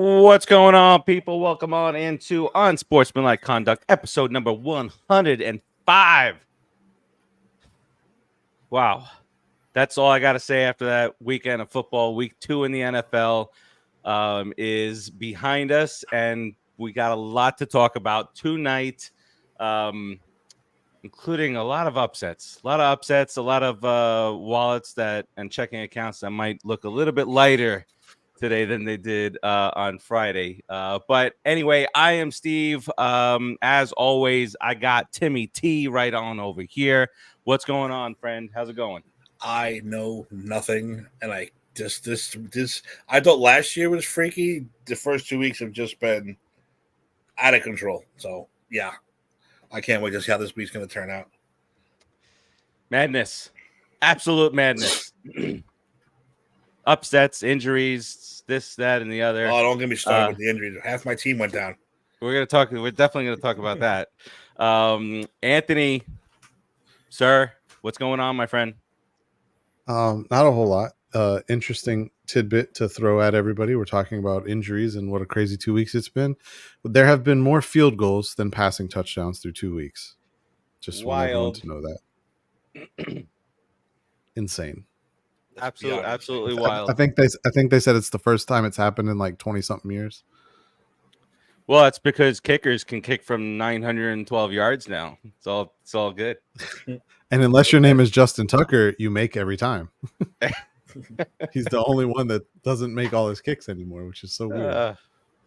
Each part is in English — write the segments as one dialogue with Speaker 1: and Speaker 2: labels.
Speaker 1: What's going on, people? Welcome on into Unsportsmanlike Conduct, episode number 105. Wow. That's all I got to say after that weekend of football. Week 2 in the NFL is behind us, and we got a lot to talk about tonight, including a lot of upsets. A lot of wallets and checking accounts that might look a little bit lighter today than they did on Friday. But anyway, I am Steve. As always, I got Timmy T right on over here. What's going on, friend? How's it going?
Speaker 2: I know nothing, and I I thought last year was freaky. The first 2 weeks have just been out of control. So yeah, I can't wait to see how this week's going to turn out.
Speaker 1: Madness, absolute madness. Upsets, injuries, this, that, and the other.
Speaker 2: Oh, don't get me started with the injuries. Half my team went down.
Speaker 1: We're definitely gonna talk about that. Anthony, sir, what's going on, my friend?
Speaker 3: Not a whole lot. Interesting tidbit to throw at everybody. We're talking about injuries and what a crazy 2 weeks it's been. There have been more field goals than passing touchdowns through 2 weeks. Just want everyone to know that. Insane.
Speaker 1: Absolutely wild.
Speaker 3: I think they said it's the first time it's happened in like 20-something years.
Speaker 1: Well, it's because kickers can kick from 912 yards now. It's all good.
Speaker 3: And unless your name is Justin Tucker, you make every time. He's the only one that doesn't make all his kicks anymore, which is so weird.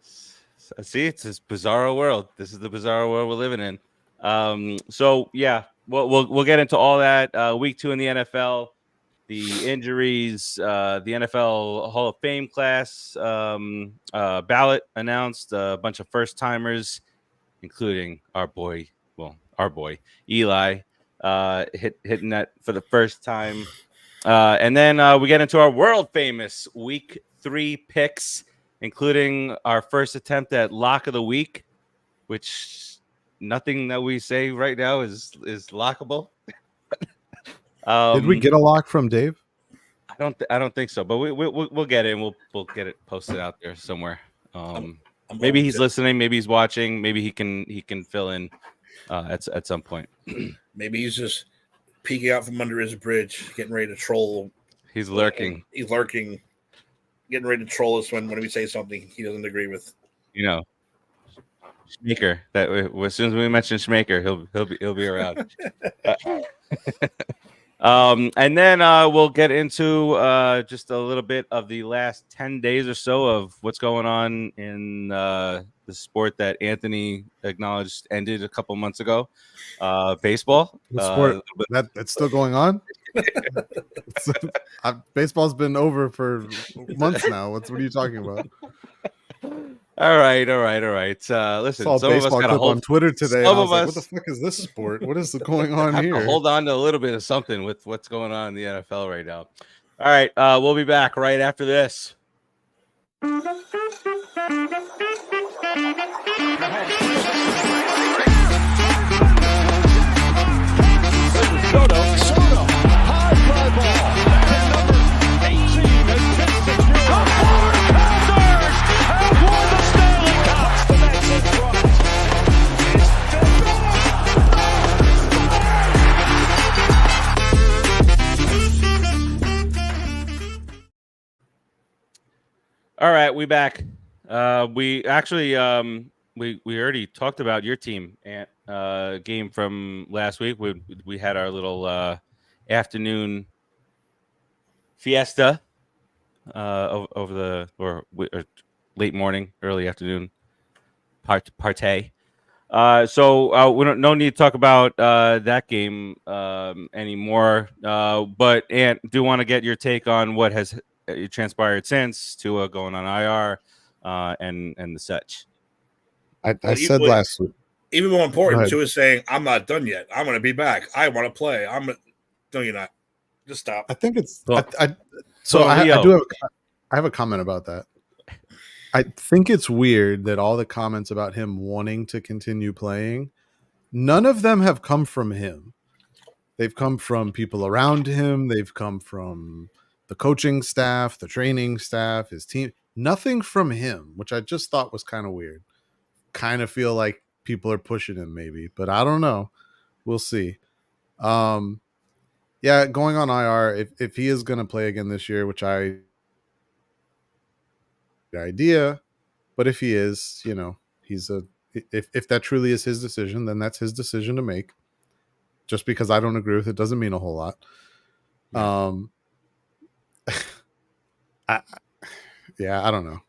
Speaker 1: See, it's this bizarre world. This is the bizarre world we're living in. So yeah, we'll get into all that. Week 2 in the NFL. The injuries, the NFL Hall of Fame class ballot announced, a bunch of first timers, including our boy Eli, hitting that for the first time. And then we get into our world famous week 3 picks, including our first attempt at lock of the week, which nothing that we say right now is lockable.
Speaker 3: Did we get a lock from Dave?
Speaker 1: I don't think so, but we'll get it, and we'll get it posted out there somewhere. Maybe he's listening, maybe he's watching, maybe he can fill in at some point.
Speaker 2: Maybe he's just peeking out from under his bridge, getting ready to troll.
Speaker 1: He's lurking.
Speaker 2: Getting ready to troll us when we say something he doesn't agree with.
Speaker 1: You know, Schmaker. That as soon as we mention Schmaker, he'll be around. And then we'll get into just a little bit of the last 10 days or so of what's going on in the sport that Anthony acknowledged ended a couple months ago, baseball.
Speaker 3: The sport that's still going on. Baseball's been over for months now. What are you talking about?
Speaker 1: All right. Listen,
Speaker 3: I saw a baseball clip on Twitter today.
Speaker 1: Some
Speaker 3: I
Speaker 1: of
Speaker 3: was like,
Speaker 1: us,
Speaker 3: what the fuck is this sport? What is going on here?
Speaker 1: Hold on to a little bit of something with what's going on in the NFL right now. All right, we'll be back right after this.
Speaker 4: Soto, high fly ball. Number 18 has been secured. The Panthers have won the Stanley Cup. The Mets in front.
Speaker 1: All right, we back. We actually we already talked about your team and game from last week. We had our little afternoon fiesta over the or late morning, early afternoon partay. So we don't no need to talk about that game anymore. But Ant, do want to get your take on what has transpired since Tua going on IR and the such.
Speaker 3: I said last week.
Speaker 2: Even more important, Tua is saying, "I'm not done yet. I'm going to be back. I want to play. No, you're not. Just stop."
Speaker 3: I think it's.
Speaker 1: Well,
Speaker 3: I have a comment about that. I think it's weird that all the comments about him wanting to continue playing, none of them have come from him. They've come from people around him. They've come from the coaching staff, the training staff, his team. Nothing from him, which I just thought was kind of weird. Kind of feel like people are pushing him maybe, but I don't know. We'll see. Yeah, going on IR, if he is going to play again this year, which I idea, but if he is, he's if that truly is his decision, then that's his decision to make. Just because I don't agree with it doesn't mean a whole lot.
Speaker 1: Yeah.
Speaker 3: I don't know.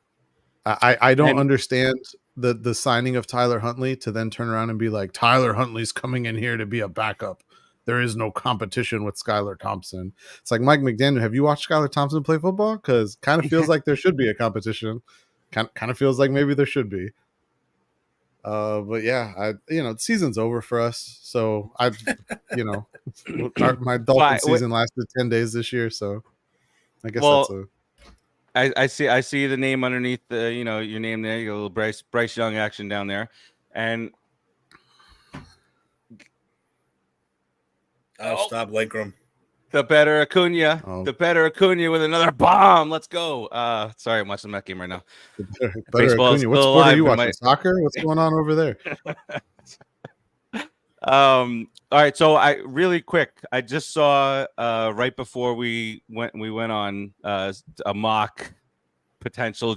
Speaker 3: I don't understand the signing of Tyler Huntley to then turn around and be like, Tyler Huntley's coming in here to be a backup. There is no competition with Skylar Thompson. It's like, Mike McDaniel, have you watched Skylar Thompson play football? Because kind of feels like there should be a competition. Kind of feels like maybe there should be. But yeah, the season's over for us. So my Dolphin season lasted 10 days this year. So I guess that's
Speaker 1: I see the name underneath your name there. You got a little Bryce Young action down there, and
Speaker 2: stop Lankram.
Speaker 1: The better Acuna with another bomb. Let's go. Sorry, I'm watching that game right now.
Speaker 3: Baseball Acuna. What sport are you watching? Soccer? What's going on over there?
Speaker 1: All right. So really quick, I just saw right before we went on a mock potential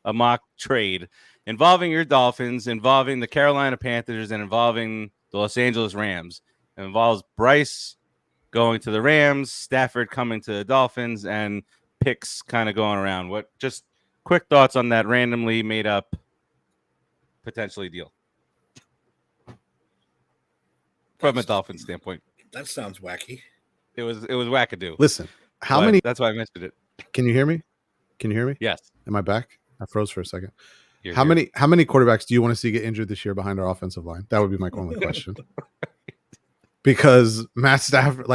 Speaker 1: a mock trade involving your Dolphins, involving the Carolina Panthers, and involving the Los Angeles Rams. It involves Bryce going to the Rams, Stafford coming to the Dolphins, and picks kind of going around. What just quick thoughts on that randomly made up potentially deal from a Dolphin standpoint?
Speaker 2: That sounds wacky.
Speaker 1: It was wackadoo.
Speaker 3: Listen, that's
Speaker 1: why I mentioned it.
Speaker 3: Can you hear me?
Speaker 1: Yes.
Speaker 3: Am I back? I froze for a second.
Speaker 1: How
Speaker 3: many quarterbacks do you want to see get injured this year behind our offensive line? That would be my only question. Because Matt Stafford,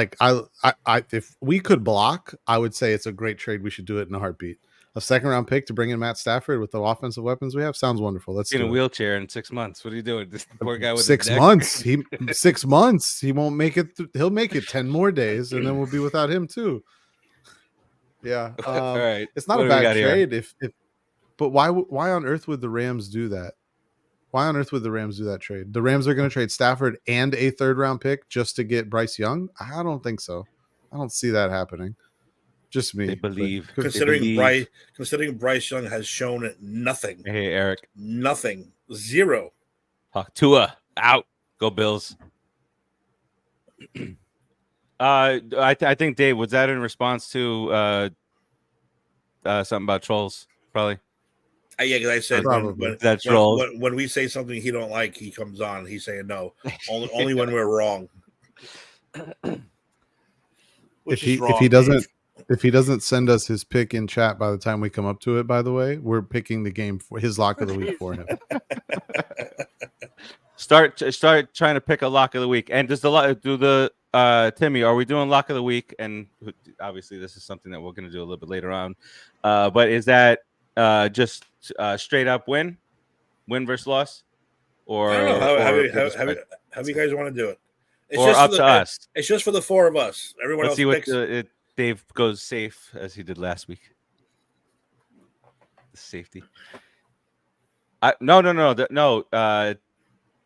Speaker 3: if we could block, I would say it's a great trade. We should do it in a heartbeat. A second-round pick to bring in Matt Stafford with the offensive weapons we have sounds wonderful. Let's
Speaker 1: in a wheelchair in 6 months. What are you doing? This poor guy with
Speaker 3: 6 months. 6 months. He won't make it. He'll make it 10 more days, and then we'll be without him too. Yeah.
Speaker 1: All right.
Speaker 3: It's not a bad trade. But why on earth would the Rams do that? Why on earth would the Rams do that trade? The Rams are going to trade Stafford and a third-round pick just to get Bryce Young? I don't think so. I don't see that happening. Just me.
Speaker 1: They believe.
Speaker 2: Considering Bryce Young has shown nothing.
Speaker 1: Hey, Eric.
Speaker 2: Nothing. Zero.
Speaker 1: Tua out. Go Bills. I think, Dave, was that in response to something about trolls? Probably.
Speaker 2: Yeah, because I said when we say something he don't like, he comes on. He's saying no. Only when we're wrong.
Speaker 3: If he doesn't send us his pick in chat by the time we come up to it, by the way, we're picking the game for his lock of the week for him.
Speaker 1: Start trying to pick a lock of the week. And does Timmy, are we doing lock of the week? And obviously this is something that we're going to do a little bit later on. But is that just straight up win versus loss? Or
Speaker 2: I don't know. How do you guys want to do it? It's
Speaker 1: or
Speaker 2: just
Speaker 1: up to us.
Speaker 2: It's just for the four of us. Everyone
Speaker 1: Let's
Speaker 2: else
Speaker 1: see what Dave goes safe as he did last week. The safety. No.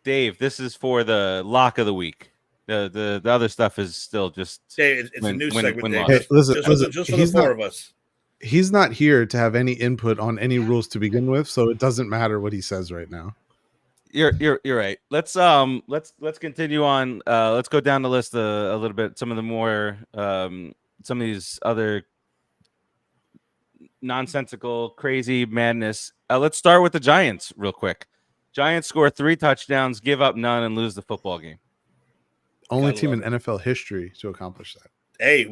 Speaker 1: Dave, this is for the lock of the week. The other stuff is still just.
Speaker 2: It's a new segment. Dave.
Speaker 3: Hey, listen,
Speaker 2: just for the four of us.
Speaker 3: He's not here to have any input on any rules to begin with, so it doesn't matter what he says right now.
Speaker 1: You're right. Let's continue on. Let's go down the list a little bit. Some of the more some of these other nonsensical, crazy madness. Let's start with the Giants real quick. Giants score 3 touchdowns, give up none, and lose the football game.
Speaker 3: Only team in NFL history to accomplish that.
Speaker 2: Hey,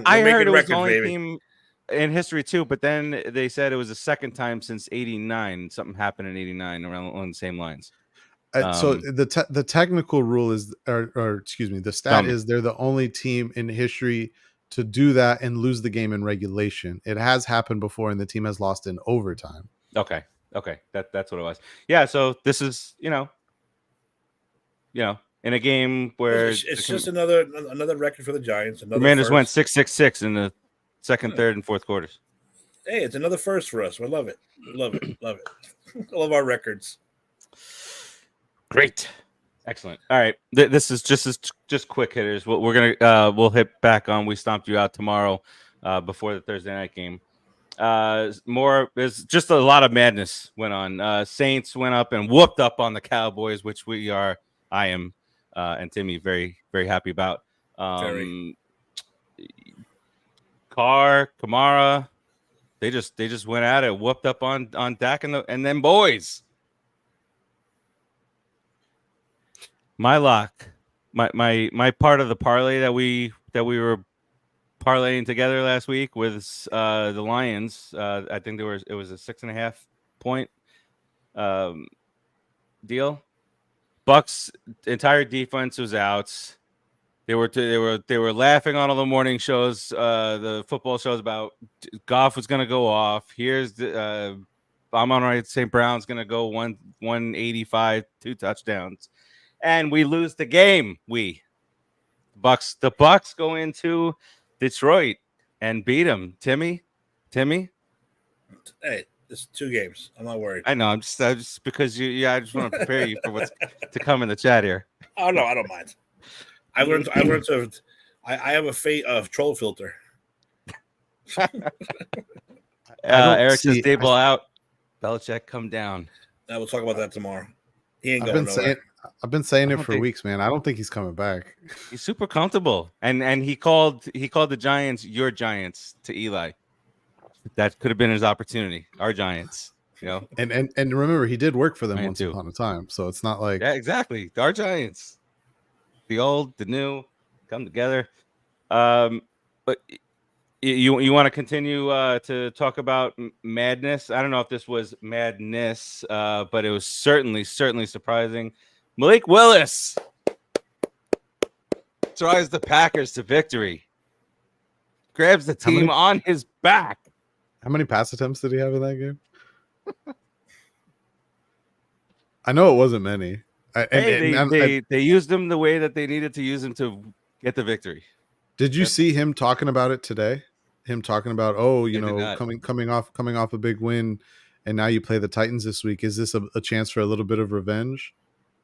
Speaker 1: I heard it was the only team in history too, but then they said it was the second time since '89. Something happened in '89 around on the same lines.
Speaker 3: So the technical rule is, or excuse me, the stat is they're the only team in history to do that and lose the game in regulation. It has happened before, and the team has lost in overtime.
Speaker 1: Okay, that's what it was. Yeah, so this is in a game where
Speaker 2: it's just another record for the Giants.
Speaker 1: Commanders went 6-6-6 in the second, third, and fourth quarters.
Speaker 2: Hey, it's another first for us. We love it. Love it. Love it. I love our records.
Speaker 1: Great. Excellent. All right. This is just quick hitters. We're gonna we'll hit back on We Stomped You Out tomorrow before the Thursday night game. There's just a lot of madness went on. Saints went up and whooped up on the Cowboys, which I am and Timmy very, very happy about. Kamara, they just went at it, whooped up on Dak and then boys. My lock, my part of the parlay that we were parlaying together last week with the Lions. I think it was a 6.5 point deal. Bucks entire defense was out. They were laughing on all the morning shows, the football shows about Goff was going to go off. Here's the I'm on right. St. Brown's going to go 185, 2 touchdowns, and we lose the game. The Bucks go into Detroit and beat them. Timmy.
Speaker 2: Hey, it's 2 games. I'm not worried.
Speaker 1: I know. I'm just because I just want to prepare you for what's to come in the chat here.
Speaker 2: Oh no, I don't mind. I learned to. I have a fate of troll filter.
Speaker 1: Eric says Dayball out. Belichick come down.
Speaker 2: We'll talk about that tomorrow. He ain't going nowhere.
Speaker 3: I've been saying it for weeks, man. I don't think he's coming back.
Speaker 1: He's super comfortable, and he called the Giants your Giants to Eli. That could have been his opportunity. Our Giants, you know.
Speaker 3: And remember, he did work for them once upon a time, so it's not like
Speaker 1: exactly our Giants. The old, the new, come together. But you want to continue to talk about madness? I don't know if this was madness, but it was certainly surprising. Malik Willis drives the Packers to victory. Grabs the team on his back.
Speaker 3: How many pass attempts did he have in that game? I know it wasn't many.
Speaker 1: They used him the way that they needed to use him to get the victory.
Speaker 3: Did you see him talking about it today? Him talking about, coming off a big win, and now you play the Titans this week. Is this a chance for a little bit of revenge?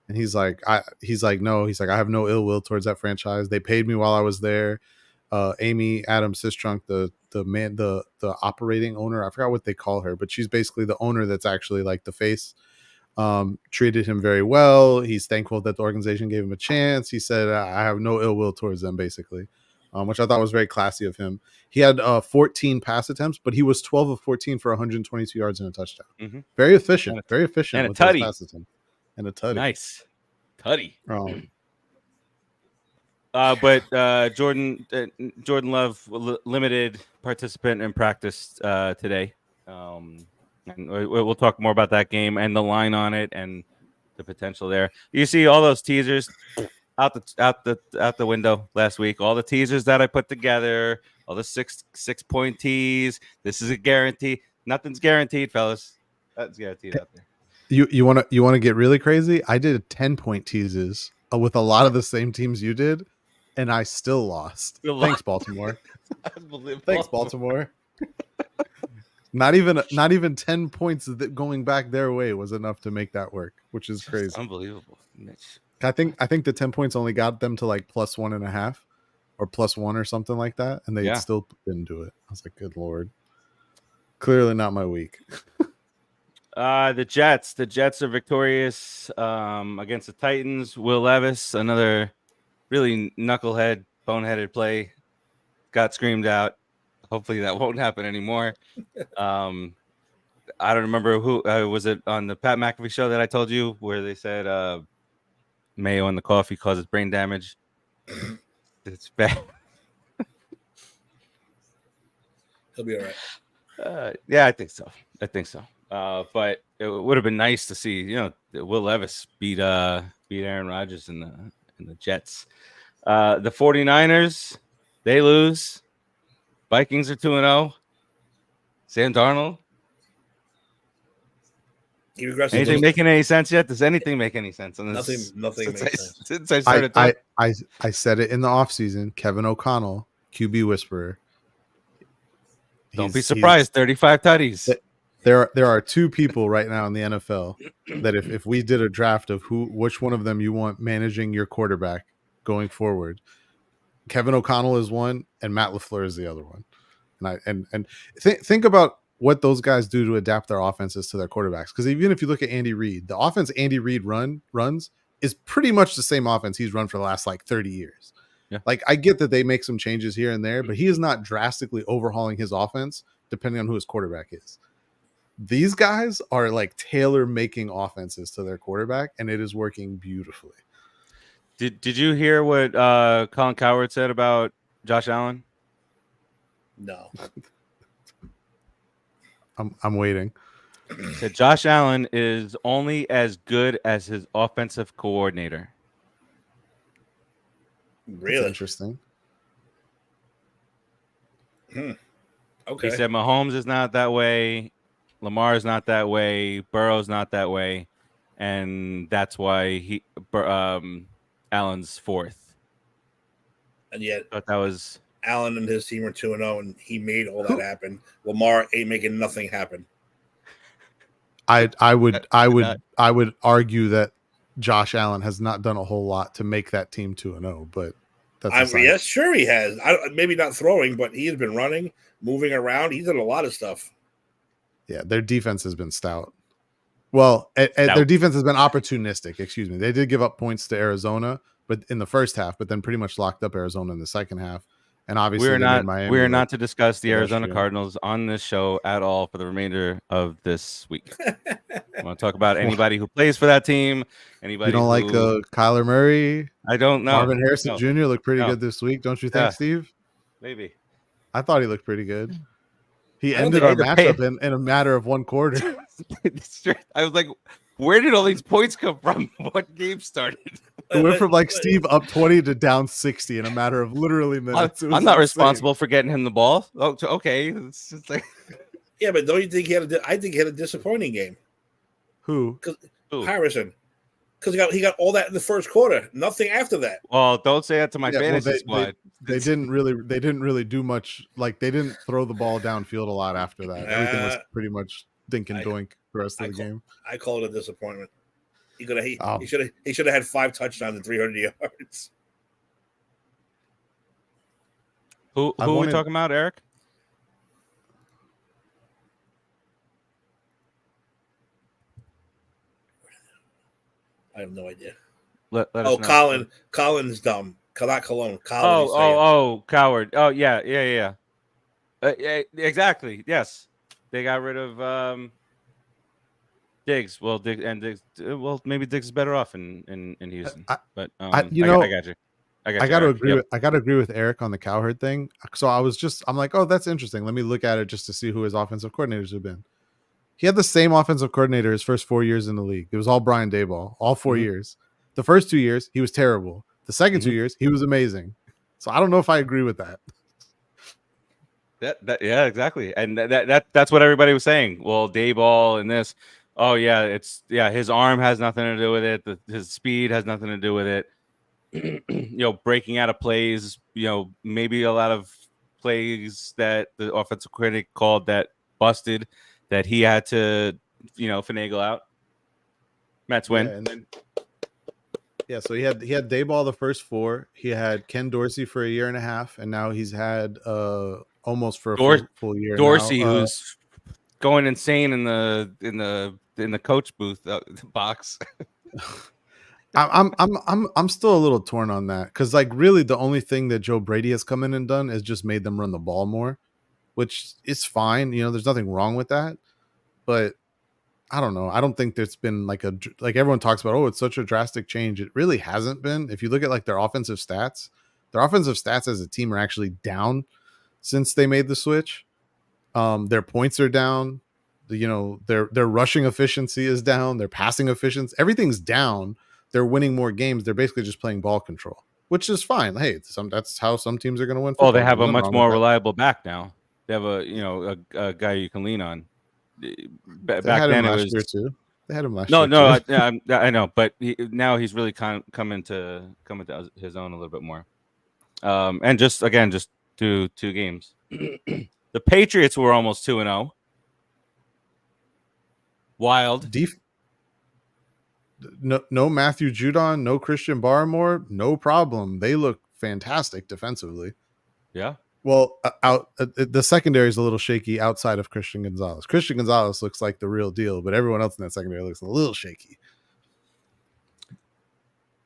Speaker 3: And he's like, no. He's like, I have no ill will towards that franchise. They paid me while I was there. Amy Adams Sistrunk, the operating owner, I forgot what they call her, but she's basically the owner that's actually like the face. Treated him very well. He's thankful that the organization gave him a chance. He said, I have no ill will towards them, basically, which I thought was very classy of him. He had 14 pass attempts, but he was 12 of 14 for 122 yards and a touchdown. Mm-hmm. Very efficient. And
Speaker 1: a tutty.
Speaker 3: And a tutty.
Speaker 1: Nice. Tutty. But Jordan Love, limited participant in practice today. And we'll talk more about that game and the line on it and the potential there. You see all those teasers out the window last week. All the teasers that I put together, all the six point teas. This is a guarantee. Nothing's guaranteed, fellas. That's guaranteed out there.
Speaker 3: You want to get really crazy? I did 10-point teases with a lot of the same teams you did, and I still lost. Thanks, Baltimore. Thanks, Baltimore. Not even 10 points that going back their way was enough to make that work, which is crazy.
Speaker 1: Unbelievable.
Speaker 3: I think the 10 points only got them to like +1.5 or +1 or something like that, and they still didn't do it. I was like, good Lord. Clearly not my week.
Speaker 1: The Jets are victorious against the Titans. Will Levis, another really knucklehead, boneheaded play, got screamed out. Hopefully that won't happen anymore. I don't remember who was it on the Pat McAfee show that I told you where they said mayo in the coffee causes brain damage. It's bad.
Speaker 2: He'll be all right.
Speaker 1: Yeah, I think so. But it would have been nice to see, Will Levis beat Aaron Rodgers in the Jets. The 49ers, they lose. Vikings are 2-0. Sam Darnold. Anything making any sense yet? Does anything make any sense on this?
Speaker 2: Nothing makes sense.
Speaker 1: Since I started talking.
Speaker 3: I said it in the offseason. Kevin O'Connell, QB whisperer.
Speaker 1: Don't be surprised. 35 tutties.
Speaker 3: There are two people right now in the NFL that if we did a draft of which one of them you want managing your quarterback going forward, Kevin O'Connell is one and Matt LaFleur is the other one. And think about what those guys do to adapt their offenses to their quarterbacks. Because even if you look at Andy Reid, the offense Andy Reid runs is pretty much the same offense he's run for the last like 30 years.
Speaker 1: Yeah.
Speaker 3: Like I get that they make some changes here and there, but he is not drastically overhauling his offense depending on who his quarterback is. These guys are like tailor making offenses to their quarterback, and it is working beautifully.
Speaker 1: Did you hear what Colin Cowherd said about Josh Allen?
Speaker 2: No.
Speaker 3: I'm waiting.
Speaker 1: He said Josh Allen is only as good as his offensive coordinator.
Speaker 2: Really?
Speaker 3: That's interesting.
Speaker 2: Okay.
Speaker 1: He said Mahomes is not that way, Lamar is not that way, Burrow's not that way, and that's why Allen's fourth.
Speaker 2: And yet,
Speaker 1: I thought that was
Speaker 2: Allen and his team are 2-0, and he made all that happen. Lamar ain't making nothing happen.
Speaker 3: I would argue that Josh Allen has not done a whole lot to make that team 2-0, but that's
Speaker 2: yes, sure he has. Maybe not throwing, but he has been running, moving around. He's done a lot of stuff.
Speaker 3: Yeah, their defense has been stout. Well, their defense has been opportunistic. Excuse me. They did give up points to Arizona, but in the first half, but then pretty much locked up Arizona in the second half. And obviously,
Speaker 1: we are not to discuss the Arizona Cardinals on this show at all for the remainder of this week. I want to talk about anybody who plays for that team. Anybody
Speaker 3: you don't like Kyler Murray?
Speaker 1: I don't know.
Speaker 3: Marvin Harrison Jr. looked pretty good this week, don't you think, Steve?
Speaker 1: Maybe.
Speaker 3: I thought he looked pretty good. He ended our matchup in a matter of one quarter.
Speaker 1: I was like, where did all these points come from? What game started?
Speaker 3: It went from like Steve up 20 to down 60 in a matter of literally minutes.
Speaker 1: I'm not responsible for getting him the ball. Oh, okay. It's just like...
Speaker 2: Yeah, but don't you think I think he had a disappointing game.
Speaker 3: Who?
Speaker 2: Harrison. Because he got all that in the first quarter. Nothing after that.
Speaker 1: Well, don't say that to my fantasy squad.
Speaker 3: They didn't really do much. Like they didn't throw the ball downfield a lot after that. Everything was pretty much dink and doink the rest of the game.
Speaker 2: I call it a disappointment. He should have had 5 touchdowns and 300 yards.
Speaker 1: Who are we talking about, Eric?
Speaker 2: I have no idea.
Speaker 1: Let us
Speaker 2: know. Colin's dumb. Not Cologne.
Speaker 1: Coward. Oh, yeah. Exactly. Yes. They got rid of Diggs. Well, maybe Diggs is better off in Houston.
Speaker 3: I got you. I got to agree with Eric on the Cowherd thing. So I'm like, oh, that's interesting. Let me look at it just to see who his offensive coordinators have been. He had the same offensive coordinator his first 4 years in the league. It was all Brian Daboll, all 4 years. The first 2 years, he was terrible. The second 2 years, he was amazing. So I don't know if I agree with that.
Speaker 1: Yeah, exactly. And that's what everybody was saying. Well, Daboll and this. Oh yeah, his arm has nothing to do with it. His speed has nothing to do with it. Breaking out of plays. Maybe a lot of plays that the offensive critic called that busted, that he had to, finagle out. Mets win.
Speaker 3: So he had Daboll the first 4. He had Ken Dorsey for a year and a half, and now he's had almost for a full year.
Speaker 1: Dorsey, who's going insane in the coach booth box.
Speaker 3: I'm still a little torn on that, because like really the only thing that Joe Brady has come in and done is just made them run the ball more, which is fine. There's nothing wrong with that, but I don't know. I don't think there's been like everyone talks about, oh, it's such a drastic change. It really hasn't been. If you look at like their offensive stats as a team are actually down since they made the switch. Their points are down. Their rushing efficiency is down. Their passing efficiency, everything's down. They're winning more games. They're basically just playing ball control, which is fine. Hey, that's how some teams are going to win.
Speaker 1: Oh, they have a much more reliable back now. They have a guy you can lean on. Back then it was
Speaker 3: too. They had him last year.
Speaker 1: No, I know, but now he's really come into his own a little bit more. And just 2 games. The Patriots were almost 2-0. Wild.
Speaker 3: No Matthew Judon, no Christian Barmore, no problem. They look fantastic defensively.
Speaker 1: Yeah.
Speaker 3: Well, the secondary is a little shaky outside of Christian Gonzalez. Christian Gonzalez looks like the real deal, but everyone else in that secondary looks a little shaky.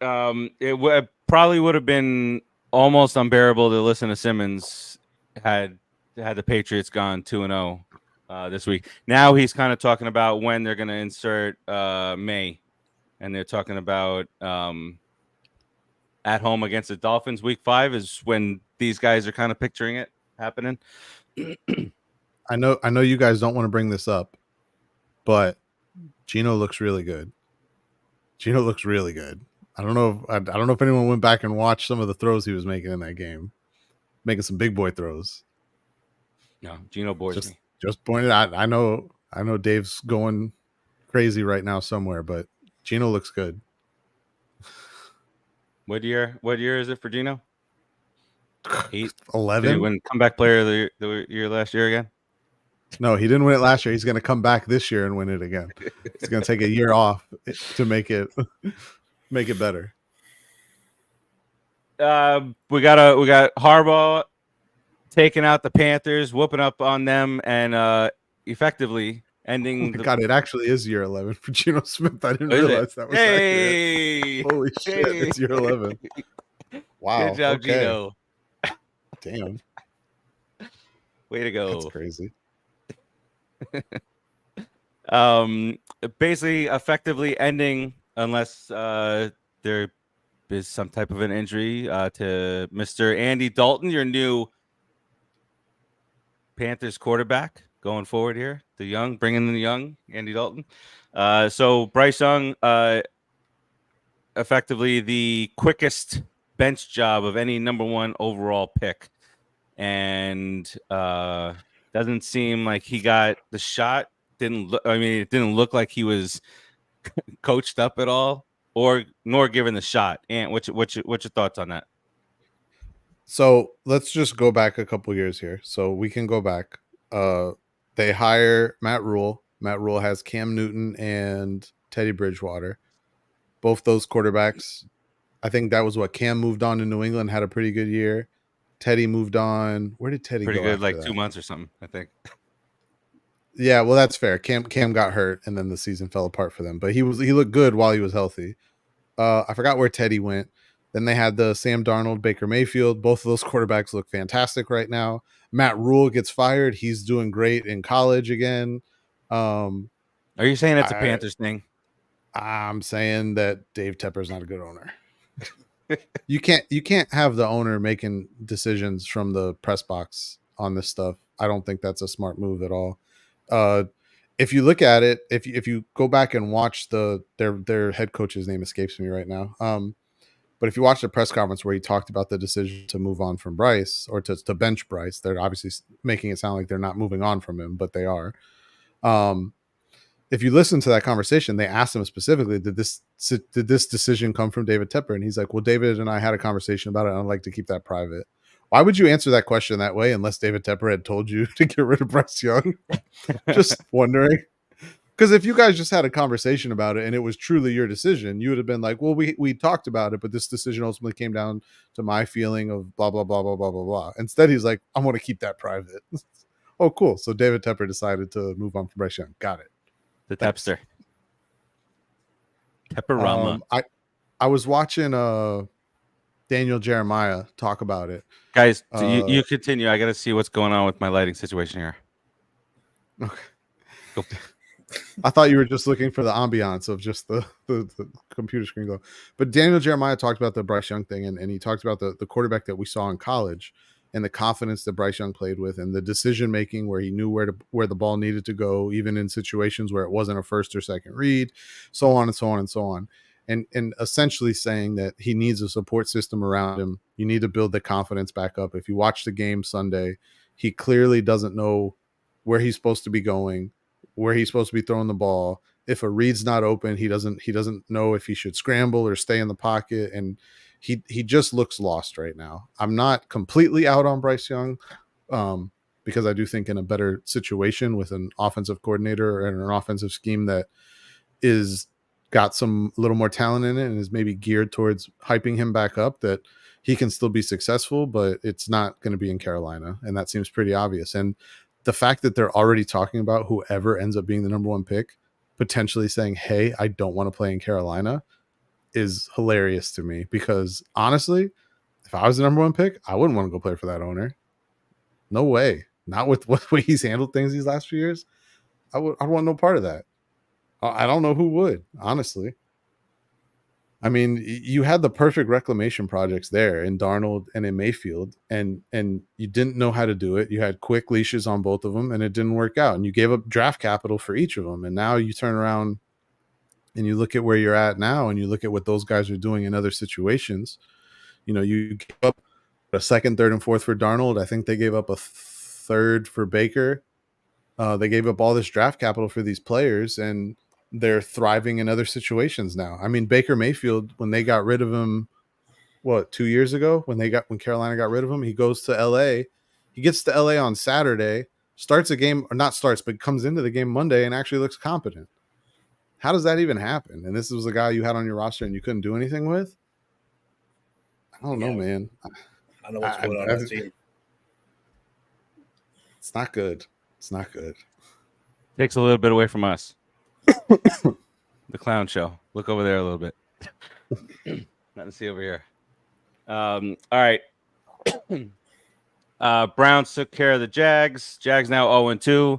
Speaker 1: It probably would have been almost unbearable to listen to Simmons had the Patriots gone 2-0 this week. Now he's kind of talking about when they're going to insert May, and they're talking about at home against the Dolphins. Week 5 is when these guys are kind of picturing it happening.
Speaker 3: I know you guys don't want to bring this up, but Gino looks really good. Gino looks really good. I don't know if anyone went back and watched some of the throws he was making in that game, making some big boy throws.
Speaker 1: No, Gino bores me.
Speaker 3: Just pointed out. I know Dave's going crazy right now somewhere, but Gino looks good.
Speaker 1: What year is it for Gino?
Speaker 3: 11.
Speaker 1: Did he win comeback player of the year last year again?
Speaker 3: No, he didn't win it last year. He's going to come back this year and win it again. He's going to take a year off to make it better.
Speaker 1: We got Harbaugh taking out the Panthers, whooping up on them, and effectively ending.
Speaker 3: God, it actually is year 11 for Geno Smith. I didn't
Speaker 1: Is
Speaker 3: realize
Speaker 1: it?
Speaker 3: that was
Speaker 1: Hey!
Speaker 3: accurate. Holy shit, it's year 11. Wow.
Speaker 1: Good job,
Speaker 3: okay.
Speaker 1: Gino.
Speaker 3: Damn.
Speaker 1: Way to go.
Speaker 3: That's crazy.
Speaker 1: Basically effectively ending, unless there is some type of an injury to Mr. Andy Dalton, your new Panthers quarterback going forward here. Bringing in the young Andy Dalton. So Bryce Young, effectively the quickest bench job of any number 1 overall pick, and doesn't seem like he got the shot. It didn't look like he was coached up at all, nor given the shot. And what's your thoughts on that?
Speaker 3: So let's just go back a couple years here. So we can go back. They hire Matt Rule. Matt Rule has Cam Newton and Teddy Bridgewater. Both those quarterbacks. I think that was what Cam moved on to New England, had a pretty good year. Teddy moved on. Where did Teddy
Speaker 1: Pretty
Speaker 3: go?
Speaker 1: Good, like
Speaker 3: that?
Speaker 1: 2 months or something, I think.
Speaker 3: Yeah, well, that's fair. Cam got hurt, and then the season fell apart for them. But he looked good while he was healthy. I forgot where Teddy went. Then they had the Sam Darnold, Baker Mayfield. Both of those quarterbacks look fantastic right now. Matt Rule gets fired. He's doing great in college again.
Speaker 1: Are you saying it's a Panthers thing?
Speaker 3: I'm saying that Dave Tepper's not a good owner. You can't have the owner making decisions from the press box on this stuff. I don't think that's a smart move at all. If you look at it, if you go back and watch their head coach's name escapes me right now. But if you watch the press conference where he talked about the decision to move on from Bryce or to bench Bryce, they're obviously making it sound like they're not moving on from him, but they are. If you listen to that conversation, they asked him specifically, did this decision come from David Tepper? And he's like, well, David and I had a conversation about it, and I'd like to keep that private. Why would you answer that question that way unless David Tepper had told you to get rid of Bryce Young? Just wondering. Because if you guys just had a conversation about it and it was truly your decision, you would have been like, well, we talked about it, but this decision ultimately came down to my feeling of blah, blah, blah, blah, blah, blah, blah. Instead, he's like, I want to keep that private. Oh, cool. So David Tepper decided to move on from Bryce Young. Got it.
Speaker 1: The Tepster. Tepperama.
Speaker 3: I was watching Daniel Jeremiah talk about it.
Speaker 1: Guys, you continue. I got to see what's going on with my lighting situation here.
Speaker 3: Okay.
Speaker 1: Go.
Speaker 3: I thought you were just looking for the ambiance of just the computer screen go. But Daniel Jeremiah talked about the Bryce Young thing, and he talked about the quarterback that we saw in college and the confidence that Bryce Young played with and the decision making where he knew where the ball needed to go, even in situations where it wasn't a first or second read, so on and so on and so on. And essentially saying that he needs a support system around him. You need to build the confidence back up. If you watch the game Sunday, he clearly doesn't know where he's supposed to be going, where he's supposed to be throwing the ball. If a read's not open, he doesn't know if he should scramble or stay in the pocket. And he just looks lost right now. I'm not completely out on Bryce Young. because I do think in a better situation with an offensive coordinator and an offensive scheme that is got some a little more talent in it and is maybe geared towards hyping him back up, that he can still be successful, but it's not going to be in Carolina. And that seems pretty obvious. And the fact that they're already talking about whoever ends up being the number 1 pick, potentially saying, hey, I don't want to play in Carolina, is hilarious to me, because honestly, if I was the number 1 pick, I wouldn't want to go play for that owner. No way. Not with what way he's handled things these last few years. I want no part of that. I don't know who would, honestly. I mean, you had the perfect reclamation projects there in Darnold and in Mayfield, and you didn't know how to do it. You had quick leashes on both of them, and it didn't work out. And you gave up draft capital for each of them. And now you turn around and you look at where you're at now, and you look at what those guys are doing in other situations. You know, you gave up a 2nd, 3rd, and 4th for Darnold. I think they gave up a 3rd for Baker. They gave up all this draft capital for these players, and they're thriving in other situations now. I mean, Baker Mayfield, when they got rid of him, 2 years ago, when Carolina got rid of him, he goes to LA. He gets to LA on Saturday, starts a game, or not starts, but comes into the game Monday and actually looks competent. How does that even happen? And this was the guy you had on your roster and you couldn't do anything with? I don't know, man.
Speaker 2: I know what's going on that team.
Speaker 3: It's not good. It's not good.
Speaker 1: Takes a little bit away from us. The clown show. Look over there a little bit. Nothing to see over here. All right. Browns took care of the Jags. Jags now 0-2.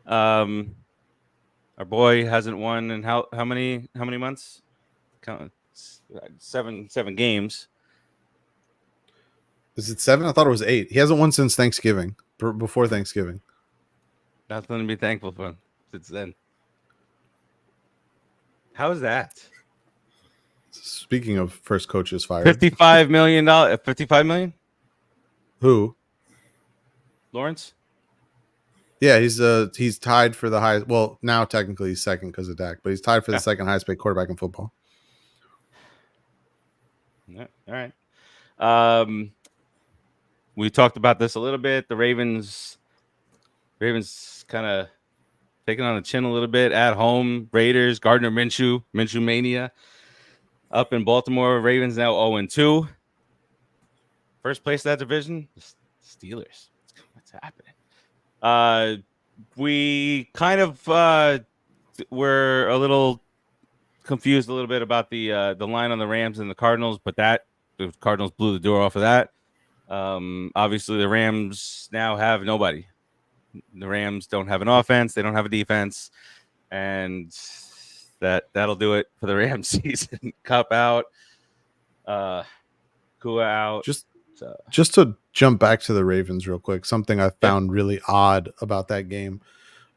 Speaker 1: Our boy hasn't won in how many months? Seven games.
Speaker 3: Is it 7? I thought it was 8. He hasn't won since Thanksgiving. Before Thanksgiving.
Speaker 1: Nothing to be thankful for since then. How is that?
Speaker 3: Speaking of first coaches fired,
Speaker 1: $55 million. $55 million.
Speaker 3: Who?
Speaker 1: Lawrence.
Speaker 3: Yeah, he's tied for the highest. Well, now technically he's second because of Dak, but he's tied for the second highest paid quarterback in football.
Speaker 1: Yeah, all right. We talked about this a little bit. The Ravens kind of taking on the chin a little bit at home. Raiders, Gardner Minshew mania. Up in Baltimore, Ravens now 0-2. First place of that division, the Steelers. What's happening? We kind of were a little confused a little bit about the line on the Rams and the Cardinals, but the Cardinals blew the door off of that. Obviously, the Rams now have nobody. The Rams don't have an offense. They don't have a defense. And that'll do it for the Rams season. Cup out. Kua out.
Speaker 3: Just to jump back to the Ravens real quick, something I found really odd about that game.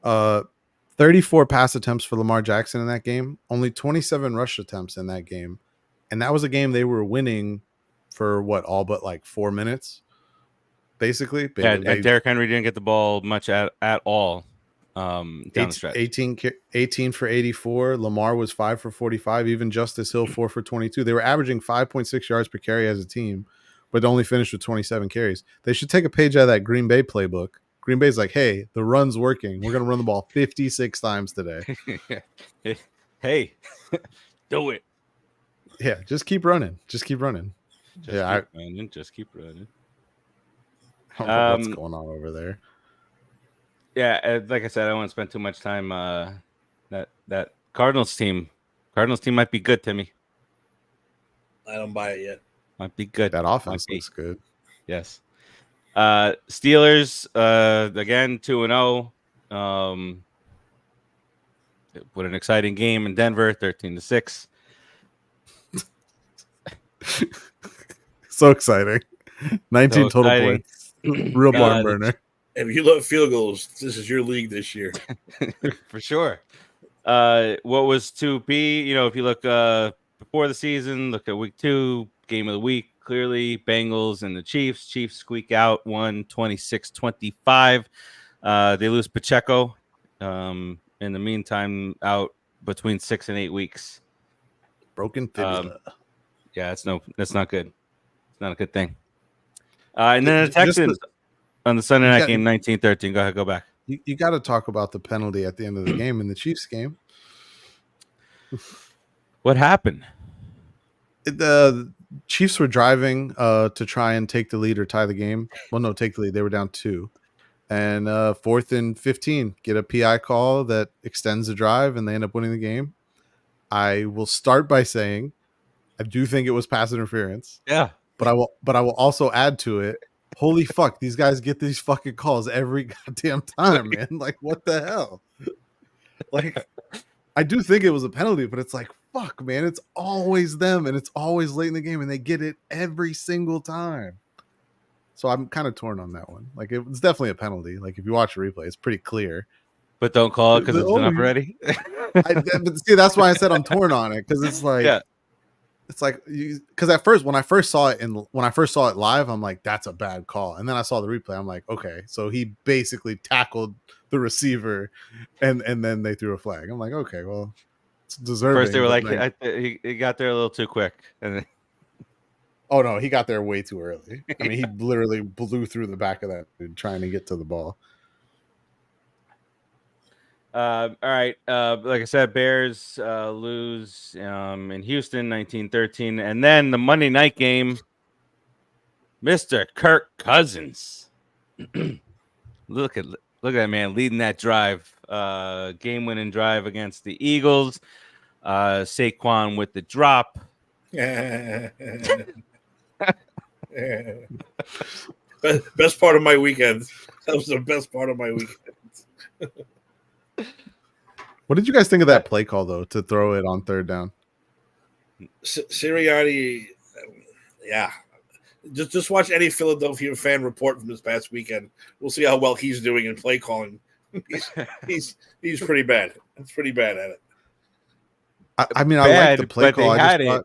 Speaker 3: 34 pass attempts for Lamar Jackson in that game. Only 27 rush attempts in that game. And that was a game they were winning for all but like 4 minutes, basically.
Speaker 1: And Derrick Henry didn't get the ball much at all down the stretch.
Speaker 3: 18 for 84. Lamar was 5 for 45. Even Justice Hill 4 for 22. They were averaging 5.6 yards per carry as a team, but only finished with 27 carries. They should take a page out of that Green Bay playbook. Green Bay's like, hey, the run's working. We're going to run the ball 56 times today.
Speaker 1: Hey, do it.
Speaker 3: Yeah, just keep running. Just keep running.
Speaker 1: Just keep running.
Speaker 3: I don't know what's going on over there.
Speaker 1: Yeah, like I said, I don't want to spend too much time. That Cardinals team might be good, Timmy.
Speaker 2: I don't buy it yet.
Speaker 1: Might be good.
Speaker 3: That offense looks good.
Speaker 1: Yes. Steelers again 2-0. What an exciting game in Denver, 13-6.
Speaker 3: So exciting. 19 total points. Real barn burner.
Speaker 2: If you love field goals, this is your league this year.
Speaker 1: For sure. What was to be, if you look before the season, look at week 2, game of the week, clearly Bengals and the Chiefs. Chiefs squeak out 26-25. They lose Pacheco. In the meantime, out between 6 and 8 weeks.
Speaker 3: Broken fibula.
Speaker 1: Yeah, that's not good. It's not a good thing. And then the Texans. on the Sunday night
Speaker 3: got-
Speaker 1: game, 19-13. Go ahead, go back.
Speaker 3: You got to talk about the penalty at the end of the game in the Chiefs game.
Speaker 1: What happened?
Speaker 3: The Chiefs were driving to try and take the lead or tie the game. Well, no, take the lead. They were down 2. And 4th and 15, get a PI call that extends the drive, and they end up winning the game. I will start by saying I do think it was pass interference.
Speaker 1: Yeah.
Speaker 3: But I will also add to it. Holy fuck, these guys get these fucking calls every goddamn time, man. Like, what the hell? Like, I do think it was a penalty, but it's like, fuck, man. It's always them, and it's always late in the game, and they get it every single time. So I'm kind of torn on that one. Like, it's definitely a penalty. Like, if you watch the replay, it's pretty clear.
Speaker 1: But don't call it because it's been up already.
Speaker 3: But see, that's why I said I'm torn on it, because it's like,
Speaker 1: Yeah.
Speaker 3: it's like, because at first, when I first saw it live, I'm like, that's a bad call. And then I saw the replay. I'm like, okay, so he basically tackled the receiver, and then they threw a flag. I'm like, okay, well, it's deserving.
Speaker 1: First, they were
Speaker 3: but
Speaker 1: like, he got there a little too quick. And then,
Speaker 3: oh no, he got there way too early. I mean, he literally blew through the back of that dude trying to get to the ball.
Speaker 1: all right. Like I said, Bears lose in Houston, 19-13. And then the Monday night game, Mr. Kirk Cousins. Look at that man leading that drive, game-winning drive against the Eagles. Saquon with the drop.
Speaker 2: Best part of my weekend. That was the best part of my weekend.
Speaker 3: What did you guys think of that play call, though, to throw it on 3rd down?
Speaker 2: Sirianni, yeah. Just watch any Philadelphia fan report from this past weekend. We'll see how well he's doing in play calling. He's pretty bad. It's pretty bad at it.
Speaker 3: I mean, I like the play
Speaker 1: but
Speaker 3: call.
Speaker 1: they had it.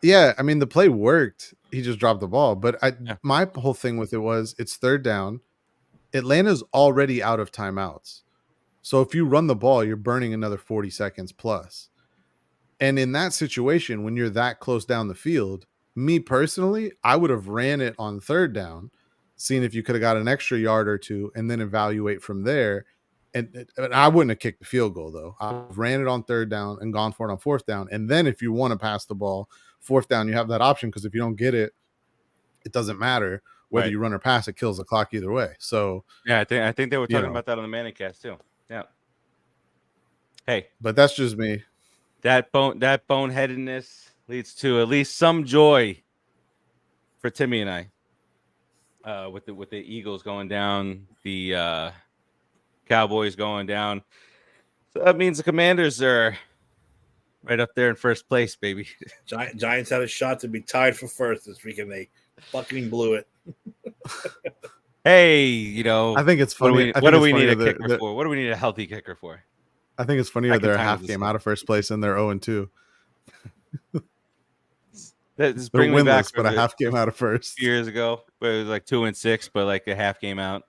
Speaker 3: Yeah, I mean, the play worked. He just dropped the ball. But my whole thing with it was it's 3rd down. Atlanta's already out of timeouts. So if you run the ball, you're burning another 40 seconds plus. And in that situation, when you're that close down the field, me personally, I would have ran it on 3rd down, seen if you could have got an extra yard or 2, and then evaluate from there. And I wouldn't have kicked the field goal, though. I ran it on 3rd down and gone for it on 4th down. And then if you want to pass the ball, 4th down, you have that option, because if you don't get it, it doesn't matter. Whether you run or pass, it kills the clock either way. So
Speaker 1: yeah, I think they were talking about that on the Manicast too. Yeah. Hey,
Speaker 3: but that's just me.
Speaker 1: That boneheadedness leads to at least some joy for Timmy and I. With the Eagles going down, the Cowboys going down. So that means the Commanders are right up there in first place, baby.
Speaker 2: Giants had a shot to be tied for first this week, and they fucking blew it.
Speaker 1: Hey,
Speaker 3: I think it's funny.
Speaker 1: What do we need a kicker for? What do we need a healthy kicker for?
Speaker 3: I think it's funny that they're a half game out of first place and they're 0-2.
Speaker 1: They're
Speaker 3: winless, but a half game out of first.
Speaker 1: Years ago, but it was like 2-6, but like a half game out.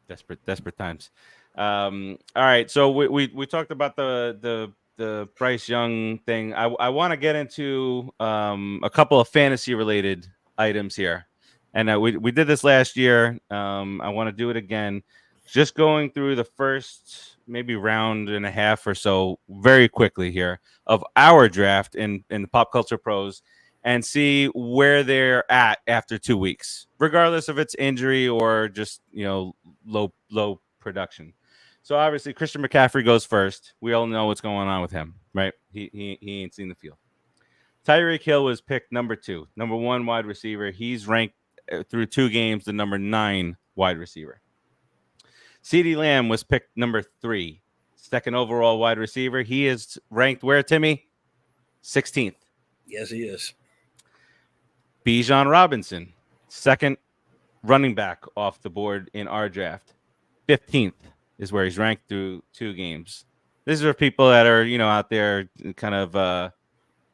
Speaker 1: Desperate times. All right, so we talked about the Bryce Young thing. I want to get into a couple of fantasy related items here, and we did this last year. I want to do it again. Just going through the first maybe round and a half or so very quickly here of our draft in the Pop Culture Pros, and see where they're at after 2 weeks, regardless if it's injury or just low production. So obviously Christian McCaffrey goes first. We all know what's going on with him, right? He ain't seen the field. Tyreek Hill was picked number 2, number 1 wide receiver. He's ranked through 2 games the number 9 wide receiver. CeeDee Lamb was picked number 3, 2nd overall wide receiver. He is ranked where, Timmy? 16th.
Speaker 2: Yes, he is.
Speaker 1: Bijan Robinson, 2nd running back off the board in our draft. 15th is where he's ranked through 2 games. These are people that are, out there kind of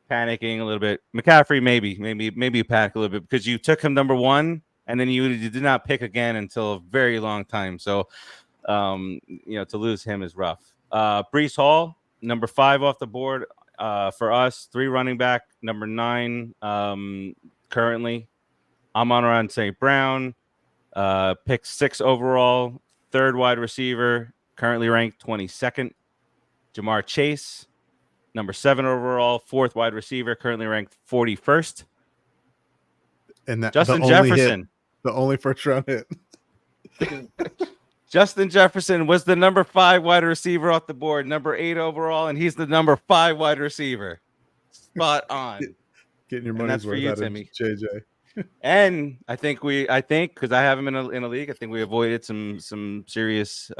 Speaker 1: panicking a little bit. McCaffrey, maybe you panic a little bit because you took him number 1 and then you did not pick again until a very long time. So, to lose him is rough. Breece Hall, number 5 off the board for us, 3 running back, number 9 currently Amon-Ra St. Brown, picked 6 overall, 3rd wide receiver, currently ranked 22nd. Jamar Chase, number 7 overall, 4th wide receiver, currently ranked 41st.
Speaker 3: And that
Speaker 1: Justin
Speaker 3: the only
Speaker 1: Jefferson.
Speaker 3: hit, the only first round hit.
Speaker 1: Justin Jefferson was the number 5 wide receiver off the board, number 8 overall, and he's the number 5 wide receiver. Spot on.
Speaker 3: Getting your
Speaker 1: And
Speaker 3: money's
Speaker 1: that's for
Speaker 3: worth
Speaker 1: you,
Speaker 3: out of
Speaker 1: Timmy.
Speaker 3: JJ.
Speaker 1: And I think because I have him in a league, I think we avoided some serious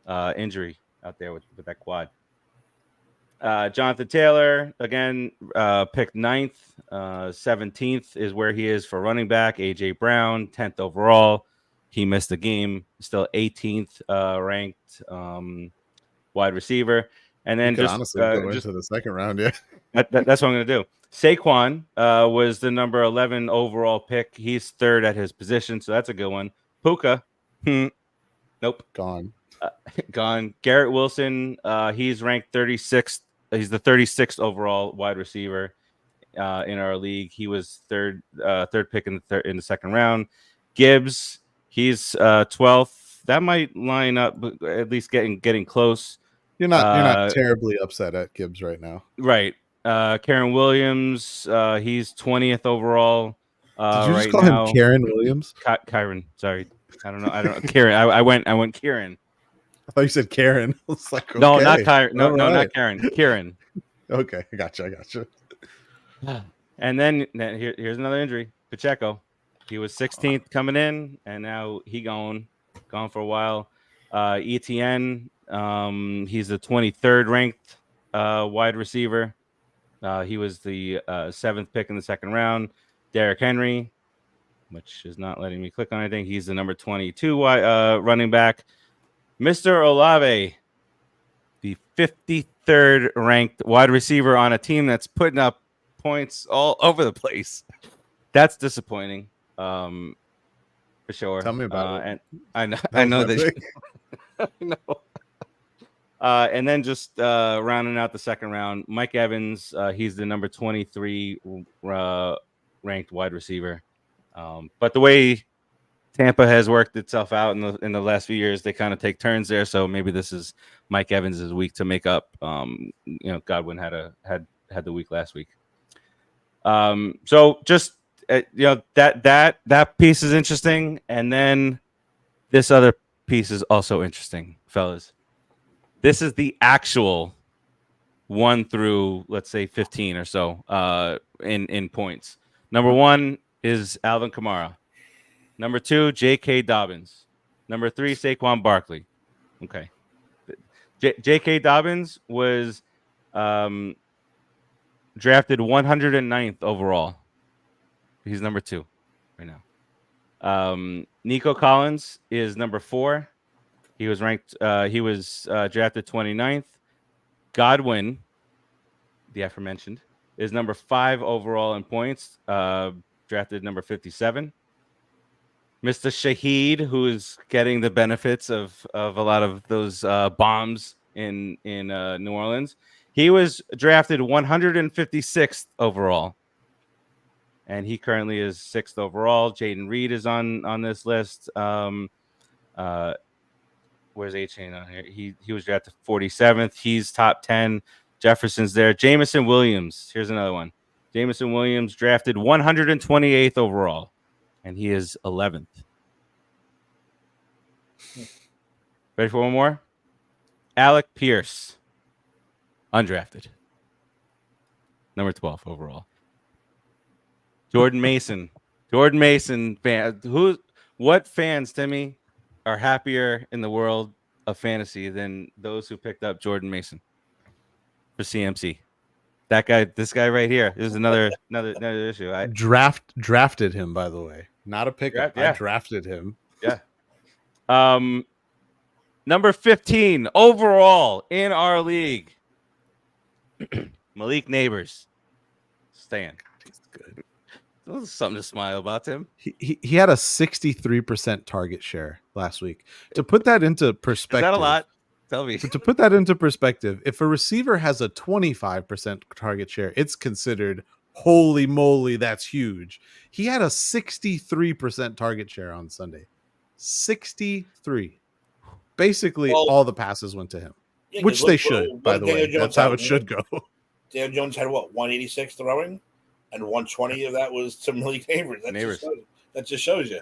Speaker 1: injury out there with that quad. Jonathan Taylor again picked 9th, 17th is where he is for running back. AJ Brown 10th overall. He missed the game. Still 18th ranked wide receiver. And then
Speaker 3: Honestly go into the second round. Yeah,
Speaker 1: that's what I'm going to do. Saquon was the number 11 overall pick. He's 3rd at his position, so that's a good one. Puka, nope,
Speaker 3: gone.
Speaker 1: Gone. Garrett Wilson, he's ranked 36th. He's the 36th overall wide receiver in our league. He was third pick in the second round. Gibbs, he's 12th. That might line up, at least getting close.
Speaker 3: You're not terribly upset at Gibbs right now,
Speaker 1: right? Karen Williams, he's 20th overall.
Speaker 3: Did you just
Speaker 1: right
Speaker 3: call
Speaker 1: now.
Speaker 3: him Karen Williams?
Speaker 1: Kyron, sorry, I don't know. Karen, I went Kieran.
Speaker 3: I thought you said Karen. I was like, okay.
Speaker 1: No, not Kyron. No,
Speaker 3: All
Speaker 1: no,
Speaker 3: right.
Speaker 1: not Karen. Kieran.
Speaker 3: Okay, I gotcha.
Speaker 1: And then here's another injury. Pacheco. He was 16th coming in, and now gone for a while. ETN. He's the 23rd ranked wide receiver. He was the 7th pick in the second round. Derrick Henry, which is not letting me click on anything. He's the number 22 running back. Mr. Olave, the 53rd ranked wide receiver on a team that's putting up points all over the place. That's disappointing, for sure.
Speaker 3: Tell me about it.
Speaker 1: And I know that. I know. And then just rounding out the second round, Mike Evans. He's the number 23 ranked wide receiver. But the way Tampa has worked itself out in the last few years, they kind of take turns there. So maybe this is Mike Evans' week to make up. Godwin had the week last week. So just that piece is interesting, and then this other piece is also interesting, fellas. This is the actual 1 through, let's say, 15 or so in points. Number 1 is Alvin Kamara. Number 2, J.K. Dobbins. Number 3, Saquon Barkley. Okay. J.K. Dobbins was drafted 109th overall. He's number 2 right now. Nico Collins is number 4. He was ranked. He was drafted 29th. Godwin, the aforementioned, is number 5 overall in points. Drafted number 57. Mr. Shaheed, who is getting the benefits of a lot of those bombs in New Orleans, he was drafted 156th overall, and he currently is 6th overall. Jaden Reed is on this list. Where's A-Chain on here? He was drafted 47th. He's top 10. Jefferson's there. Jameson Williams. Here's another one. Jameson Williams drafted 128th overall, and he is 11th. Ready for one more? Alec Pierce, undrafted, number 12 overall. Jordan Mason fan. What fans, Timmy, are happier in the world of fantasy than those who picked up Jordan Mason for CMC? That guy, this guy right here. This is another issue. I
Speaker 3: drafted him, by the way, not a pickup.
Speaker 1: Yeah.
Speaker 3: I drafted him.
Speaker 1: Yeah. Number 15 overall in our league, Malik Neighbors. Stan.
Speaker 3: He's good.
Speaker 1: There's something to smile about, Tim.
Speaker 3: He had a 63% target share last week. To put that into perspective,
Speaker 1: Is that a lot? Tell me.
Speaker 3: To put that into perspective, if a receiver has a 25% target share, it's considered holy moly, that's huge. He had a 63% target share on Sunday. 63. Basically,
Speaker 2: Well,
Speaker 3: all the passes went to him,
Speaker 2: Yeah, 'cause
Speaker 3: which they should, by the
Speaker 2: Daniel
Speaker 3: way.
Speaker 2: Jones
Speaker 3: That's how
Speaker 2: had?
Speaker 3: it should go.
Speaker 2: Daniel Jones had what, 186 throwing, and 120 of that was to Malik Neighbors. That just shows you.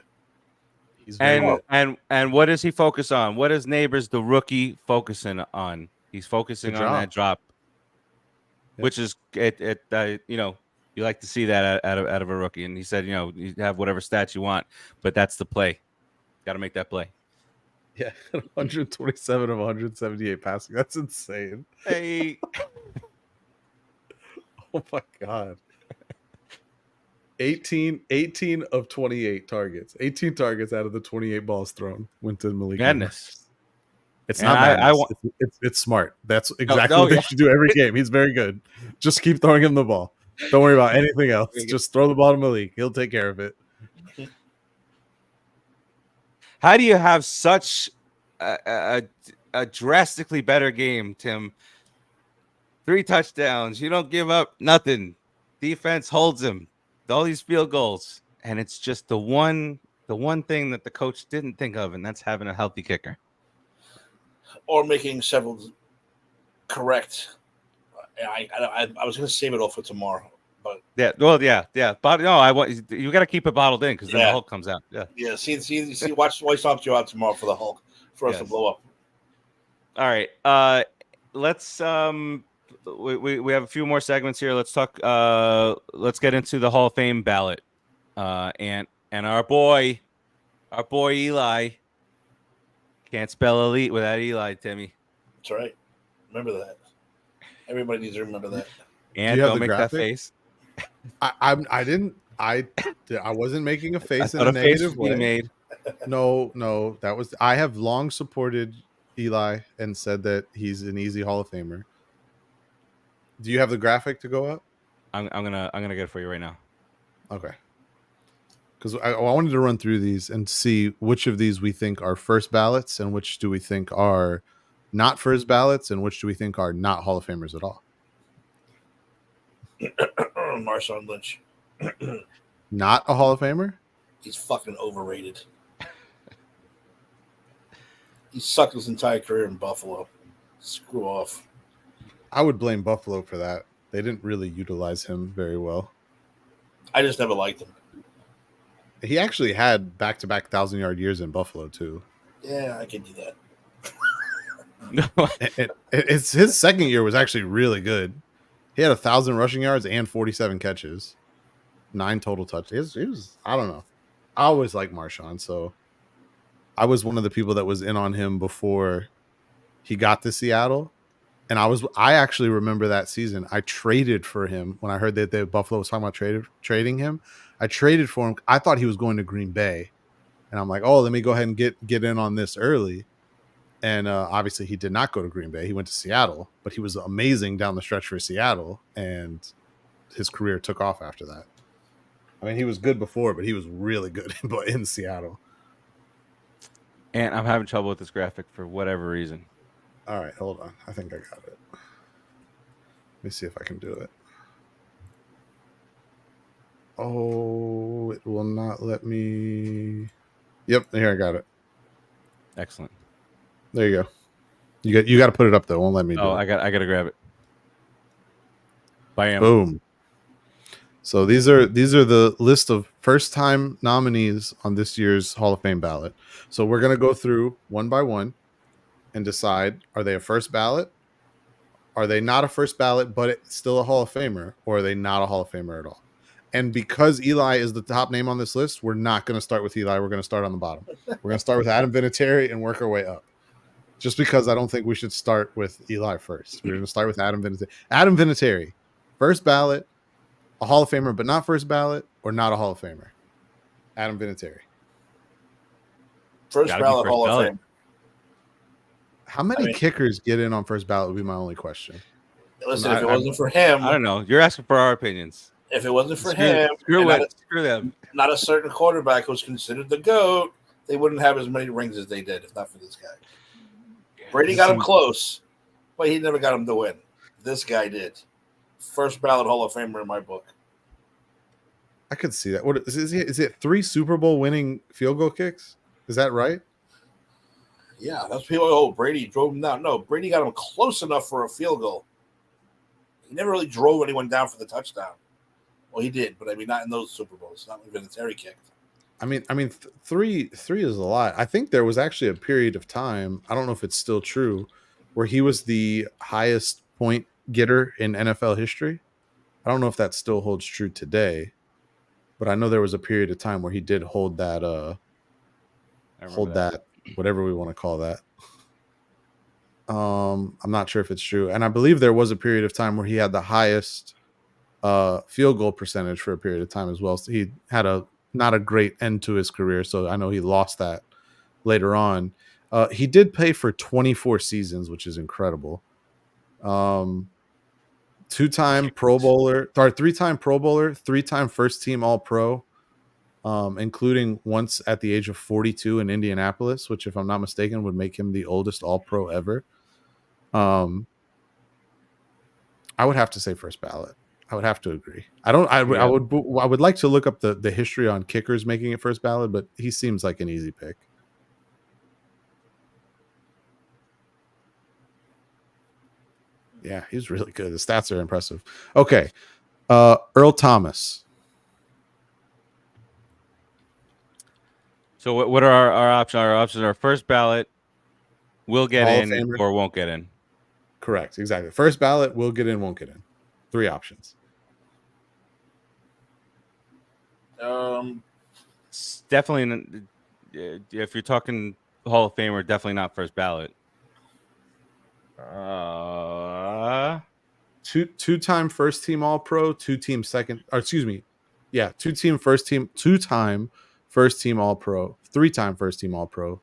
Speaker 3: He's very good.
Speaker 1: And what does he focus on? What is Neighbors, the rookie, focusing on? He's focusing on that drop, which is it. You like to see that out of a rookie. And he said, you have whatever stats you want, but that's the play. Got to make that play.
Speaker 3: Yeah, 127 of 178 passing. That's insane.
Speaker 1: Hey.
Speaker 3: Oh my god. 18 of 28 targets. 18 targets out of the 28 balls thrown went to Malik.
Speaker 1: Madness.
Speaker 3: It's not madness. It's smart. That's exactly what they should do every game. He's very good. Just keep throwing him the ball. Don't worry about anything else. Just throw the ball to Malik. He'll take care of it.
Speaker 1: How do you have such a drastically better game, Tim? 3 touchdowns. You don't give up nothing. Defense holds him. All these field goals, and it's just the one thing that the coach didn't think of, and that's having a healthy kicker
Speaker 2: or making several correct. I was going to save it all for tomorrow, but
Speaker 1: yeah. But no, you got to keep it bottled in because then the Hulk comes out. Yeah.
Speaker 2: See. Watch Stops you out tomorrow for the Hulk for us to blow up.
Speaker 1: All right. Let's we have a few more segments here. Let's talk. Let's get into the Hall of Fame ballot. And our boy Eli can't spell elite without Eli, Timmy.
Speaker 2: That's right. Remember that. Everybody needs to remember that.
Speaker 1: And don't make that face.
Speaker 3: I wasn't making a face in a negative way.
Speaker 1: Made.
Speaker 3: No, that was. I have long supported Eli and said that he's an easy Hall of Famer. Do you have the graphic to go up?
Speaker 1: I'm gonna get it for you right now.
Speaker 3: Okay. Because I wanted to run through these and see which of these we think are first ballots and which do we think are not first ballots and which do we think are not Hall of Famers at all.
Speaker 2: Marshawn Lynch.
Speaker 3: Not a Hall of Famer?
Speaker 2: He's fucking overrated. He sucked his entire career in Buffalo. Screw off.
Speaker 3: I would blame Buffalo for that. They didn't really utilize him very well.
Speaker 2: I just never liked him.
Speaker 3: He actually had back-to-back 1,000-yard years in Buffalo, too.
Speaker 2: Yeah, I can do
Speaker 3: that. His second year was actually really good. He had 1,000 rushing yards and 47 catches. 9 total touchdowns. He was, I don't know. I always liked Marshawn, so I was one of the people that was in on him before he got to Seattle. And I actually remember that season. I traded for him when I heard that Buffalo was talking about trading him. I traded for him. I thought he was going to Green Bay. And I'm like, oh, let me go ahead and get in on this early. And obviously he did not go to Green Bay. He went to Seattle, but he was amazing down the stretch for Seattle. And his career took off after that. I mean, he was good before, but he was really good in Seattle.
Speaker 1: And I'm having trouble with this graphic for whatever reason.
Speaker 3: All right, hold on. I think I got it. Let me see if I can do it. Oh, it will not let me. Yep, here I got it.
Speaker 1: Excellent.
Speaker 3: There you go. You got to put it up though. It won't let me do it.
Speaker 1: I got to grab it. Bam.
Speaker 3: Boom. So these are the list of first-time nominees on this year's Hall of Fame ballot. So we're going to go through one by one and decide, are they a first ballot? Are they not a first ballot, but it's still a Hall of Famer? Or are they not a Hall of Famer at all? And because Eli is the top name on this list, we're not going to start with Eli. We're going to start on the bottom. We're going to start with Adam Vinatieri and work our way up. Just because I don't think we should start with Eli first. We're going to start with Adam Vinatieri. Adam Vinatieri, first ballot, a Hall of Famer, but not first ballot, or not a Hall of Famer? Adam Vinatieri.
Speaker 2: First ballot Hall of Fame.
Speaker 3: How many kickers get in on first ballot would be my only question.
Speaker 2: Listen, if it wasn't for him.
Speaker 1: I don't know. You're asking for our opinions.
Speaker 2: If it wasn't for him.
Speaker 1: Screw them.
Speaker 2: Not a certain quarterback who was considered the GOAT, they wouldn't have as many rings as they did if not for this guy. Brady got him close, but he never got him to win. This guy did. First ballot Hall of Famer in my book.
Speaker 3: I could see that. What is it 3 Super Bowl winning field goal kicks? Is that right?
Speaker 2: Yeah, that's people. Oh, Brady drove him down. No, Brady got him close enough for a field goal. He never really drove anyone down for the touchdown. Well, he did, but I mean, not in those Super Bowls. Not when Vinatieri kicked.
Speaker 3: I mean, three is a lot. I think there was actually a period of time. I don't know if it's still true, where he was the highest point getter in NFL history. I don't know if that still holds true today, but I know there was a period of time where he did hold that. That whatever we want to call that. I'm not sure if it's true, and I believe there was a period of time where he had the highest field goal percentage for a period of time as well. So he had not a great end to his career, so I know he lost that later on. He did play for 24 seasons, which is incredible. 2-time Pro Bowler, or 3-time Pro Bowler, 3-time first team All Pro, including once at the age of 42 in Indianapolis, which, if I'm not mistaken, would make him the oldest All Pro ever. I would have to say first ballot. I would have to agree. I would like to look up the history on kickers making it first ballot, but he seems like an easy pick. Yeah, he's really good. The stats are impressive. Okay. Earl Thomas.
Speaker 1: So what are our options? Our options are first ballot, will get
Speaker 3: Hall of
Speaker 1: in,
Speaker 3: Famer.
Speaker 1: or won't get in.
Speaker 3: Correct. Exactly. First ballot, will get in, won't get in. 3 options.
Speaker 1: It's definitely, if you're talking Hall of Famer, definitely not first ballot.
Speaker 3: Two-time first team All Pro, 2-team second, or excuse me, yeah, 2-team first team, 2-time first team All Pro, 3-time first team All Pro,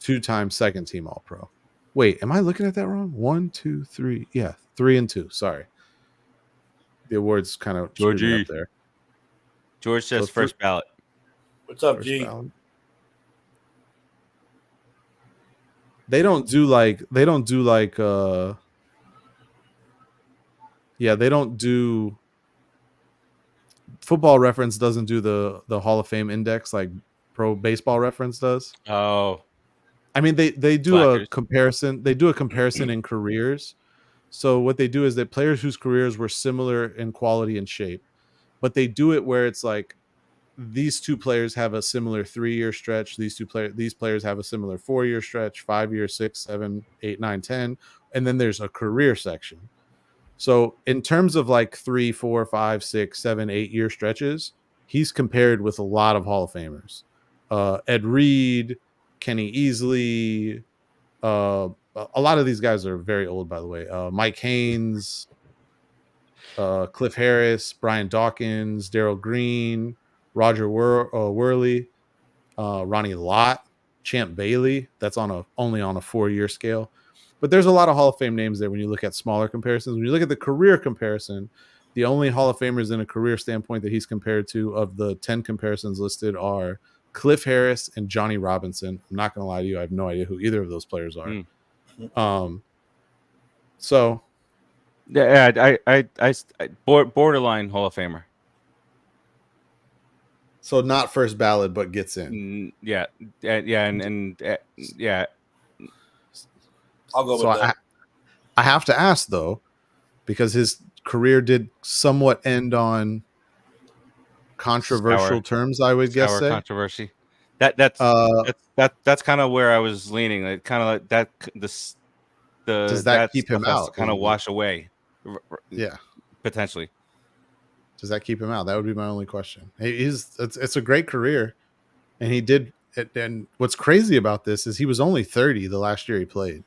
Speaker 3: 2-time second team All Pro. Wait, am I looking at that wrong? 1, 2, 3, yeah, 3 and 2. Sorry, the awards kind of screwed me up there.
Speaker 1: George says first ballot.
Speaker 2: What's up,
Speaker 3: First
Speaker 2: G?
Speaker 3: ballot. They don't do like yeah, they don't do Football Reference doesn't do the Hall of Fame index like Pro Baseball Reference does.
Speaker 1: Oh,
Speaker 3: I mean they do
Speaker 1: Slackers.
Speaker 3: a comparison. They do a comparison in careers. So what they do is that players whose careers were similar in quality and shape, but they do it where it's like these 2 players have a similar 3-year stretch. These players have a similar 4-year stretch, 5 years, 6, 7, 8, 9, 10, and then there's a career section. So in terms of like 3, 4, 5, 6, 7, 8-year stretches, he's compared with a lot of Hall of Famers. Ed Reed, Kenny Easley, a lot of these guys are very old, by the way. Mike Haynes, Cliff Harris, Brian Dawkins, Darryl Green, Roger Worley, Ronnie Lott, Champ Bailey. That's only on a 4-year scale. But there's a lot of Hall of Fame names there when you look at smaller comparisons. When you look at the career comparison, the only Hall of Famers in a career standpoint that he's compared to of the 10 comparisons listed are Cliff Harris and Johnny Robinson. I'm not going to lie to you. I have no idea who either of those players are. So
Speaker 1: yeah, I borderline Hall of Famer.
Speaker 3: So not first ballot, but gets in.
Speaker 1: Yeah, and yeah.
Speaker 2: I'll go
Speaker 3: So
Speaker 2: with that.
Speaker 3: I have to ask though, because his career did somewhat end on controversial terms. I would guess say
Speaker 1: controversy. That's kind of where I was leaning. Like kind of like that.
Speaker 3: Does that keep him out?
Speaker 1: Kind of wash away.
Speaker 3: Yeah,
Speaker 1: potentially.
Speaker 3: Does that keep him out? That would be my only question. It's a great career, and he did it. And what's crazy about this is he was only 30 the last year he played,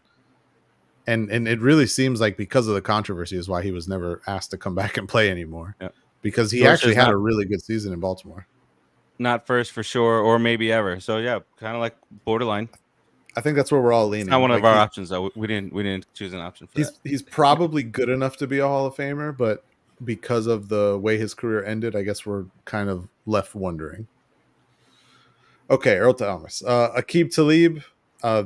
Speaker 3: and it really seems like because of the controversy is why he was never asked to come back and play anymore.
Speaker 1: Yeah.
Speaker 3: Because he actually had a really good season in Baltimore.
Speaker 1: Not first for sure, or maybe ever. So yeah, kind of like borderline.
Speaker 3: I think that's where we're all leaning.
Speaker 1: It's not one of our options though. We didn't choose an option for that.
Speaker 3: He's probably good enough to be a Hall of Famer, but because of the way his career ended, I guess we're kind of left wondering. Okay, Earl Thomas. Aqib Talib.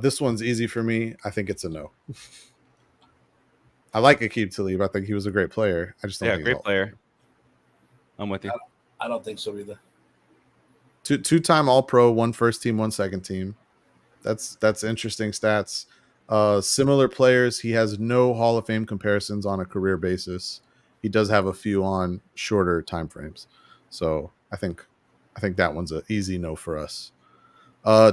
Speaker 3: This one's easy for me. I think it's a no. I like Aqib Talib. I think he was a great player. I just don't think
Speaker 1: great player. I'm with you.
Speaker 2: I don't think so either.
Speaker 3: Two-time All-Pro, one first team, one second team. That's interesting stats. Similar players. He has no Hall of Fame comparisons on a career basis. He does have a few on shorter time frames. So I think that one's an easy no for us.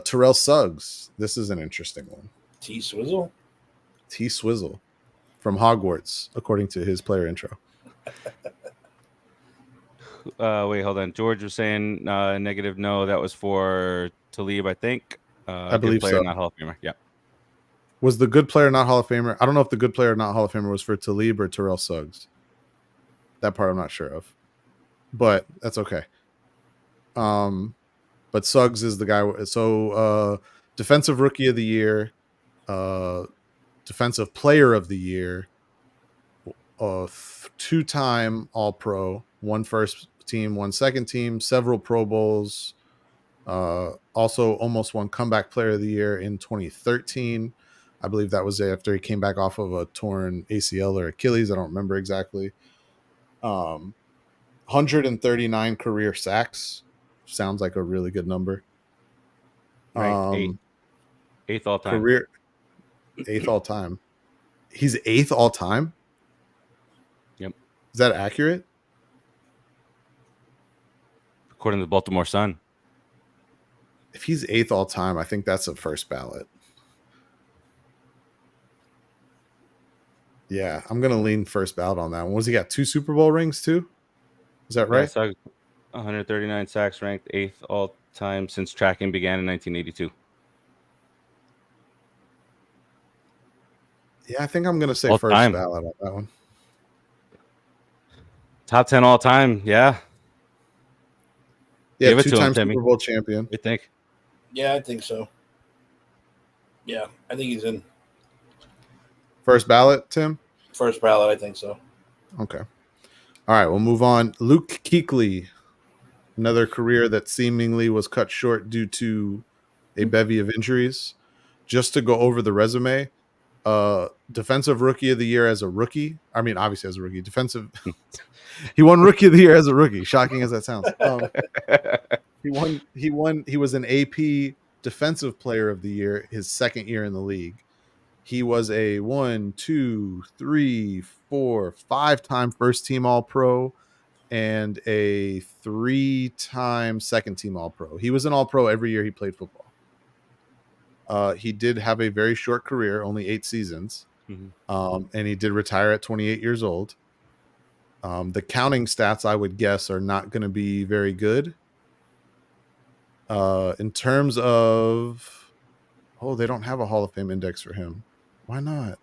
Speaker 3: Terrell Suggs. This is an interesting one.
Speaker 2: T Swizzle.
Speaker 3: T Swizzle from Hogwarts, according to his player intro.
Speaker 1: Wait, hold on. George was saying negative no. That was for Talib, I think.
Speaker 3: I believe
Speaker 1: good player,
Speaker 3: so.
Speaker 1: not Hall of Famer. Yeah.
Speaker 3: Was the good player not Hall of Famer? I don't know if the good player not Hall of Famer was for Talib or Terrell Suggs. That part I'm not sure of, but that's okay. But Suggs is the guy. So defensive rookie of the year, defensive player of the year, two-time All-Pro, one first team, one second team, several Pro Bowls. Also almost won comeback player of the year in 2013. I believe that was after he came back off of a torn ACL or Achilles. I don't remember exactly. 139 career sacks. Sounds like a really good number.
Speaker 1: Ranked eighth all time.
Speaker 3: Career eighth all time. He's eighth all time?
Speaker 1: Yep.
Speaker 3: Is that accurate?
Speaker 1: According to the Baltimore Sun.
Speaker 3: If he's eighth all time, I think that's a first ballot. Yeah, I'm going to lean first ballot on that one. Was he got 2 Super Bowl rings too? Is that right?
Speaker 1: Yeah, Suggs, 139 sacks, ranked eighth all time since tracking began in 1982.
Speaker 3: Yeah, I think I'm going to say
Speaker 1: All
Speaker 3: first
Speaker 1: time.
Speaker 3: ballot on that one.
Speaker 1: Top 10 all time. Yeah.
Speaker 3: Yeah,
Speaker 1: Give it to him,
Speaker 3: two-time
Speaker 1: Timmy.
Speaker 3: Super Bowl champion.
Speaker 1: You think?
Speaker 2: Yeah, I think so. Yeah, I think he's in
Speaker 3: First ballot, Tim?
Speaker 2: first ballot. I think so.
Speaker 3: Okay. All right, we'll move on. Luke Kuechly, another career that seemingly was cut short due to a bevy of injuries. Just to go over the resume, defensive rookie of the year as a rookie. I mean, obviously as a rookie. Defensive. He won rookie of the year as a rookie. Shocking as that sounds. He was an AP defensive player of the year his second year in the league. He was a 5-time first team All-Pro and a 3-time second team All-Pro. He was an All-Pro every year he played football. He did have a very short career, only 8 seasons.
Speaker 1: Mm-hmm.
Speaker 3: And he did retire at 28 years old. The counting stats, I would guess, are not going to be very good. In terms of, they don't have a Hall of Fame index for him. Why not?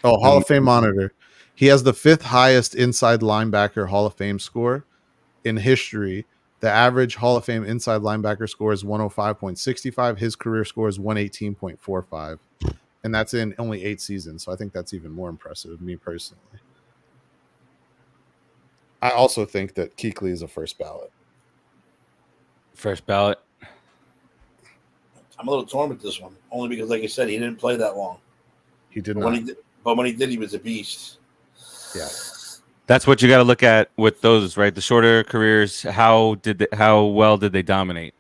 Speaker 3: Hall of Fame monitor. He has the 5th highest inside linebacker Hall of Fame score in history. The average Hall of Fame inside linebacker score is 105.65. His career score is 118.45. And that's in only 8 seasons. So I think that's even more impressive, me personally. I also think that Kuechly is a first ballot.
Speaker 1: First ballot.
Speaker 2: I'm a little torn with this one, only because, like I said, he didn't play that long.
Speaker 3: He did
Speaker 2: But
Speaker 3: not.
Speaker 2: when he did, he was a beast.
Speaker 3: Yeah.
Speaker 1: That's what you got to look at with those, right? The shorter careers. How well did they dominate?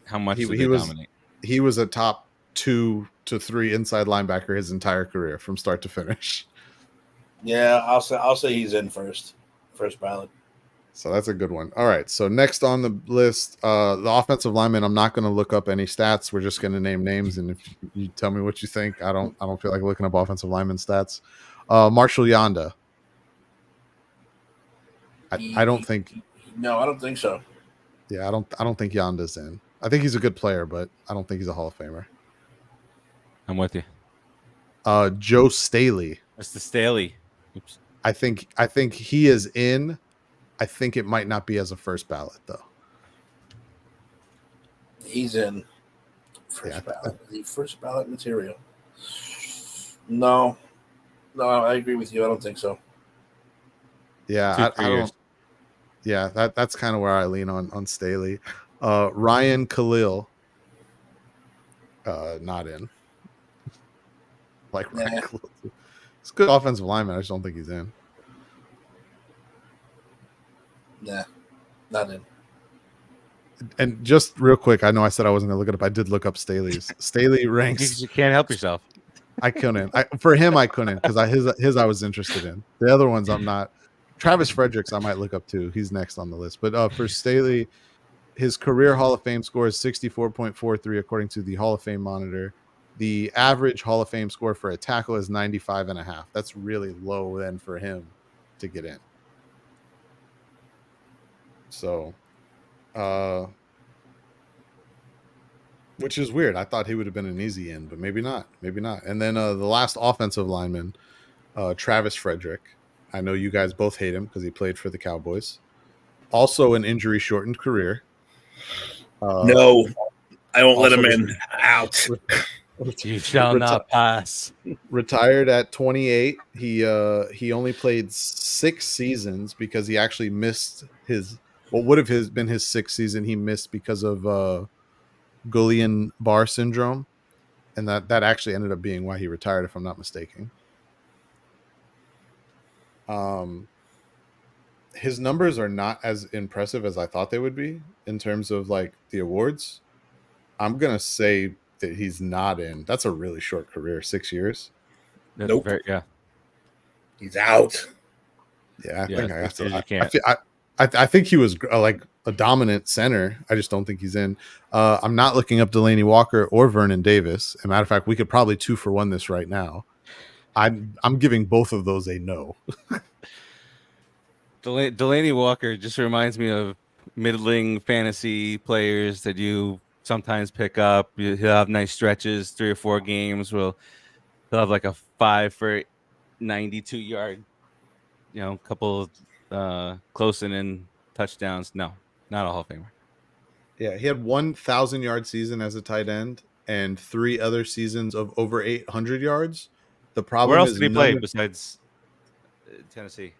Speaker 1: How much did they dominate?
Speaker 3: He was a top 2 to 3 inside linebacker his entire career from start to finish.
Speaker 2: Yeah, I'll say he's in first ballot.
Speaker 3: So that's a good one. All right. So next on the list, the offensive lineman. I'm not going to look up any stats. We're just going to name names, and if you tell me what you think, I don't feel like looking up offensive lineman stats. Marshall Yanda. I don't think.
Speaker 2: No, I don't think so.
Speaker 3: Yeah, I don't think Yanda's in. I think he's a good player, but I don't think he's a Hall of Famer.
Speaker 1: I'm with you.
Speaker 3: Joe Staley.
Speaker 1: That's the Staley. Oops.
Speaker 3: I think he is in. I think it might not be as a first ballot though.
Speaker 2: He's in first ballot. The first ballot material. No, I agree with you. I don't think so.
Speaker 3: Yeah, I don't. Yeah, that's kind of where I lean on Staley. Ryan Khalil, not in. Like Ryan Khalil. It's a good offensive lineman. I just don't think he's in.
Speaker 2: Nah, not in.
Speaker 3: And just real quick, I know I said I wasn't going to look it up. I did look up Staley's. Staley ranks.
Speaker 1: You can't help yourself.
Speaker 3: I couldn't. For him, I couldn't because his I was interested in. The other ones I'm not. Travis Fredericks I might look up too. He's next on the list. But for Staley, his career Hall of Fame score is 64.43 according to the Hall of Fame monitor. The average Hall of Fame score for a tackle is 95.5. That's really low then for him to get in. So, which is weird. I thought he would have been an easy in, but maybe not. Maybe not. And then the last offensive lineman, Travis Frederick. I know you guys both hate him because he played for the Cowboys. Also an injury-shortened career.
Speaker 2: No, I won't let him in. Out.
Speaker 1: You shall not pass.
Speaker 3: Retired at 28. He only played 6 seasons because he actually missed what would have been his 6th season. He missed because of Guillain-Barré syndrome, and that actually ended up being why he retired, if I'm not mistaken. His numbers are not as impressive as I thought they would be in terms of like the awards. I'm gonna say that he's not in. That's a really short career, 6 years.
Speaker 2: Nope.
Speaker 1: Yeah.
Speaker 2: He's out.
Speaker 3: Yeah, I
Speaker 1: Yeah,
Speaker 3: think I have to.
Speaker 1: you can't.
Speaker 3: I think he was like a dominant center. I just don't think he's in. I'm not looking up Delaney Walker or Vernon Davis. As a matter of fact, we could probably 2-for-1 this right now. I'm giving both of those a no.
Speaker 1: Delaney Walker just reminds me of middling fantasy players that you sometimes pick up. He'll have nice stretches, 3 or 4 games. He'll have like a 5 for 92 yard, couple close and in touchdowns. No, not a Hall of Famer.
Speaker 3: Yeah, he had 1,000-yard season as a tight end and 3 other seasons of over 800 yards. The problem
Speaker 1: Where else
Speaker 3: is
Speaker 1: did he play besides Tennessee?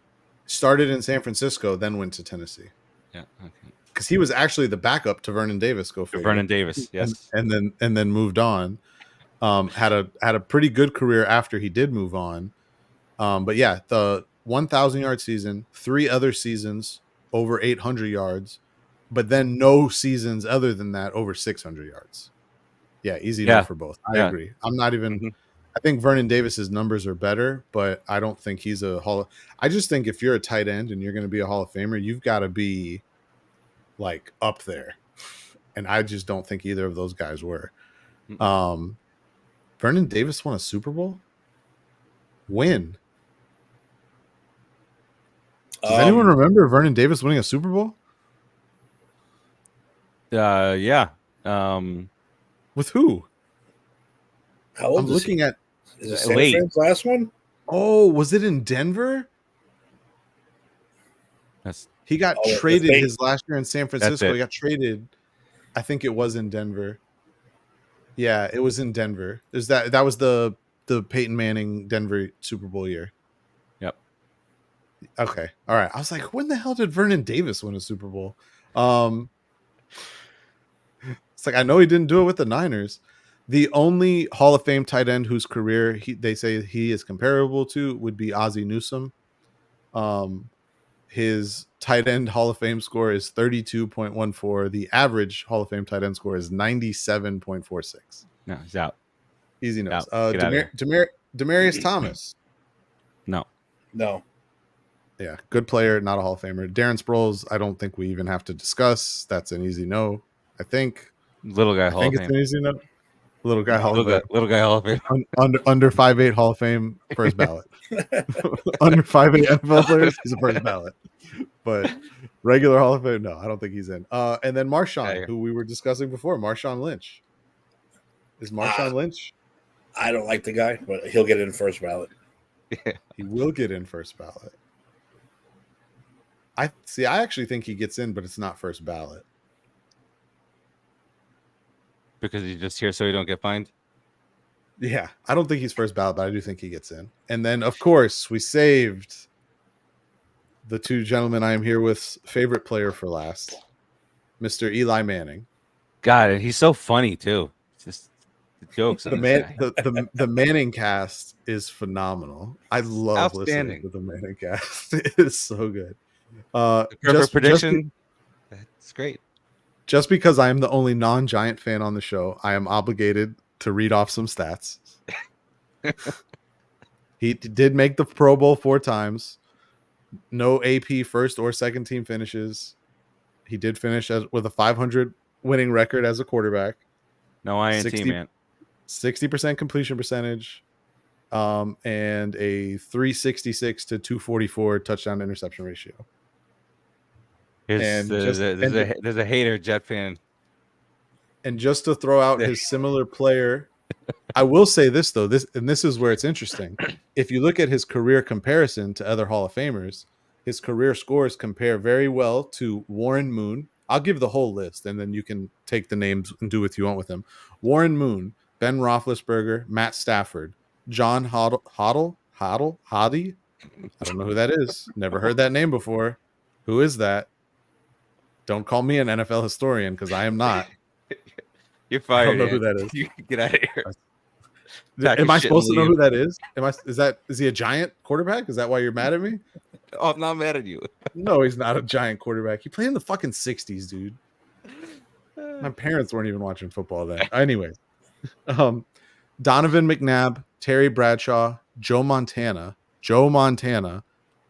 Speaker 3: Started in San Francisco, then went to Tennessee.
Speaker 1: Yeah, okay.
Speaker 3: Because he was actually the backup to Vernon Davis. Go figure.
Speaker 1: Vernon Davis, yes,
Speaker 3: and then moved on. Had a pretty good career after he did move on. But yeah, the 1,000-yard season, 3 other seasons over 800 yards, but then no seasons other than that over 600 yards. Yeah, easy no for both. I agree. I'm not even. Mm-hmm. I think Vernon Davis's numbers are better, but I don't think he's a I just think if you're a tight end and you're going to be a Hall of Famer, you've got to be like up there. And I just don't think either of those guys were. Vernon Davis won a Super Bowl? When? Does anyone remember Vernon Davis winning a Super Bowl?
Speaker 1: Yeah.
Speaker 3: With who?
Speaker 2: How old
Speaker 3: I'm looking at.
Speaker 2: Is it San Fran's last one?
Speaker 3: Oh, was it in Denver? He got traded his last year in San Francisco. He got traded. I think it was in Denver. Yeah, it was in Denver. That was the Peyton Manning Denver Super Bowl year.
Speaker 1: Yep.
Speaker 3: Okay. All right. I was like, when the hell did Vernon Davis win a Super Bowl? It's like, I know he didn't do it with the Niners. The only Hall of Fame tight end whose career they say he is comparable to would be Ozzie Newsome. His tight end Hall of Fame score is 32.14. The average Hall of Fame tight end score is 97.46.
Speaker 1: No, he's out.
Speaker 3: Easy notes. Demaryius Thomas.
Speaker 1: No.
Speaker 3: Yeah, good player, not a Hall of Famer. Darren Sproles, I don't think we even have to discuss. That's an easy no. I think
Speaker 1: little guy Hall of Fame.
Speaker 3: It's an easy no. Little guy Hall of Fame.
Speaker 1: Little guy Hall of Fame.
Speaker 3: Under 5'8" Hall of Fame, first ballot. Under 5'8" NFL players, he's a first ballot. But regular Hall of Fame, no, I don't think he's in. And then Marshawn, who we were discussing before, Marshawn Lynch. Is Marshawn Lynch?
Speaker 2: I don't like the guy, but he'll get in first ballot.
Speaker 3: Yeah. He will get in first ballot. I actually think he gets in, but it's not first ballot.
Speaker 1: Because he's just here so he don't get fined?
Speaker 3: Yeah, I don't think he's first ballot, but I do think he gets in. And then, of course, we saved the 2 gentlemen I am here with favorite player for last, Mr. Eli Manning.
Speaker 1: God, he's so funny, too. Just the jokes.
Speaker 3: The Manning cast is phenomenal. I love listening to the Manning cast. It is so good.
Speaker 1: The perfect prediction. That's great.
Speaker 3: Just because I am the only non-Giant fan on the show, I am obligated to read off some stats. He did make the Pro Bowl 4 times. No AP first or second team finishes. He did finish with a 500 winning record as a quarterback.
Speaker 1: No INT, man.
Speaker 3: 60% completion percentage, and a 366 to 244 touchdown to interception ratio.
Speaker 1: There's a hater Jet fan.
Speaker 3: And just to throw out his similar player, I will say this though, this is where it's interesting. If you look at his career comparison to other Hall of Famers, his career scores compare very well to Warren Moon. I'll give the whole list, and then you can take the names and do what you want with them. Warren Moon, Ben Roethlisberger, Matt Stafford, John Hottie. I don't know who that is. Never heard that name before. Who is that? Don't call me an NFL historian because I am not.
Speaker 1: You're fired.
Speaker 3: I don't know who that is.
Speaker 1: You get out of here.
Speaker 3: Am I supposed to know who that is? Is he a Giant quarterback? Is that why you're mad at me?
Speaker 1: Oh, I'm not mad at you.
Speaker 3: No, he's not a Giant quarterback. He played in the fucking 60s, dude. My parents weren't even watching football then. Anyways, Donovan McNabb, Terry Bradshaw, Joe Montana,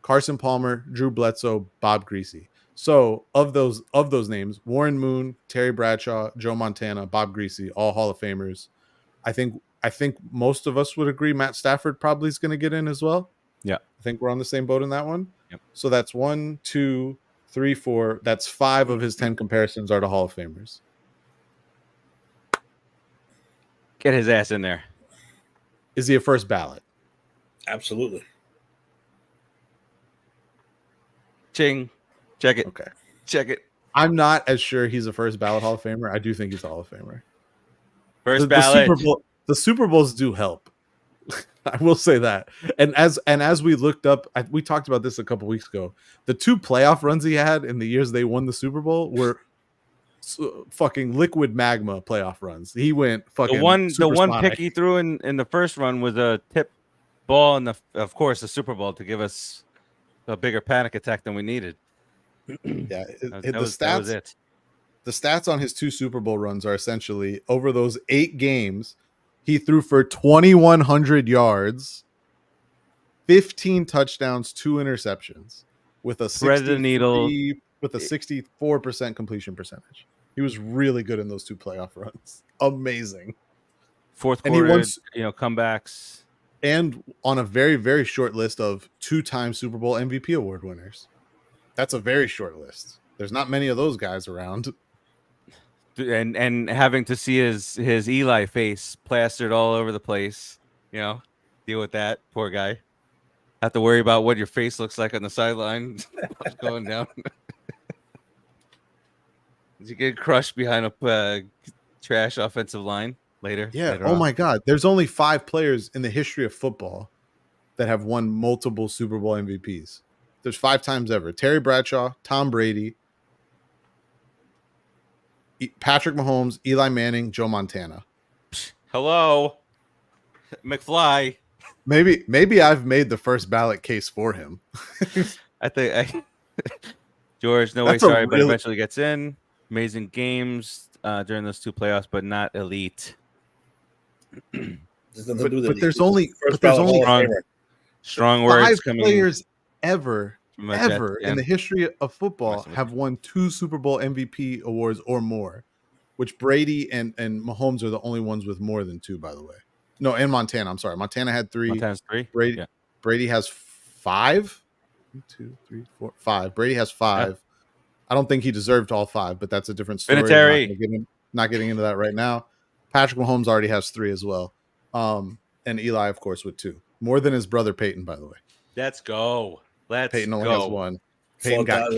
Speaker 3: Carson Palmer, Drew Bledsoe, Bob Greasy. So of those names, Warren Moon, Terry Bradshaw, Joe Montana, Bob Greasy, all Hall of Famers. I think most of us would agree Matt Stafford probably is going to get in as well.
Speaker 1: Yeah.
Speaker 3: I think we're on the same boat in that one.
Speaker 1: Yep.
Speaker 3: So that's 1, 2, 3, 4. That's 5 of his 10 comparisons are to Hall of Famers.
Speaker 1: Get his ass in there.
Speaker 3: Is he a first ballot?
Speaker 2: Absolutely.
Speaker 1: Ching. Check it.
Speaker 3: Okay.
Speaker 1: Check it.
Speaker 3: I'm not as sure he's a first ballot Hall of Famer. I do think he's a Hall of Famer.
Speaker 1: First ballot.
Speaker 3: The Super Bowls do help. I will say that. And as we looked up, we talked about this a couple weeks ago. The 2 playoff runs he had in the years they won the Super Bowl were fucking liquid magma playoff runs. He went fucking
Speaker 1: the one pick he threw in the first run was a tip ball in the Super Bowl to give us a bigger panic attack than we needed.
Speaker 3: Yeah,
Speaker 1: that was it.
Speaker 3: The stats on his 2 Super Bowl runs are essentially over those 8 games, he threw for 2,100 yards, 15 touchdowns, 2 interceptions, with a 64% completion percentage. He was really good in those 2 playoff runs. Amazing.
Speaker 1: Fourth quarter, comebacks.
Speaker 3: And on a very, very short list of 2-time Super Bowl MVP award winners. That's a very short list. There's not many of those guys around.
Speaker 1: And having to see his Eli face plastered all over the place, deal with that. Poor guy. Have to worry about what your face looks like on the sideline. Going down. Did you get crushed behind a trash offensive line later?
Speaker 3: Yeah.
Speaker 1: Later
Speaker 3: Oh
Speaker 1: on?
Speaker 3: my God. There's only 5 players in the history of football that have won multiple Super Bowl MVPs. There's 5 times ever. Terry Bradshaw, Tom Brady, Patrick Mahomes, Eli Manning, Joe Montana.
Speaker 1: Hello, McFly.
Speaker 3: Maybe I've made the first ballot case for him.
Speaker 1: I think George, no way, sorry, but eventually gets in. Amazing games during those 2 playoffs, but not elite.
Speaker 3: But there's only
Speaker 1: strong words
Speaker 3: 5
Speaker 1: coming.
Speaker 3: Players ever in the history of football have won 2 Super Bowl MVP awards or more, which Brady and Mahomes are the only ones with more than 2, by the way. No, and Montana. I'm sorry. Montana had 3.
Speaker 1: Montana's 3.
Speaker 3: Brady has 5. 1, 2, 3, 4, 5. Brady has 5. Yeah. I don't think he deserved all 5, but that's a different story. Not getting into that right now. Patrick Mahomes already has 3 as well. And Eli, of course, with 2. More than his brother Peyton, by the way.
Speaker 1: Let's go.
Speaker 3: Peyton only has 1. Peyton got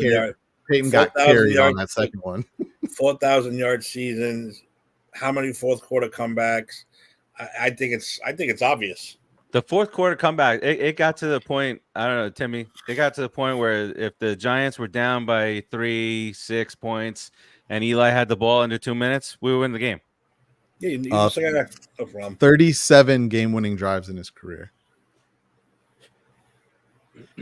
Speaker 3: carried on that second one.
Speaker 2: 4,000-yard seasons. How many fourth quarter comebacks? I think it's obvious.
Speaker 1: The fourth quarter comeback, it got to the point. I don't know, Timmy. It got to the point where if the Giants were down by 3-6 points and Eli had the ball under 2 minutes, we would win the game.
Speaker 2: Yeah, no problem.
Speaker 3: 37 game-winning drives in his career.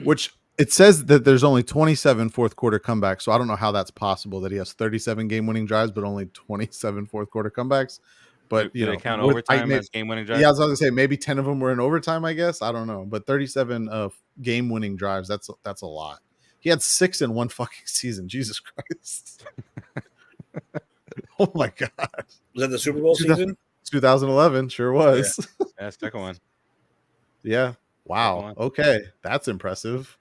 Speaker 3: Which It says that there's only 27 fourth quarter comebacks, so I don't know how that's possible that he has 37 game winning drives, but only 27 fourth quarter comebacks. But
Speaker 1: Do they count
Speaker 3: with-
Speaker 1: overtime as game winning drive?
Speaker 3: yeah, I was going to say maybe 10 of them were in overtime. I guess I don't know, but 37 game winning drives. That's a lot. He had 6 in one fucking season. Jesus Christ! Oh my god!
Speaker 2: Was that the Super Bowl season?
Speaker 3: 2011 sure was.
Speaker 1: Yeah, second one.
Speaker 3: Yeah. Wow.
Speaker 1: one.
Speaker 3: Okay, that's impressive.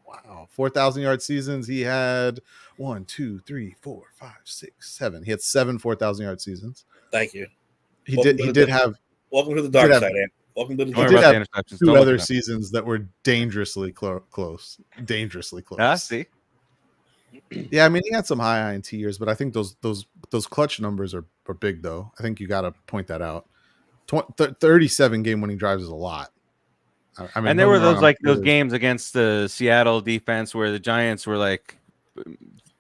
Speaker 3: Wow. 4,000 yard seasons. He had 1, 2, 3, 4, 5, 6, 7. He had 7 4,000 yard seasons.
Speaker 2: Thank you.
Speaker 3: He
Speaker 2: Welcome
Speaker 3: did have
Speaker 2: Welcome to the dark side, Ant. Welcome to the
Speaker 1: Don't
Speaker 2: dark
Speaker 1: worry
Speaker 3: did
Speaker 1: about
Speaker 3: have
Speaker 1: the interceptions.
Speaker 3: 2
Speaker 1: Don't look
Speaker 3: other
Speaker 1: at them.
Speaker 3: seasons that were dangerously close. Dangerously close.
Speaker 1: Ah, see.
Speaker 3: Yeah, I mean, he had some high INT years, but I think those clutch numbers are big, though. I think you got to point that out. 37 game winning drives is a lot. I mean,
Speaker 1: And there
Speaker 3: don't
Speaker 1: were
Speaker 3: get me wrong,
Speaker 1: those like
Speaker 3: I'm
Speaker 1: those
Speaker 3: sure-
Speaker 1: games against the Seattle defense where the Giants were like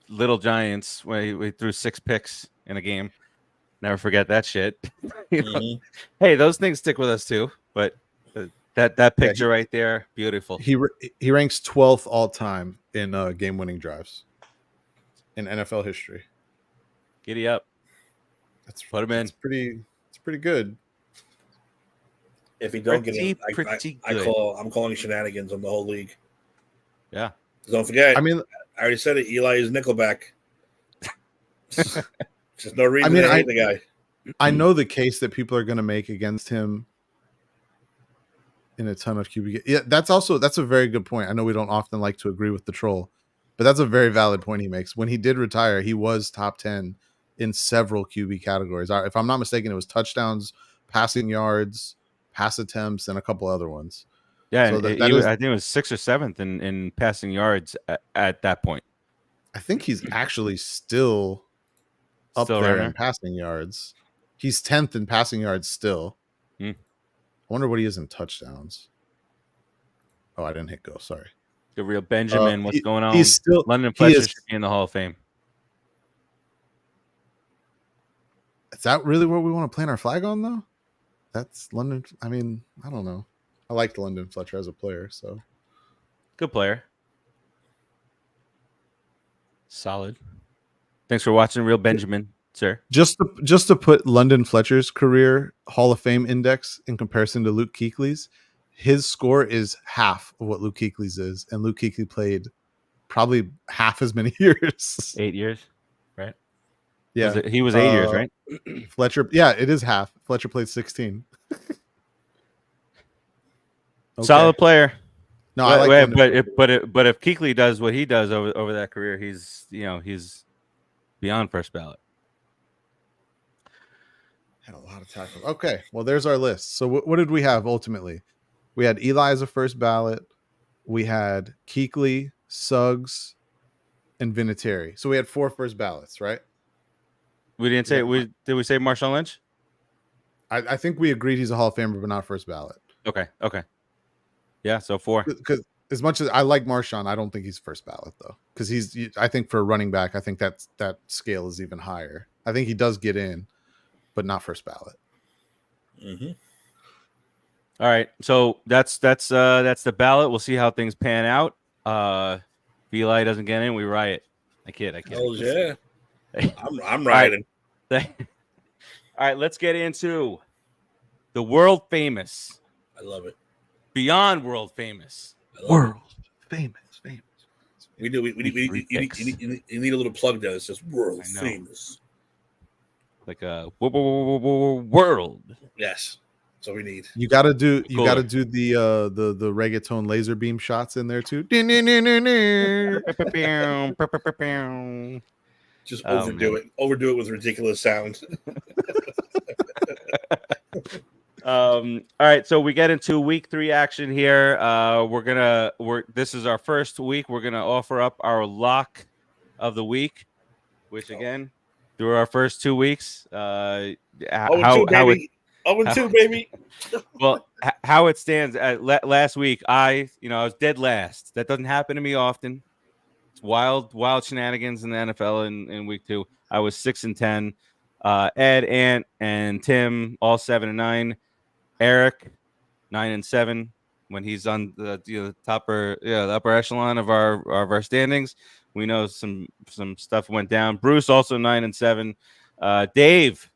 Speaker 1: little Giants where we threw 6 picks in a game. Never forget that shit. You know?
Speaker 2: Mhm.
Speaker 1: Hey, those things stick with us too. But that picture right there, beautiful.
Speaker 3: He ranks 12th all time in game winning drives in NFL history.
Speaker 1: Giddy up.
Speaker 3: That's
Speaker 1: Put him in.
Speaker 3: It's pretty good.
Speaker 2: If he don't get it,
Speaker 1: Pretty
Speaker 2: I'm
Speaker 1: good.
Speaker 2: calling shenanigans on the whole league.
Speaker 1: Yeah.
Speaker 2: Don't forget,
Speaker 3: I mean,
Speaker 2: I already said it. Eli is Nickelback. Just no reason
Speaker 3: I mean,
Speaker 2: to hate the guy.
Speaker 3: I know the case that people are going to make against him in a ton of QB. Yeah, that's a very good point. I know we don't often like to agree with the troll, but that's a very valid point he makes. When he did retire, he was top 10 in several QB categories. If I'm not mistaken, it was touchdowns, passing yards, pass attempts, and a couple other ones.
Speaker 1: Yeah,
Speaker 3: So
Speaker 1: and
Speaker 3: that
Speaker 1: I
Speaker 3: is-
Speaker 1: think it was 6th or 7th in passing yards at that point.
Speaker 3: I think he's actually still up
Speaker 1: Still
Speaker 3: there
Speaker 1: around
Speaker 3: in
Speaker 1: there?
Speaker 3: passing yards. He's 10th in passing yards still.
Speaker 1: Hmm.
Speaker 3: I wonder what he is in touchdowns. Oh, I didn't hit go. Sorry.
Speaker 1: The real Benjamin. What's going on?
Speaker 3: He's still
Speaker 1: London
Speaker 3: he
Speaker 1: Fletcher
Speaker 3: is-
Speaker 1: should be in the Hall of Fame.
Speaker 3: Is that really what we want to plant our flag on, though? That's London. I mean, I don't know. I liked London Fletcher as a player, so
Speaker 1: Good player. Solid. Thanks for watching Real Benjamin, sir.
Speaker 3: just to put London Fletcher's career Hall of Fame index in comparison to Luke Kuechly's, his score is half of what Luke Kuechly's is, and Luke Kuechly played probably half as many years.
Speaker 1: 8 years, right?
Speaker 3: Yeah,
Speaker 1: He was 8 years, right?
Speaker 3: Fletcher. Yeah, it is half. Fletcher played 16. Okay.
Speaker 1: Solid player.
Speaker 3: No, I like London Fletcher.
Speaker 1: but if Kuechly does what he does over that career, he's beyond first ballot.
Speaker 3: Had a lot of tackles. Okay, well, there's our list. So what did we have ultimately? We had Eli as a first ballot. We had Kuechly, Suggs, and Vinatieri. So we had 4 first ballots, right?
Speaker 1: We didn't say did we say Marshawn Lynch?
Speaker 3: I think we agreed he's a Hall of Famer, but not first ballot.
Speaker 1: Okay. Yeah, so 4.
Speaker 3: Because as much as I like Marshawn, I don't think he's first ballot though. Because I think for a running back, I think that scale is even higher. I think he does get in, but not first ballot.
Speaker 2: Mm-hmm.
Speaker 1: All right, so that's the ballot. We'll see how things pan out. If Eli doesn't get in, we riot. I kid.
Speaker 2: Oh yeah, I'm riding.
Speaker 1: All right, let's get into the world famous,
Speaker 2: I love it.
Speaker 1: beyond world famous,
Speaker 2: I love it.
Speaker 3: Famous.
Speaker 2: We do. You need a little plug there. It says world
Speaker 1: I know.
Speaker 2: famous.
Speaker 1: like a world.
Speaker 2: Yes. That's what we need.
Speaker 3: You gotta do
Speaker 1: Cooler.
Speaker 3: the reggaeton laser beam shots in there too.
Speaker 2: Just
Speaker 1: Oh,
Speaker 2: overdo
Speaker 1: man.
Speaker 2: it. Overdo it with ridiculous sound.
Speaker 1: All right, so we get into week 3 action here. This is our first week. We're gonna offer up our lock of the week, which again, through our first 2 weeks,
Speaker 2: Oh, and two, baby.
Speaker 1: how it stands at last week, I was dead last. That doesn't happen to me often. It's wild shenanigans in the NFL in week 2. I was 6-10. Ed, Ant, and Tim all 7-9. Eric 9-7 when he's on the the upper echelon of our standings. We know some stuff went down. Bruce also 9-7. Dave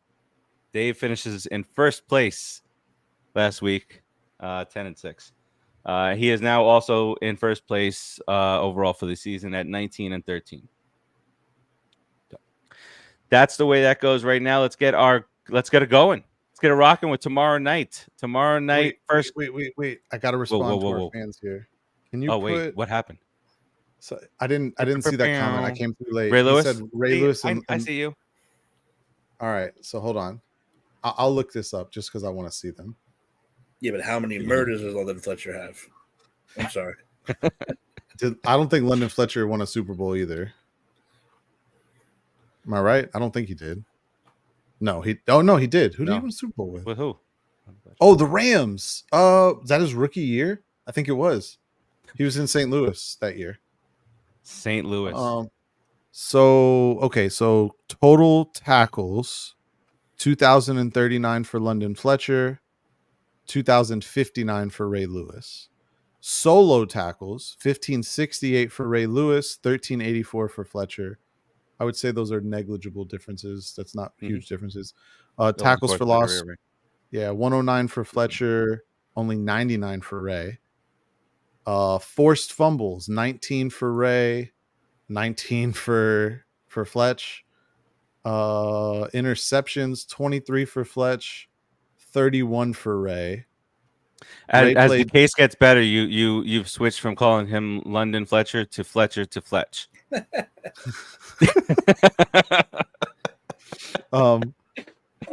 Speaker 1: finishes in first place last week, 10-6. He is now also in first place overall for the season at 19-13. That's the way that goes right now. Let's get it going. Let's get it rocking with tomorrow night. Tomorrow night, first.
Speaker 3: Wait. I gotta respond to our fans here. Can you
Speaker 1: what happened?
Speaker 3: So I didn't see that comment. I came too late.
Speaker 1: Ray Lewis?
Speaker 3: He said Ray Lewis.
Speaker 1: I see you.
Speaker 3: All right, so hold on. I'll look this up just because I want to see them.
Speaker 2: Yeah, but how many murders does London Fletcher have? I'm sorry.
Speaker 3: I don't think London Fletcher won a Super Bowl either. Am I right? I don't think he did. No, he did. Who did he win a Super Bowl with?
Speaker 1: With who?
Speaker 3: Oh, the Rams. Is that his rookie year? I think it was. He was in St. Louis that year.
Speaker 1: St. Louis.
Speaker 3: So total tackles, 2,039 for London Fletcher, 2,059 for Ray Lewis. Solo tackles, 1,568 for Ray Lewis, 1,384 for Fletcher. I would say those are negligible differences. That's not huge differences. Tackles for loss, 109 for Fletcher, only 99 for Ray. Forced fumbles, 19 for Ray, 19 for Fletch. Interceptions, 23 for Fletch, 31 for Ray.
Speaker 1: As the case gets better, you've switched from calling him London Fletcher to Fletch.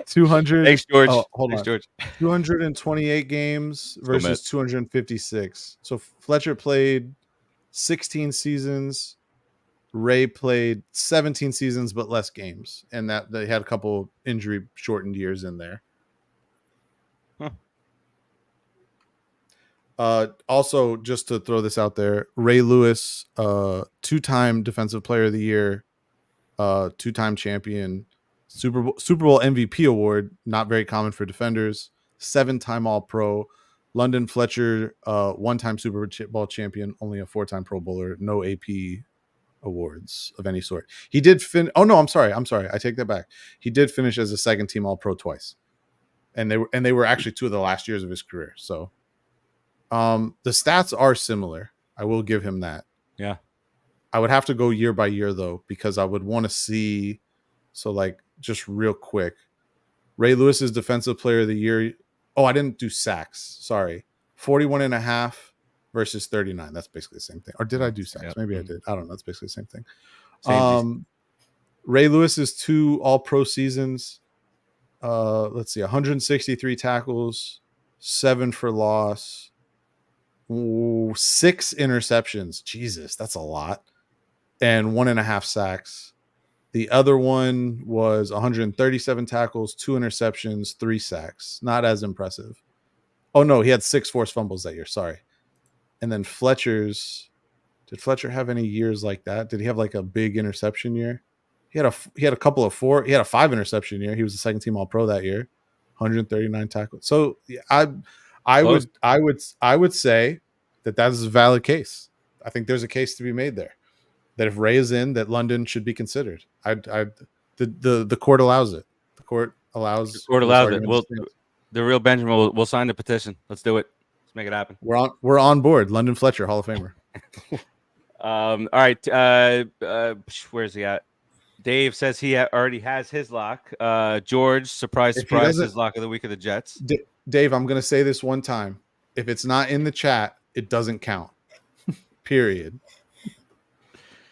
Speaker 3: 200.
Speaker 1: Thanks, George.
Speaker 3: Hold on.
Speaker 1: George.
Speaker 3: 228 games versus 256. So Fletcher played 16 seasons. Ray played 17 seasons, but less games, and that they had a couple injury shortened years in there. Also, just to throw this out there, Ray Lewis, 2-time Defensive Player of the Year, 2-time champion, Super Bowl MVP award, not very common for defenders, 7-time All-Pro. London Fletcher, 1-time Super Bowl champion, only a 4-time Pro Bowler, no AP awards of any sort. He did I'm sorry. I take that back. He did finish as a second-team All-Pro twice, and they were actually 2 of the last years of his career. So, the stats are similar. I will give him that.
Speaker 1: Yeah.
Speaker 3: I would have to go year by year though, because I would want to see. So, like, just real quick, Ray Lewis's Defensive Player of the Year. Oh, I didn't do sacks. Sorry, 41.5 versus 39. That's basically the same thing. Or did I do sacks? Yep. Maybe I did. I don't know. It's basically the same thing. Ray Lewis's 2 All-Pro seasons. Let's see, 163 tackles, 7 for loss, 6 interceptions. Jesus, that's a lot. And 1.5 sacks. The other one was 137 tackles, 2 interceptions, 3 sacks. Not as impressive. Oh, no, he had 6 forced fumbles that year. Sorry. And then did Fletcher have any years like that? Did he have like a big interception year? He had a couple of 4. He had a 5 interception year. He was the second-team All-Pro that year. 139 tackles. So yeah, I would say that is a valid case. I think there's a case to be made there that if Ray is in, that London should be considered. The court allows it. The court allows it.
Speaker 1: Well, the real Benjamin will sign the petition. Let's do it. Let's make it happen.
Speaker 3: We're on board. London Fletcher, Hall of Famer.
Speaker 1: All right. Where's he at? Dave says he already has his lock. George, surprise, his lock of the week of the Jets.
Speaker 3: Dave, I'm going to say this one time. If it's not in the chat, it doesn't count. Period.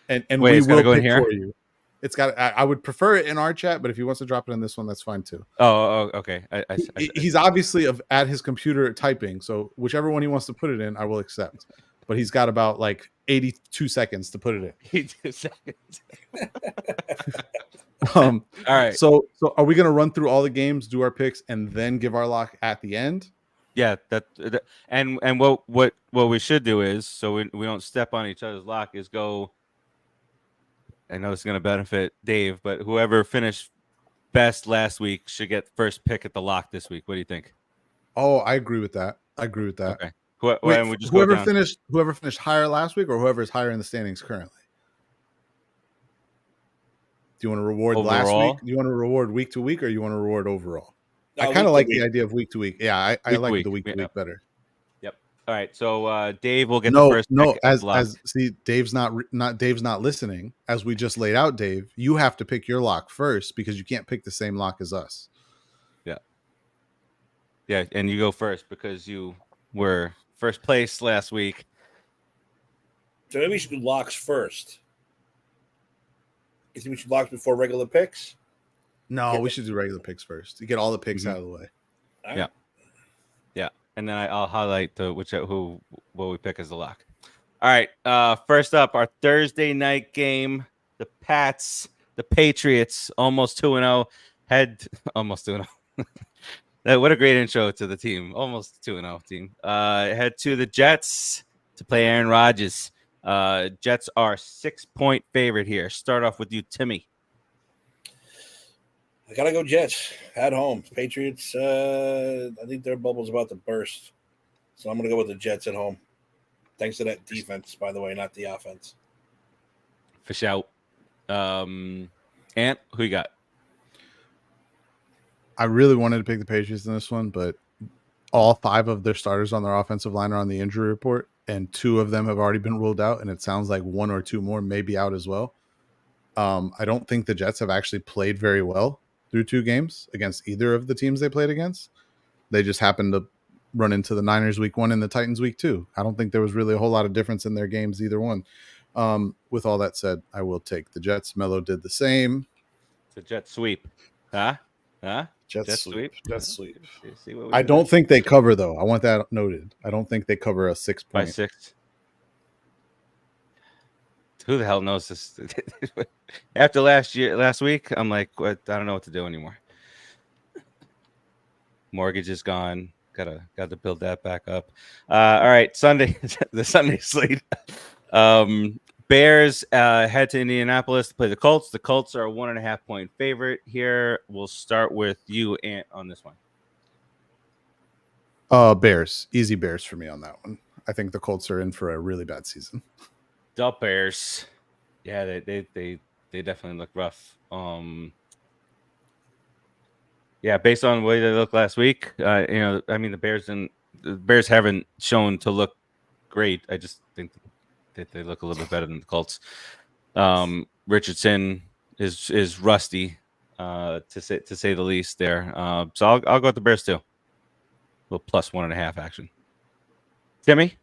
Speaker 3: And
Speaker 1: wait,
Speaker 3: we will
Speaker 1: go in
Speaker 3: pick
Speaker 1: here
Speaker 3: for you. It's got. I would prefer it in our chat, but if he wants to drop it in this one, that's fine too.
Speaker 1: Oh, okay.
Speaker 3: He's obviously at his computer typing, so whichever one he wants to put it in, I will accept. But he's got about like 82 seconds to put it in.
Speaker 1: 82 seconds.
Speaker 3: All
Speaker 1: right.
Speaker 3: So are we going to run through all the games, do our picks, and then give our lock at the end?
Speaker 1: Yeah, and what we should do is, so we don't step on each other's lock, is go. I know this is going to benefit Dave, but whoever finished best last week should get first pick at the lock this week. What do you think?
Speaker 3: Oh, I agree with that.
Speaker 1: Okay.
Speaker 3: Wait,
Speaker 1: we just go down.
Speaker 3: whoever finished higher last week, or whoever is higher in the standings currently. Do you want to reward last
Speaker 1: Overall?
Speaker 3: week? Do you want to reward week to week, or you want to reward overall? I
Speaker 2: week
Speaker 3: kind
Speaker 2: to
Speaker 3: of like
Speaker 2: week.
Speaker 3: the idea of week to week. Yeah, I
Speaker 1: Week to
Speaker 3: like
Speaker 1: week.
Speaker 3: the week to
Speaker 1: Yeah.
Speaker 3: week better.
Speaker 1: All right, so Dave will get the
Speaker 3: No,
Speaker 1: first.
Speaker 3: no.
Speaker 1: pick
Speaker 3: As
Speaker 1: lock.
Speaker 3: see, Dave's not listening. As we just laid out, Dave, you have to pick your lock first because you can't pick the same lock as us.
Speaker 1: Yeah, and you go first because you were first place last week.
Speaker 2: So maybe we should do locks first. You think we should lock before regular picks?
Speaker 3: No, we should do regular picks first. You get all the picks out of the way.
Speaker 2: All right.
Speaker 1: Yeah. And then I'll highlight what we pick as the lock. All right. First up, our Thursday night game: the Patriots, almost 2-0, head almost 2-0. What a great intro to the team. Almost 2-0 team. Head to the Jets to play Aaron Rodgers. Jets are 6-point favorite here. Start off with you, Timmy.
Speaker 2: I gotta go Jets at home. Patriots, I think their bubble's about to burst. So I'm gonna go with the Jets at home. Thanks to that defense, by the way, not the offense.
Speaker 1: For shout. Ant, who you got?
Speaker 3: I really wanted to pick the Patriots in this one, but all 5 of their starters on their offensive line are on the injury report, and 2 of them have already been ruled out, and it sounds like 1 or 2 more may be out as well. I don't think the Jets have actually played very well through 2 games against either of the teams they played against. They just happened to run into the Niners week 1 and the Titans week 2. I don't think there was really a whole lot of difference in their games, either one. With all that said, I will take the Jets. Melo did the same.
Speaker 1: It's a jet sweep. Huh?
Speaker 3: Jets
Speaker 1: sweep.
Speaker 3: Jets sweep.
Speaker 1: See what we
Speaker 3: I
Speaker 1: did
Speaker 3: don't think they cover, though. I want that noted. I don't think they cover a 6
Speaker 1: by
Speaker 3: point.
Speaker 1: 6. Who the hell knows this? After last week, I'm like, what? I don't know what to do anymore. Mortgage is gone. Got to build that back up. All right, Sunday, the Sunday slate. Bears head to Indianapolis to play the Colts. The Colts are a 1.5-point favorite here. We'll start with you, Ant, on this one.
Speaker 3: Bears. Easy Bears for me on that one. I think the Colts are in for a really bad season.
Speaker 1: The Bears. Yeah, they definitely look rough. Yeah, based on the way they looked last week, the Bears haven't shown to look great. I just think that they look a little bit better than the Colts. Richardson is rusty, to say the least. There, so I'll go with the Bears too. A little plus 1.5 action. Timmy,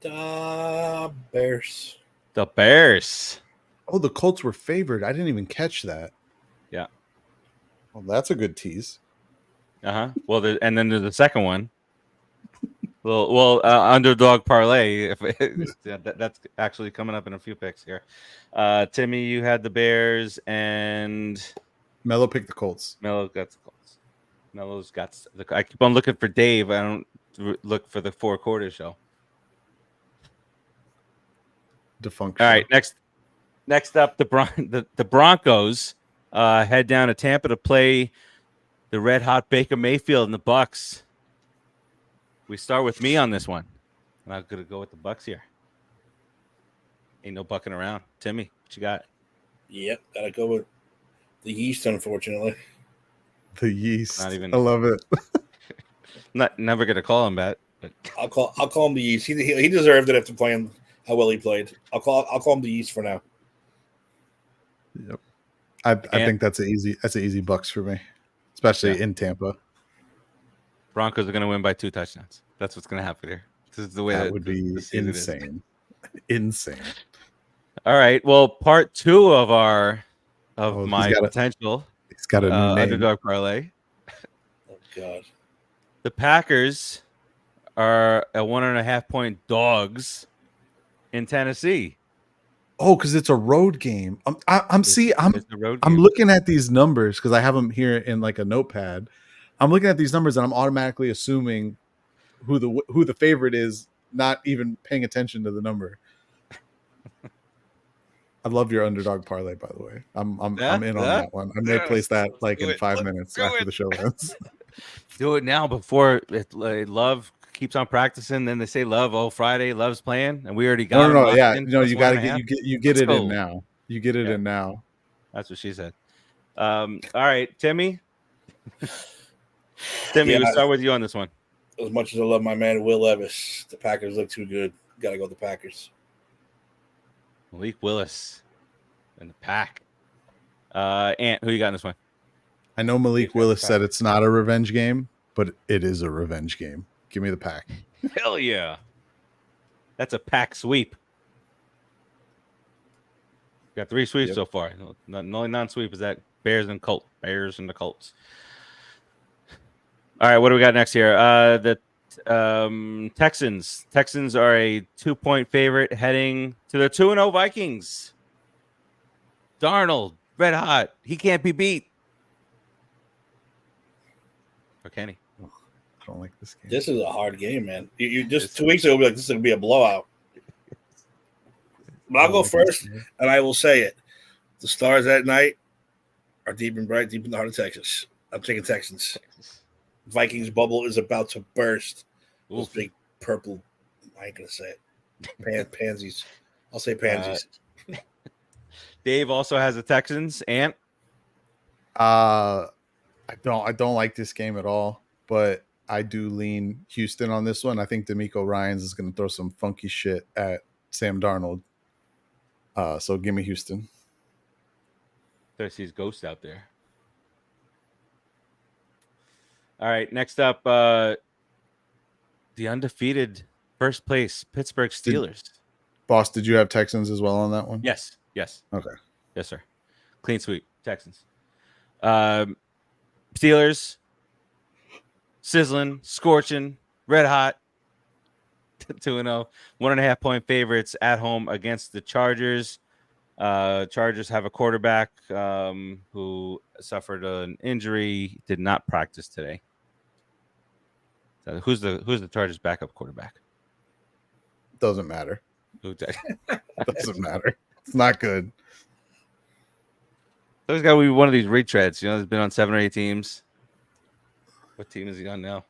Speaker 2: The Bears.
Speaker 1: the Bears.
Speaker 3: Oh, the Colts were favored. I didn't even catch that.
Speaker 1: Yeah.
Speaker 3: Well, that's a good tease.
Speaker 1: Well, and then there's the second one. Underdog parlay. That's actually coming up in a few picks here. Timmy, you had the Bears, and
Speaker 3: Melo picked the Colts.
Speaker 1: Melo got the Colts. Melo's got I keep on looking for Dave. I don't look for the 4 quarter show.
Speaker 3: Defunct.
Speaker 1: All right, next up, the Broncos head down to Tampa to play the red hot Baker Mayfield and the Bucks. We start with me on this one. I'm not gonna go with the Bucks here. Ain't no bucking around. Timmy, what you got?
Speaker 2: Yep, gotta go with the East, unfortunately.
Speaker 3: The yeast.
Speaker 1: Not even.
Speaker 3: I love it.
Speaker 1: Never gonna call him that. But
Speaker 2: I'll call him the East. He deserved it after playing how well he played. I'll call him the East for now.
Speaker 3: Yep. I think that's an easy Bucks for me, especially in Tampa.
Speaker 1: Broncos are gonna win by 2 touchdowns. That's what's gonna happen here. This is the way
Speaker 3: That would be
Speaker 1: the season
Speaker 3: insane. Insane.
Speaker 1: All right. Well, part 2 of my potential.
Speaker 3: He's got a new name.
Speaker 1: Underdog parlay.
Speaker 2: Oh God.
Speaker 1: The Packers are a 1.5-point dogs in Tennessee.
Speaker 3: Oh, because it's a road game. I'm
Speaker 1: It's the road
Speaker 3: I'm
Speaker 1: game.
Speaker 3: looking at these numbers because I have them here in like a notepad. I'm looking at these numbers and I'm automatically assuming who the favorite is, not even paying attention to the number. I love your underdog parlay, by the way. I'm in on that one. I may place that like in 5 minutes after the show ends.
Speaker 1: Do it now before love keeps on practicing. Then they say Friday, Love's playing, and we already got him.
Speaker 3: No.
Speaker 1: locked
Speaker 3: Yeah,
Speaker 1: in,
Speaker 3: no.
Speaker 1: plus
Speaker 3: You got to
Speaker 1: 1.5.
Speaker 3: you get
Speaker 1: Let's
Speaker 3: it in
Speaker 1: go.
Speaker 3: now. You get it
Speaker 1: Yeah.
Speaker 3: in now.
Speaker 1: That's what she said. All right, Timmy. Timmy, we'll start with you on this one.
Speaker 2: As much as I love my man Will Levis, the Packers look too good. Got to go with the Packers.
Speaker 1: Malik Willis and the Pack. Ant, who you got in this one?
Speaker 3: I know Malik Willis said it's not a revenge game, but it is a revenge game. Give me the Pack.
Speaker 1: Hell yeah. That's a Pack sweep. Got 3 sweeps so far. The only non-sweep is that Bears and the Colts. All right, what do we got next here? The Texans. Texans are a 2-point favorite heading to the 2-0 Vikings. Darnold, red hot. He can't be beat. Or can he?
Speaker 3: I don't like this game.
Speaker 2: This is a hard game, man. You just 2 weeks ago be like, this is gonna be a blowout. But I'll go first, and I will say it: the stars that night are deep and bright, deep in the heart of Texas. I'm taking Texans. Vikings bubble is about to burst. Those big purple. I ain't gonna say it. Pansies. I'll say pansies.
Speaker 1: Dave also has the Texans. Ant.
Speaker 3: I don't like this game at all, but I do lean Houston on this one. I think D'Amico Ryans is going to throw some funky shit at Sam Darnold. So give me Houston.
Speaker 1: There sees ghosts out there. All right, next up, the undefeated first place Pittsburgh Steelers.
Speaker 3: Boss, did you have Texans as well on that one?
Speaker 1: Yes.
Speaker 3: Okay.
Speaker 1: Yes, sir. Clean sweep, Texans. Steelers, sizzling, scorching, red hot, 2-0, 1.5-point favorites at home against the Chargers. Chargers have a quarterback who suffered an injury, did not practice today. So who's the Chargers' backup quarterback?
Speaker 3: Doesn't matter.
Speaker 1: Doesn't
Speaker 3: matter. It's not good.
Speaker 1: So he's got to be one of these retreads. He's been on 7 or 8 teams. What team is he on now?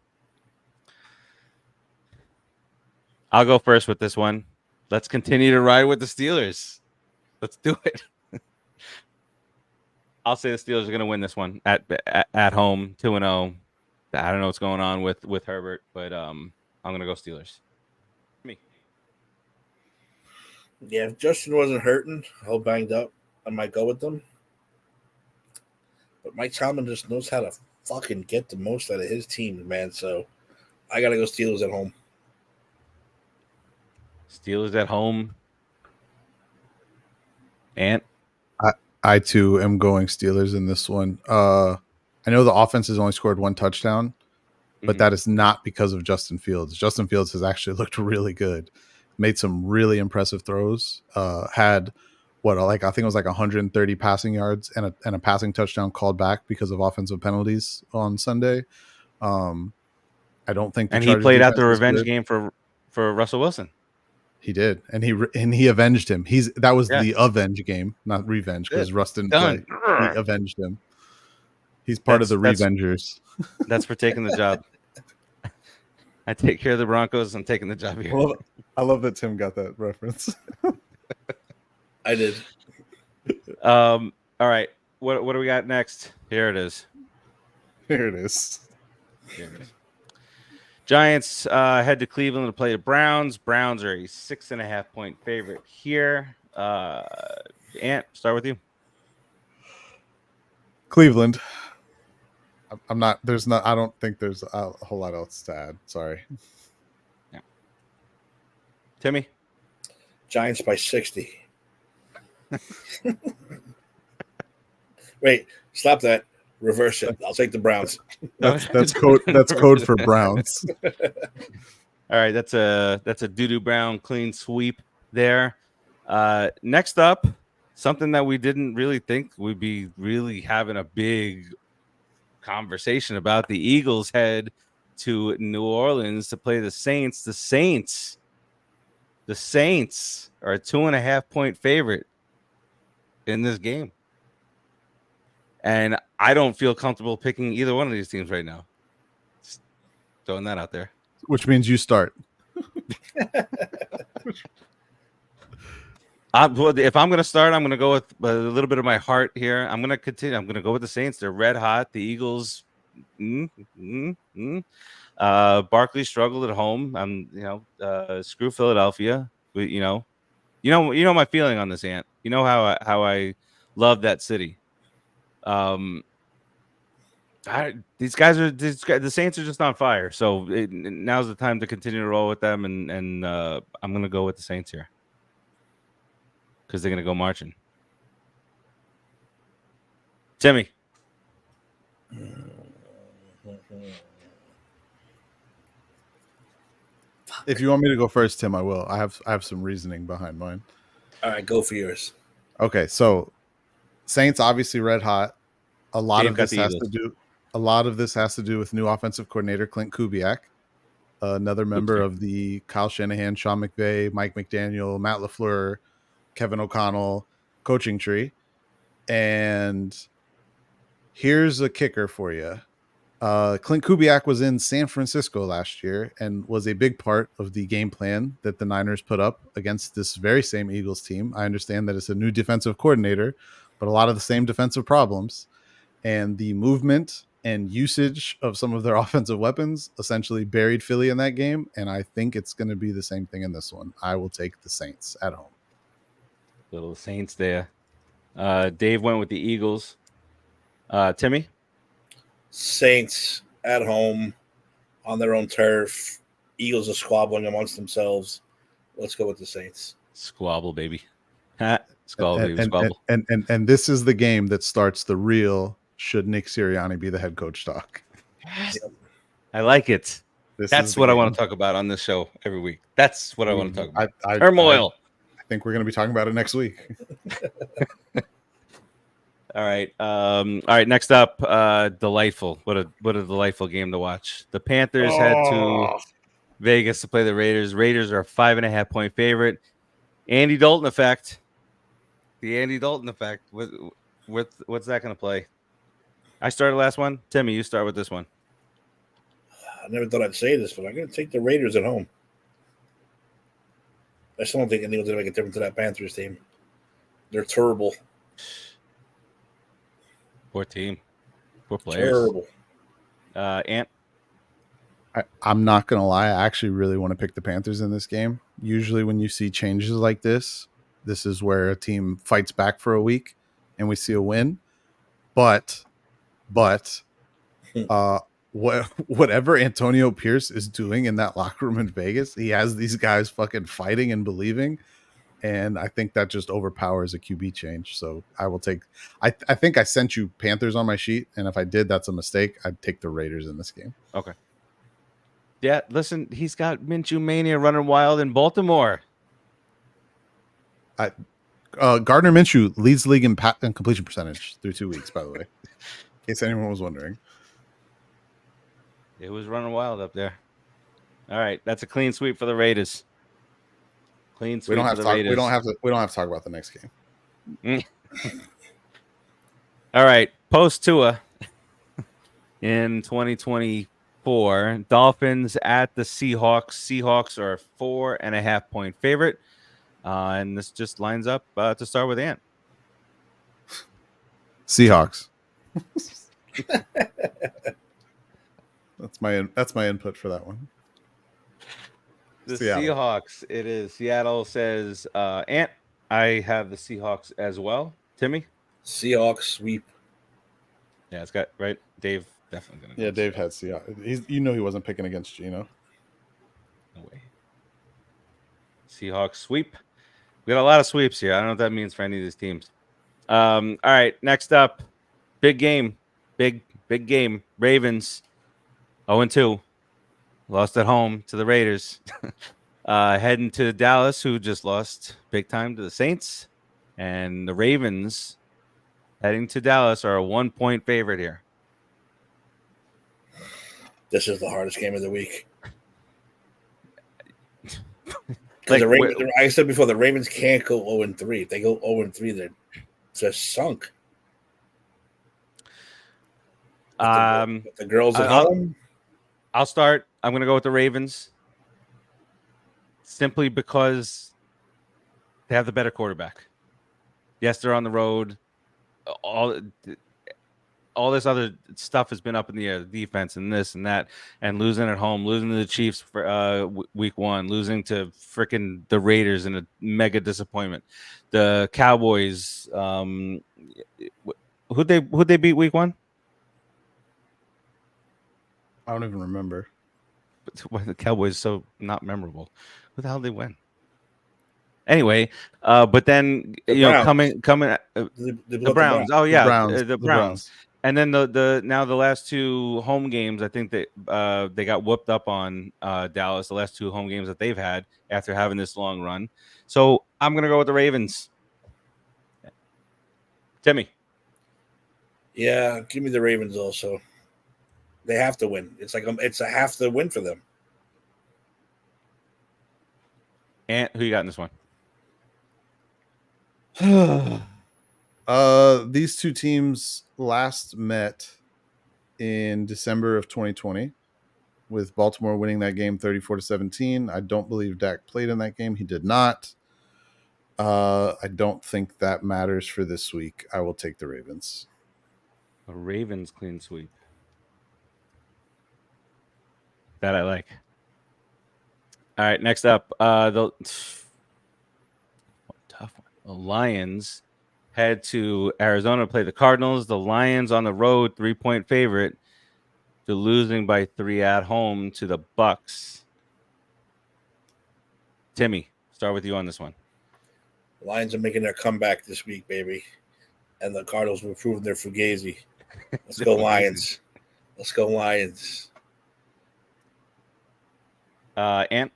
Speaker 1: I'll go first with this one. Let's continue to ride with the Steelers. Let's do it. I'll say the Steelers are going to win this one at home, 2-0. I don't know what's going on with Herbert, but I'm going to go Steelers. Me.
Speaker 2: Yeah, if Justin wasn't hurting, all banged up, I might go with them. But Mike Tomlin just knows how to fucking get the most out of his team, man. So I got to go Steelers at home.
Speaker 1: Steelers at home. Ant?
Speaker 3: I too am going Steelers in this one. I know the offense has only scored 1 touchdown, but that is not because of Justin Fields. Justin Fields has actually looked really good. Made some really impressive throws. Had I think it was like 130 passing yards and a passing touchdown called back because of offensive penalties on Sunday. I don't think
Speaker 1: he played out the revenge game for Russell Wilson.
Speaker 3: He did, and he avenged him. That was the avenge game, not revenge, because Russ didn't play. He avenged him. He's part of the Revengers.
Speaker 1: That's for taking the job. I take care of the Broncos. I'm taking the job here.
Speaker 3: I love that Tim got that reference.
Speaker 2: I did.
Speaker 1: All right. What do we got next? Here it is.
Speaker 3: Here it is.
Speaker 1: Giants head to Cleveland to play the Browns. Browns are a 6.5-point favorite here. Ant, start with you.
Speaker 3: Cleveland. I don't think there's a whole lot else to add. Sorry.
Speaker 1: Yeah. Timmy?
Speaker 2: Giants by 60. Wait, stop that. Reverse it. I'll take the Browns.
Speaker 3: That's code. That's code for Browns.
Speaker 1: All right, that's a doo-doo Brown clean sweep there. Next up, something that we didn't really think we'd be really having a big conversation about. The Eagles head to New Orleans to play the Saints. The Saints are a 2.5-point favorite in this game. And I don't feel comfortable picking either one of these teams right now. Just throwing that out there.
Speaker 3: which means you start.
Speaker 1: If I'm going to start, I'm going to go with a little bit of my heart here. I'm going to continue. I'm going to go with the Saints. They're red hot. The Eagles. Barkley struggled at home. Screw Philadelphia. You know my feeling on this, Ant. You know how I love that city. The Saints are just on fire. So now's the time to continue to roll with them, and I'm going to go with the Saints here. Because they're going to go marching. Timmy.
Speaker 3: If you want me to go first, Tim, I will. I have some reasoning behind mine.
Speaker 2: All right, go for yours.
Speaker 3: Okay, so Saints obviously red hot. A lot
Speaker 1: Dave
Speaker 3: of
Speaker 1: got
Speaker 3: this
Speaker 1: the
Speaker 3: has
Speaker 1: Eagles.
Speaker 3: to do with new offensive coordinator Clint Kubiak, another member of the Kyle Shanahan, Sean McVay, Mike McDaniel, Matt LaFleur, Kevin O'Connell coaching tree. And here's a kicker for you. Clint Kubiak was in San Francisco last year and was a big part of the game plan that the Niners put up against this very same Eagles team. I understand that it's a new defensive coordinator, but a lot of the same defensive problems. And the movement and usage of some of their offensive weapons essentially buried Philly in that game. And I think it's going to be the same thing in this one. I will take the Saints at home.
Speaker 1: Little Saints there. Dave went with the Eagles. Timmy?
Speaker 2: Saints at home on their own turf. Eagles are squabbling amongst themselves. Let's go with the Saints.
Speaker 1: Squabble, baby. Squabble, baby, squabble.
Speaker 3: And this is the game that starts the real should Nick Sirianni be the head coach talk.
Speaker 1: I like it.
Speaker 3: This
Speaker 1: That's
Speaker 3: is the
Speaker 1: what I
Speaker 3: game.
Speaker 1: want to talk about on this show every week. That's what I want to talk about.
Speaker 3: Turmoil. I think we're going to be talking about it next week.
Speaker 1: All right. Next up, delightful. What a delightful game to watch. The Panthers head to Vegas to play the Raiders. Raiders are a 5.5 point favorite. Andy Dalton effect. The Andy Dalton effect. What's that going to play? I started last one. Timmy, you start with this one.
Speaker 2: I never thought I'd say this, but I'm going to take the Raiders at home. I still don't think anything's going to make a difference to that Panthers team. They're terrible.
Speaker 1: Poor team. Poor players.
Speaker 2: Terrible.
Speaker 1: Ant?
Speaker 3: I'm not going to lie. I actually really want to pick the Panthers in this game. Usually when you see changes like this is where a team fights back for a week and we see a win. But whatever Antonio Pierce is doing in that locker room in Vegas, he has these guys fucking fighting and believing. And I think that just overpowers a QB change. So I will take I think I sent you Panthers on my sheet. And if I did, that's a mistake. I'd take the Raiders in this game.
Speaker 1: Okay. Yeah, listen, he's got Minshew Mania running wild in Baltimore.
Speaker 3: Gardner Minshew leads the league in completion percentage through 2 weeks, by the way. In case anyone was wondering.
Speaker 1: It was running wild up there. All right, that's a clean sweep for the Raiders. Clean sweep for the Raiders.
Speaker 3: We don't have to talk about the next game.
Speaker 1: All right, post Tua in 2024. Dolphins at the Seahawks. Seahawks are a 4.5 point favorite. And this just lines up to start with Ant.
Speaker 3: Seahawks. That's my input for that one.
Speaker 1: The
Speaker 3: Seattle.
Speaker 1: Seahawks. It is. Seattle says Ant. I have the Seahawks as well. Timmy?
Speaker 2: Seahawks sweep.
Speaker 1: Yeah, it's got right. Dave definitely gonna.
Speaker 3: Yeah, Dave had Seahawks. He wasn't picking against Gino.
Speaker 1: No way. Seahawks sweep. We got a lot of sweeps here. I don't know what that means for any of these teams. All right, next up, big game, big game. Ravens 0-2, lost at home to the Raiders. Heading to Dallas, who just lost big time to the Saints, and the Ravens heading to Dallas are a 1 point favorite here.
Speaker 2: This is the hardest game of the week.
Speaker 1: Like,
Speaker 2: the Ravens, like I said before, the Ravens can't go 0-3. If they go 0-3, they're just sunk.
Speaker 1: The
Speaker 2: girls at home.
Speaker 1: I'll start. I'm going to go with the Ravens simply because they have the better quarterback. Yes, they're on the road. All this other stuff has been up in the air, the defense and this and that, and losing at home, losing to the Chiefs for week 1, losing to freaking the Raiders in a mega disappointment. The Cowboys, who'd they beat week 1?
Speaker 3: I don't even remember.
Speaker 1: Why the Cowboys so not memorable? Who the hell did they win? Anyway, but then
Speaker 2: The
Speaker 1: coming
Speaker 2: They blew
Speaker 1: the
Speaker 2: up
Speaker 1: Browns. Oh yeah,
Speaker 3: Browns.
Speaker 1: the Browns. And then the last 2 home games, I think that they got whooped up on Dallas. The last 2 home games that they've had after having this long run. So I'm gonna go with the Ravens. Timmy,
Speaker 2: Yeah, give me the Ravens also. They have to win. It's a half the win for them.
Speaker 1: and who you got in this one?
Speaker 3: These two teams last met in December of 2020, with Baltimore winning that game 34-17. I don't believe Dak played in that game. He did not. I don't think that matters for this week. I will take the Ravens.
Speaker 1: A Ravens clean sweep. That I like. All right, next up, the tough one. The Lions head to Arizona to play the Cardinals. The Lions on the road, 3-point favorite. They're losing by 3 at home to the Bucks. Timmy, start with you on this one.
Speaker 2: The Lions are making their comeback this week, baby. And the Cardinals were proving their fugazi. Let's go Lions. Let's go Lions.
Speaker 1: Ant?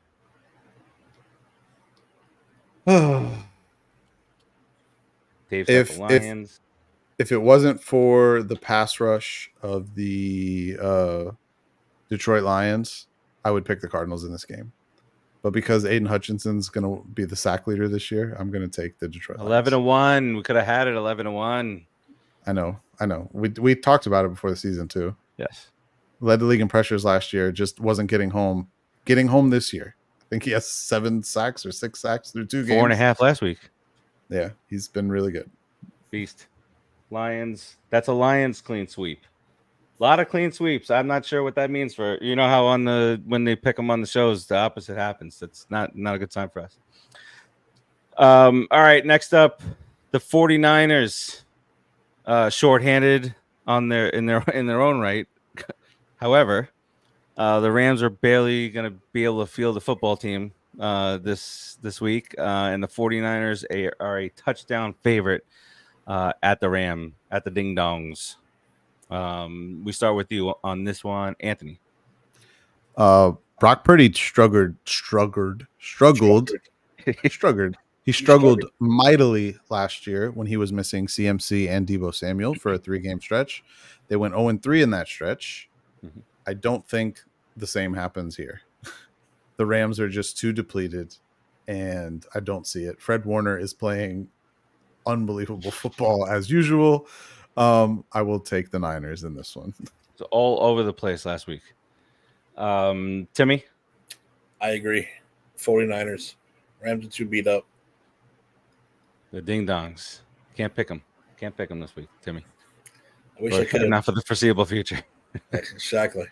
Speaker 1: Dave's got the Lions.
Speaker 3: If it wasn't for the pass rush of the Detroit Lions, I would pick the Cardinals in this game. But because Aiden Hutchinson's going to be the sack leader this year, I'm going to take the Detroit Lions.
Speaker 1: 11-1. We could have had it 11-1.
Speaker 3: I know. We talked about it before the season too.
Speaker 1: Yes.
Speaker 3: Led the league in pressures last year, just wasn't getting home. Getting home this year. I think he has 7 sacks or 6 sacks through 2 games.
Speaker 1: 4.5 last week.
Speaker 3: Yeah, he's been really good.
Speaker 1: Beast. Lions. That's a Lions clean sweep. A lot of clean sweeps. I'm not sure what that means for how when they pick them on the shows, the opposite happens. That's not a good time for us. All right, next up, the 49ers, shorthanded in their own right. However, the Rams are barely going to be able to field the football team this week, and the 49ers are a touchdown favorite at the Ding Dongs. We start with you on this one, Anthony.
Speaker 3: Brock Purdy struggled. He struggled mightily last year when he was missing CMC and Deebo Samuel for a 3-game stretch. They went 0-3 in that stretch.
Speaker 1: Mm-hmm.
Speaker 3: I don't think the same happens here. The Rams are just too depleted, and I don't see it. Fred Warner is playing unbelievable football as usual. I will take the Niners in this one.
Speaker 1: It's all over the place last week. Timmy?
Speaker 2: I agree. 49ers. Rams are too beat up.
Speaker 1: The Ding Dongs. Can't pick them this week, Timmy.
Speaker 2: I wish I could.
Speaker 1: Not for the foreseeable future.
Speaker 2: Exactly.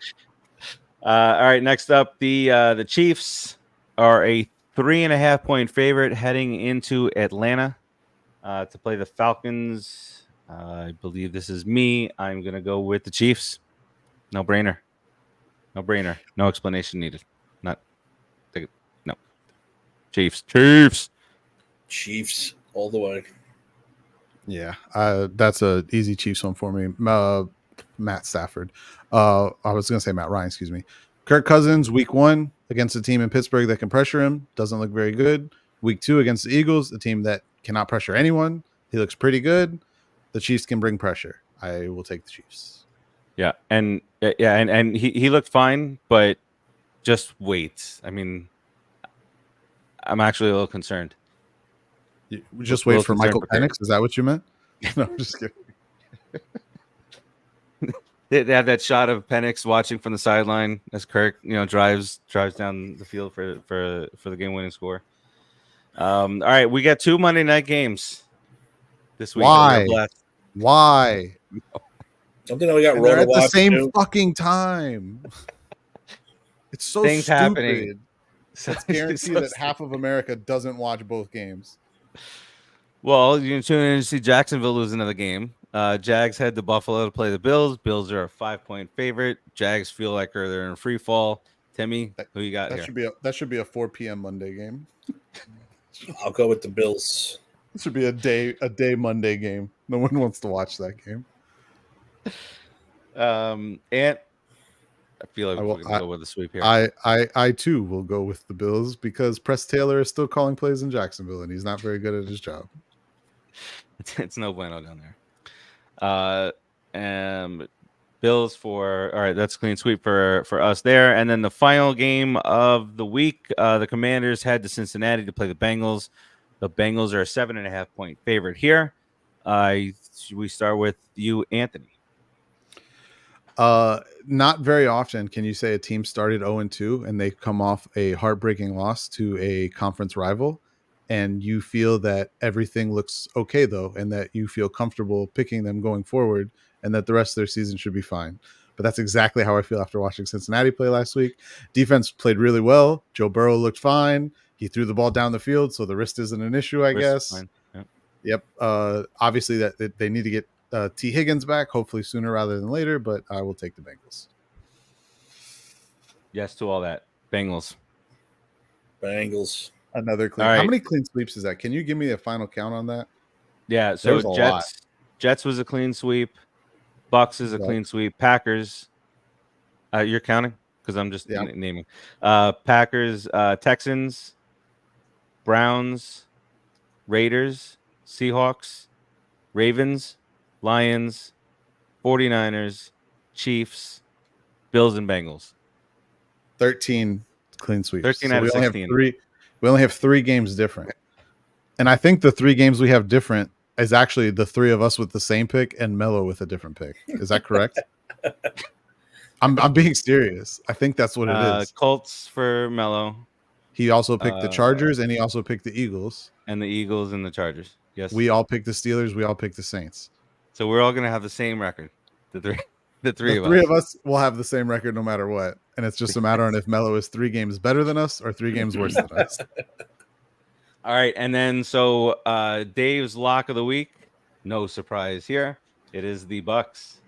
Speaker 1: All right, next up, the Chiefs are a 3.5-point favorite heading into Atlanta to play the Falcons. I believe this is me. I'm going to go with the Chiefs. No brainer. No explanation needed. No. Chiefs
Speaker 2: all the way.
Speaker 3: Yeah, that's a easy Chiefs one for me. Matt Stafford. I was going to say Matt Ryan, excuse me. Kirk Cousins, week 1 against a team in Pittsburgh that can pressure him. Doesn't look very good. Week 2 against the Eagles, a team that cannot pressure anyone. He looks pretty good. The Chiefs can bring pressure. I will take the Chiefs.
Speaker 1: Yeah, and he looked fine, but just wait. I mean, I'm actually a little concerned.
Speaker 3: Just wait for Michael Penix. Is that what you meant? No, I'm just kidding.
Speaker 1: They have that shot of Penix watching from the sideline as Kirk, drives down the field for the game-winning score. All right, we got 2 Monday night games this week.
Speaker 3: Why?
Speaker 1: We're blessed.
Speaker 3: Why?
Speaker 2: Something that we got
Speaker 3: And they're
Speaker 2: rolled
Speaker 3: at the same
Speaker 2: too.
Speaker 3: fucking time. It's so
Speaker 1: Things
Speaker 3: stupid.
Speaker 1: happening.
Speaker 3: Let's guarantee that half of America doesn't watch both games.
Speaker 1: Well, you can tune in to see Jacksonville lose another game. Jags head to Buffalo to play the Bills. Bills are a 5-point favorite. Jags feel like they're in free fall. Timmy, who you got here?
Speaker 3: That should be a 4 p.m. Monday game.
Speaker 2: I'll go with the Bills.
Speaker 3: It should be a day Monday game. No one wants to watch that game.
Speaker 1: Ant, I feel like we're gonna go with the sweep here.
Speaker 3: I too will go with the Bills because Press Taylor is still calling plays in Jacksonville and he's not very good at his job.
Speaker 1: It's no bueno down there. And Bills all right, that's a clean sweep for us there. And then the final game of the week, the Commanders head to Cincinnati to play the Bengals. The Bengals are a 7.5-point favorite here. Should we start with you, Anthony?
Speaker 3: Not very often can you say a team started 0-2 and they come off a heartbreaking loss to a conference rival and you feel that everything looks okay though and that you feel comfortable picking them going forward and that the rest of their season should be fine. But that's exactly how I feel after watching Cincinnati play last week. Defense played really well. Joe Burrow looked fine. He threw the ball down the field, so the wrist isn't an issue, I guess. Yep. Obviously that they need to get T. Higgins back, hopefully sooner rather than later, but I will take the Bengals.
Speaker 1: Yes to all that. Bengals.
Speaker 3: Another clean.
Speaker 1: Right.
Speaker 3: How many clean sweeps is that? Can you give me a final count on that?
Speaker 1: Yeah, so
Speaker 3: lot.
Speaker 1: Jets was a clean sweep. Bucks is a clean sweep. Packers. You're counting? Because I'm just naming. Packers, Texans, Browns, Raiders, Seahawks, Ravens, Lions, 49ers, Chiefs, Bills, and Bengals.
Speaker 3: 13 clean sweeps.
Speaker 1: 13 out of 16.
Speaker 3: We only have 3 games different. And I think the 3 games we have different is actually the 3 of us with the same pick and Mello with a different pick. Is that correct? I'm being serious. I think that's what it is.
Speaker 1: Colts for Mello.
Speaker 3: He also picked the Chargers and he also picked the Eagles.
Speaker 1: And the Eagles and the Chargers. Yes.
Speaker 3: We all picked the Steelers. We all picked the Saints.
Speaker 1: So we're all going to have the same record. The three
Speaker 3: of us will have the same record no matter what. And it's just a matter of if Mello is 3 games better than us or 3 games worse than us.
Speaker 1: All right. And then so Dave's lock of the week. No surprise here. It is the Bucks.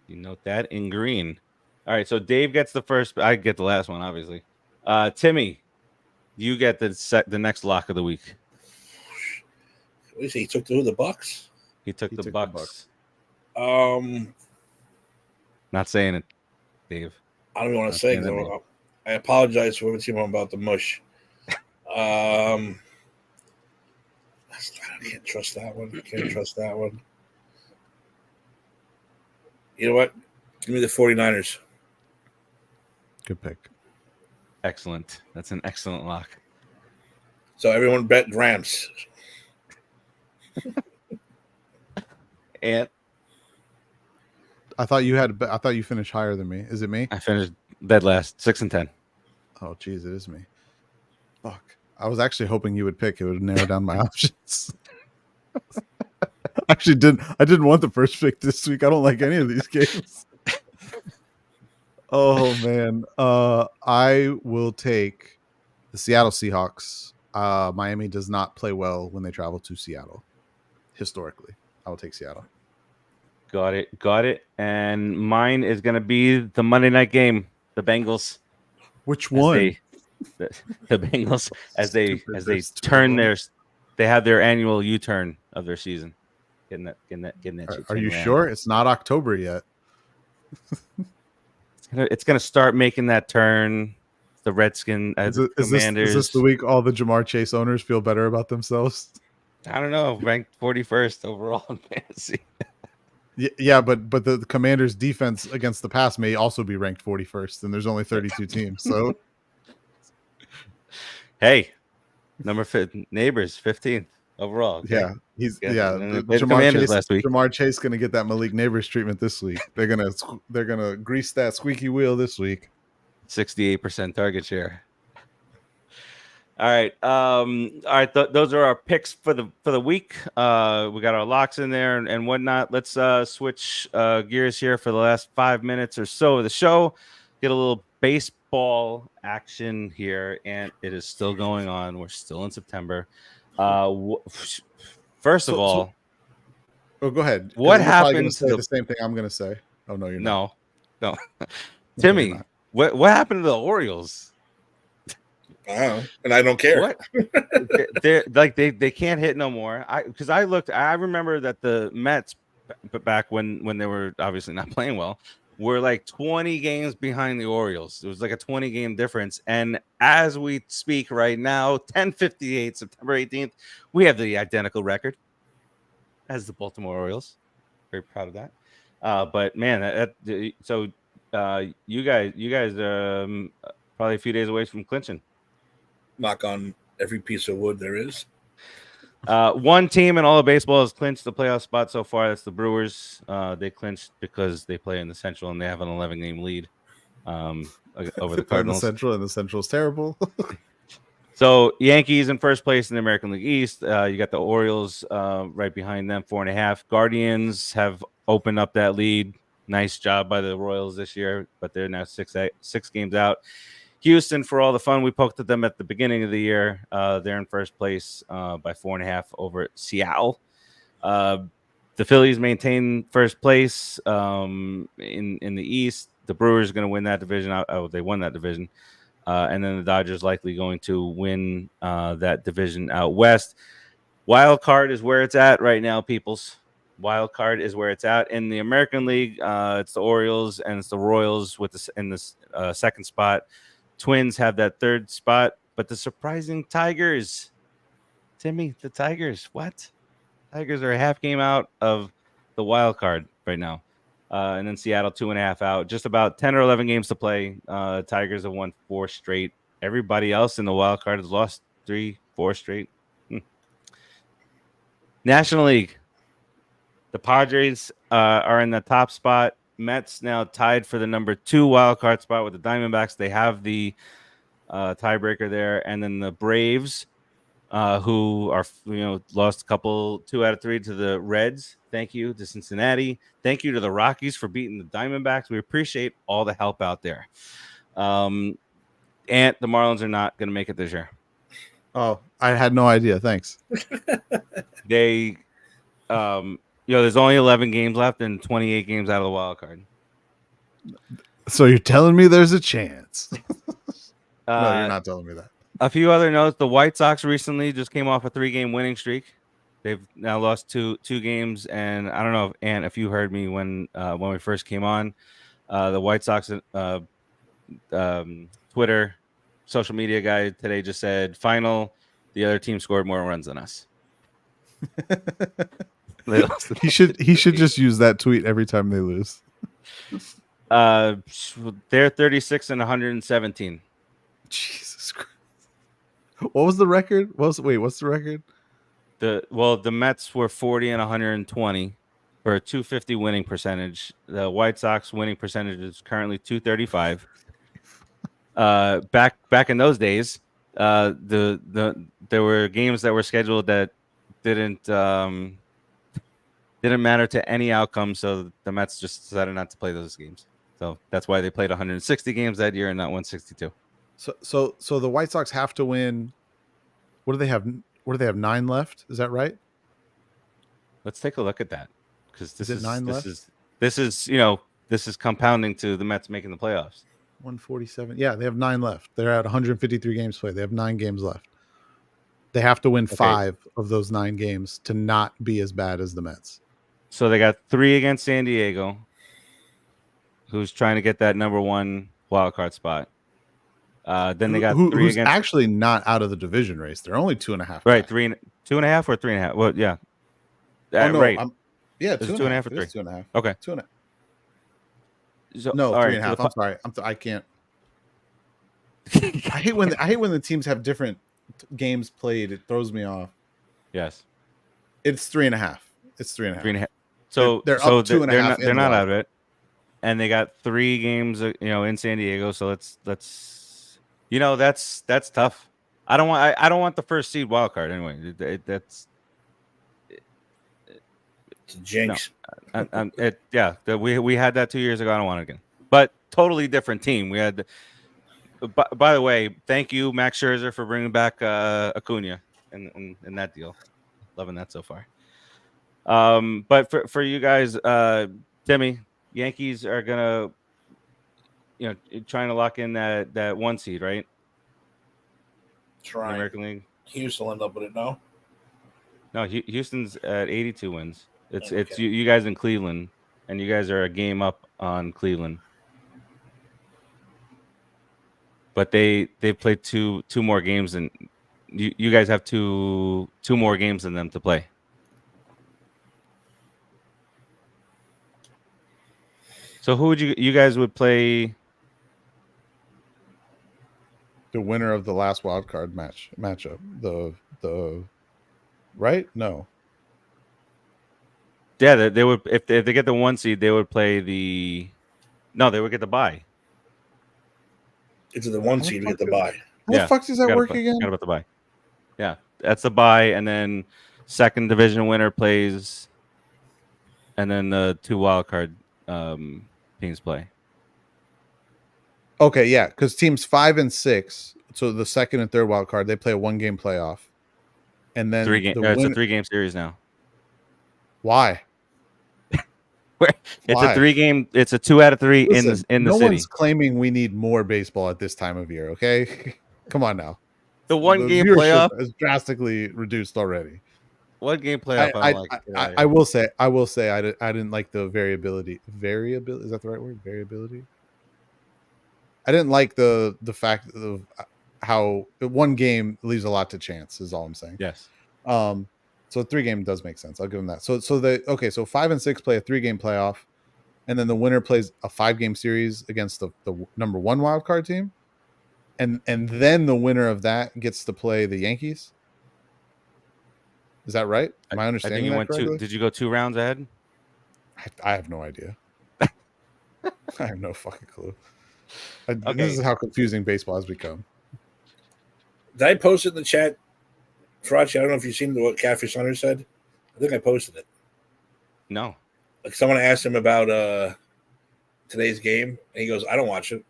Speaker 1: You note that in green. All right. So Dave gets the first. I get the last one, obviously. Timmy, you get the next lock of the week.
Speaker 2: What did you say? He took the Bucks?
Speaker 1: He took the Bucks.
Speaker 2: Not
Speaker 1: saying it, Dave.
Speaker 2: I don't even want to say it. I apologize for everything about the mush. I can't trust that one. You know what? Give me the 49ers.
Speaker 3: Good pick.
Speaker 1: Excellent. That's an excellent lock.
Speaker 2: So everyone bet Rams.
Speaker 1: And
Speaker 3: I thought you finished higher than me. Is it me?
Speaker 1: I finished dead last, 6-10.
Speaker 3: Oh, geez, it is me. Fuck. I was actually hoping you would pick. It would narrow down my options. I didn't want the first pick this week. I don't like any of these games. Oh man. I will take the Seattle Seahawks. Miami does not play well when they travel to Seattle. Historically, I will take Seattle.
Speaker 1: Got it. And mine is going to be the Monday night game, the Bengals.
Speaker 3: Which one?
Speaker 1: The Bengals as they turn they have their annual U-turn of their season. Getting that.
Speaker 3: Are you sure it's not October yet?
Speaker 1: It's gonna start making that turn. The Redskins, Commanders.
Speaker 3: Is this the week all the Jamar Chase owners feel better about themselves?
Speaker 1: I don't know. Ranked 41st overall in fantasy.
Speaker 3: Yeah, but the Commanders' defense against the pass may also be ranked 41st, and there's only 32 teams. So,
Speaker 1: hey, neighbors 15th. overall. Okay?
Speaker 3: Yeah, he's
Speaker 1: And they played the Commanders last week.
Speaker 3: Jamar Chase going to get that Malik Neighbors treatment this week. They're gonna grease that squeaky wheel this week.
Speaker 1: 68% target share. All right. Those are our picks for the week. We got our locks in there and whatnot. Let's switch gears here for the last 5 minutes or so of the show. Get a little baseball action here, and it is still going on. We're still in September. First of all,
Speaker 3: oh, go ahead.
Speaker 1: What
Speaker 3: You're probably gonna
Speaker 1: happened to
Speaker 3: say
Speaker 1: the-
Speaker 3: the same thing I'm going to say? Oh no, you're not.
Speaker 1: no,
Speaker 3: you're
Speaker 1: Timmy.
Speaker 3: not.
Speaker 1: What happened to the Orioles?
Speaker 2: I don't know, and I don't care.
Speaker 1: What? they can't hit no more. I remember that the Mets back when they were obviously not playing well were like 20 games behind the Orioles. It was like a 20 game difference. And as we speak right now, 10:58, September 18th, we have the identical record as the Baltimore Orioles. Very proud of that. But man, so you guys probably a few days away from clinching.
Speaker 2: Knock on every piece of wood there is.
Speaker 1: One team in all of baseball has clinched the playoff spot so far. That's the Brewers. They clinched because they play in the Central and they have an 11-game lead over the
Speaker 3: They're in the
Speaker 1: Cardinals.
Speaker 3: Central, and the Central's terrible.
Speaker 1: So Yankees in first place in the American League East. You got the Orioles right behind them, 4.5. Guardians have opened up that lead. Nice job by the Royals this year, but they're now six games out. Houston, for all the fun we poked at them at the beginning of the year, they're in first place by 4.5 over Seattle. The Phillies maintain first place in the East. The Brewers are going to win that division. They won that division. And then the Dodgers likely going to win that division out west. Wild card is where it's at right now, peoples. Wild card is where it's at. In the American League, it's the Orioles and it's the Royals in the second spot. Twins have that third spot, but the surprising Tigers, Timmy, the Tigers, what? Tigers are a half game out of the wild card right now. And then Seattle 2.5 out, just about 10 or 11 games to play. Tigers have won 4 straight. Everybody else in the wild card has lost 3-4 straight. National League, the Padres are in the top spot. Mets now tied for the number 2 wild card spot with the Diamondbacks. They have the tiebreaker there, and then the Braves, who are lost 2 out of 3 to the Reds. Thank you to Cincinnati. Thank you to the Rockies for beating the Diamondbacks. We appreciate all the help out there. And the Marlins are not going to make it this year.
Speaker 3: Oh, I had no idea. Thanks.
Speaker 1: They there's only 11 games left and 28 games out of the wild card.
Speaker 3: So you're telling me there's a chance? No, you're
Speaker 1: Uh,
Speaker 3: not telling me that.
Speaker 1: A few other notes. The White Sox recently just came off a 3-game winning streak. They've now lost two games. And I don't know, if you heard me when we first came on, the White Sox Twitter social media guy today just said, final, the other team scored more runs than us.
Speaker 3: He should just use that tweet every time they lose.
Speaker 1: They're 36 and 117.
Speaker 3: Jesus Christ. What was the record? What's the record?
Speaker 1: The Mets were 40 and 120 for a 250 winning percentage. The White Sox winning percentage is currently 235. Back in those days, there were games that were scheduled that didn't matter to any outcome, so the Mets just decided not to play those games. So that's why they played 160 games that year and not 162.
Speaker 3: So the White Sox have to win. What do they have? 9 left? Is that right?
Speaker 1: Let's take a look at that, because this is
Speaker 3: 9 left?
Speaker 1: This is compounding to the Mets making the playoffs.
Speaker 3: 147. Yeah, they have 9 left. They're at 153 games played. They have 9 games left. They have to win 5 of those 9 games to not be as bad as the Mets.
Speaker 1: So they got 3 against San Diego, who's trying to get that number 1 wild card spot. Then they got 3
Speaker 3: who's
Speaker 1: against
Speaker 3: actually not out of the division race. They're only 2.5.
Speaker 1: right 2.5 or 3.5. Well, yeah,
Speaker 3: No,
Speaker 1: right.
Speaker 3: Yeah,
Speaker 1: Is it
Speaker 3: 2.5
Speaker 1: 2.5 or 3?
Speaker 3: 2.5.
Speaker 1: Okay,
Speaker 3: 2.5.
Speaker 1: so,
Speaker 3: No,
Speaker 1: all
Speaker 3: 3.5. I'm sorry. I can't. I hate when the teams have different games played. It throws me off.
Speaker 1: Yes.
Speaker 3: It's 3.5. It's 3.5.
Speaker 1: 3.5. So
Speaker 3: They're
Speaker 1: so
Speaker 3: up 2.5
Speaker 1: they're not
Speaker 3: in the
Speaker 1: out
Speaker 3: wild
Speaker 1: of it, and they got 3 games, in San Diego. So let's that's tough. I don't want the first seed wild card anyway. That's
Speaker 2: It's a jinx.
Speaker 1: we had that 2 years ago. I don't want it again. But totally different team. We had. By the way, thank you, Max Scherzer, for bringing back Acuna in that deal. Loving that so far. But for you guys, Timmy, Yankees are gonna, trying to lock in that 1 seed, right? In the
Speaker 2: Trying.
Speaker 1: American League.
Speaker 2: Houston will end up with it, no?
Speaker 1: No, Houston's at 82 wins. It's
Speaker 2: Okay.
Speaker 1: you guys in Cleveland, and you guys are a game up on Cleveland. But they played two more games, and you guys have two more games than them to play. So who would you guys would play?
Speaker 3: The winner of the last wild card matchup. The right? No.
Speaker 1: Yeah, they would if they get the 1 seed, they would play they would get the bye.
Speaker 2: It's the 1 seed we get the bye.
Speaker 3: How the fuck does that work again?
Speaker 1: Forgot about the bye. Yeah, that's the bye, and then second division winner plays, and then the 2 wild card teams play.
Speaker 3: Okay, yeah, because teams 5 and 6, so the second and third wild card, they play a 1-game playoff, and then
Speaker 1: 3 game. It's a 3-game series now.
Speaker 3: Why?
Speaker 1: It's a 3-game. It's a 2 out of 3 in the
Speaker 3: no
Speaker 1: city.
Speaker 3: One's claiming we need more baseball at this time of year. Okay, come on now.
Speaker 1: The 1-game
Speaker 3: viewership
Speaker 1: playoff
Speaker 3: is drastically reduced already.
Speaker 1: 1-game playoff.
Speaker 3: I will say I didn't like the variability. Variability, is that the right word? Variability. I didn't like the fact of how 1 game leaves a lot to chance. Is all I'm saying.
Speaker 1: Yes.
Speaker 3: So 3-game does make sense. I'll give them that. So 5 and 6 play a 3-game playoff, and then the winner plays a 5-game series against the number 1 wild card team, and then the winner of that gets to play the Yankees. Is that right? Am I understanding?
Speaker 1: I think you went
Speaker 3: correctly?
Speaker 1: 2. Did you go 2 rounds ahead?
Speaker 3: I have no idea. I have no fucking clue.
Speaker 1: Okay.
Speaker 3: This is how confusing baseball has become.
Speaker 2: Did I post it in the chat, Farace? I don't know if you've seen what Catfish Hunter said. I think I posted it.
Speaker 1: No.
Speaker 2: Like someone asked him about today's game, and he goes, "I don't watch it.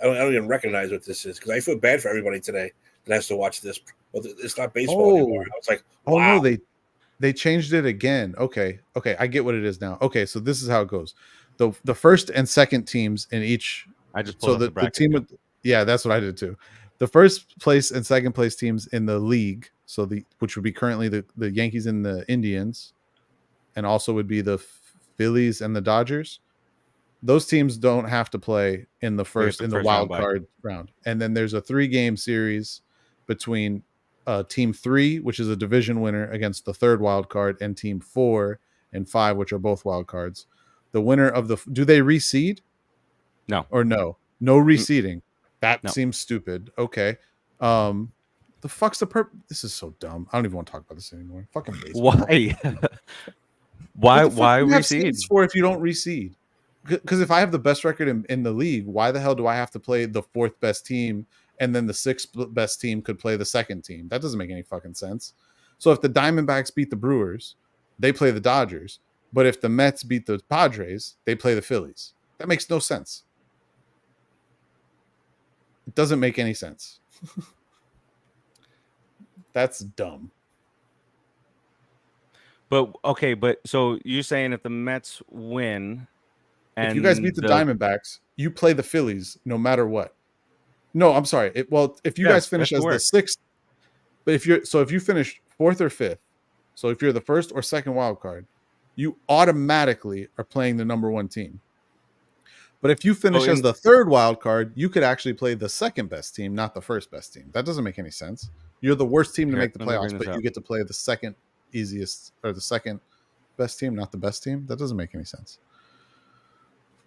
Speaker 2: I don't even recognize what this is because I feel bad for everybody today that has to watch this. Well, it's not baseball anymore." I was like, "Wow."
Speaker 3: Oh no, they changed it again. Okay, I get what it is now. Okay, so this is how it goes. The first and second teams in each.
Speaker 1: I just pulled up
Speaker 3: the team with that's what I did too. The first place and second place teams in the league, so which would be currently the Yankees and the Indians, and also would be the Phillies and the Dodgers. Those teams don't have to play in the wild card round. And then there's a 3-game series between team 3, which is a division winner, against the 3rd wild card, and team 4 and 5, which are both wild cards. The winner of do they reseed?
Speaker 1: No.
Speaker 3: Or no reseeding. That seems stupid. Okay. The fuck's the purpose? This is so dumb. I don't even want to talk about this anymore. Fucking baseball.
Speaker 1: Why? Why reseed?
Speaker 3: For if you don't reseed? Because if I have the best record in the league, why the hell do I have to play the 4th best team, and then the 6th best team could play the 2nd team? That doesn't make any fucking sense. So if the Diamondbacks beat the Brewers, they play the Dodgers. But if the Mets beat the Padres, they play the Phillies. That makes no sense. It doesn't make any sense. That's dumb.
Speaker 1: But so you're saying if the Mets win, and
Speaker 3: if you guys beat the Diamondbacks, you play the Phillies no matter what. No, I'm sorry. If you guys finish as the 6th, but if you finish 4th or 5th, so if you're the 1st or 2nd wild card, you automatically are playing the number 1 team. But if you finish as the 3rd wild card, you could actually play the 2nd best team, not the 1st best team. That doesn't make any sense. You're the worst team to make the playoffs, but you get to play the 2nd easiest or the 2nd best team, not the best team. That doesn't make any sense.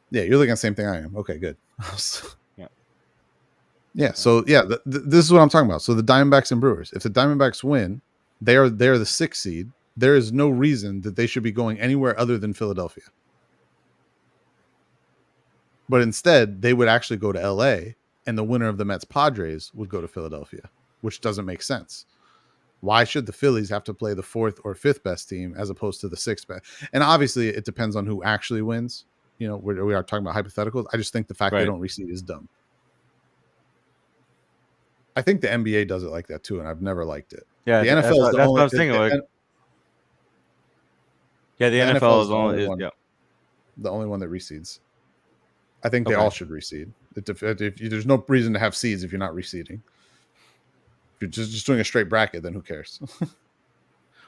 Speaker 3: Yeah, you're looking at the same thing I am. Okay, good. Yeah. So this is what I'm talking about. So the Diamondbacks and Brewers. If the Diamondbacks win, They're the 6th seed. There is no reason that they should be going anywhere other than Philadelphia. But instead, they would actually go to LA, and the winner of the Mets Padres would go to Philadelphia, which doesn't make sense. Why should the Phillies have to play the 4th or 5th best team as opposed to the 6th best? And obviously, it depends on who actually wins. You know, we are talking about hypotheticals. I just think the fact they don't reseed is dumb. I think the NBA does it like that too, and I've never liked it.
Speaker 1: Yeah,
Speaker 3: the NFL is the
Speaker 1: that's
Speaker 3: only.
Speaker 1: what I was thinking. The NFL is only
Speaker 3: one, the only one that reseeds. I think they all should reseed. There's no reason to have seeds if you're not reseeding. If you're just doing a straight bracket, then who cares?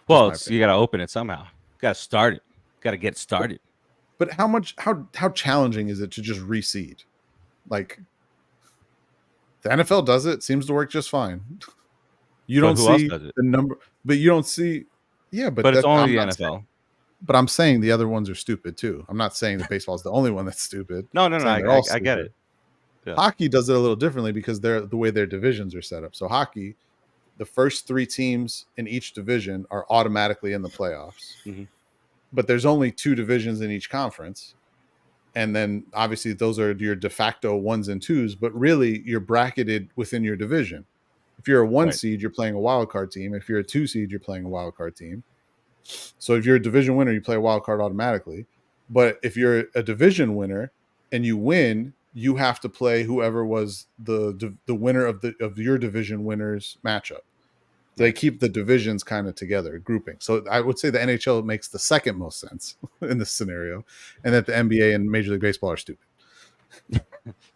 Speaker 1: Well, you got to open it somehow. Got to start it. Got to get started.
Speaker 3: But how challenging is it to just reseed? Like the NFL does it. Seems to work just fine. You don't see the number, but you don't see. Yeah, but
Speaker 1: it's only the NFL.
Speaker 3: But I'm saying the other ones are stupid too. I'm not saying that baseball is the only one that's stupid.
Speaker 1: No. I get it.
Speaker 3: Yeah. Hockey does it a little differently because the way their divisions are set up. So hockey, the first 3 teams in each division are automatically in the playoffs. Mm-hmm. But there's only 2 divisions in each conference. And then obviously those are your de facto 1s and 2s, but really you're bracketed within your division. If you're a 1 seed, you're playing a wild card team. If you're a 2 seed, you're playing a wild card team. So if you're a division winner, you play a wild card automatically. But if you're a division winner and you win, you have to play whoever was the winner of your division winners matchup. They keep the divisions kind of together, grouping. So I would say the NHL makes the second most sense in this scenario, and that the NBA and Major League Baseball are stupid.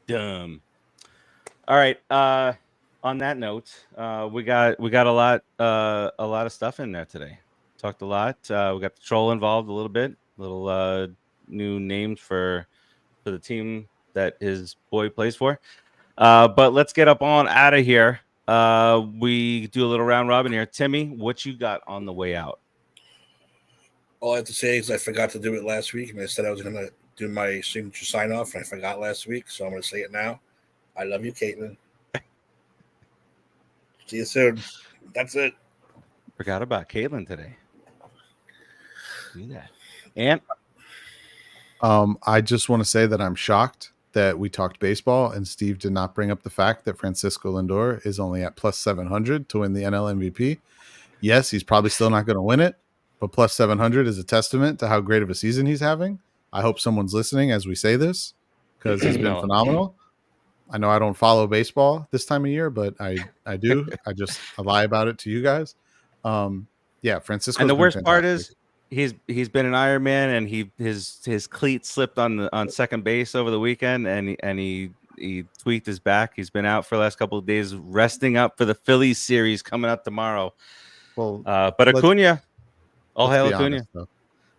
Speaker 1: Dumb. All right. On that note, we got a lot of stuff in there today. Talked a lot. We got the troll involved a little bit. Little new names for the team that his boy plays for. But let's get up on out of here. We do a little round robin here. Timmy, what you got on the way out?
Speaker 2: All I have to say is I forgot to do it last week, and I said I was going to do my signature sign off, and I forgot last week, so I'm going to say it now. I love you, Caitlin. See you soon. That's it.
Speaker 1: Forgot about Caitlin today. Do that. And
Speaker 3: I just want to say that I'm shocked that we talked baseball and Steve did not bring up the fact that Francisco Lindor is only at plus 700 to win the NL MVP. Yes, he's probably still not going to win it, but plus 700 is a testament to how great of a season he's having. I hope someone's listening as we say this because he's been phenomenal. I know I don't follow baseball this time of year, but I do. I lie about it to you guys. Yeah, Francisco.
Speaker 1: And the worst part is he's been an Ironman, and his cleat slipped on second base over the weekend, and he tweaked his back. He's been out for the last couple of days, resting up for the Phillies series coming up tomorrow.
Speaker 3: Well,
Speaker 1: but Acuna, all hail Acuna.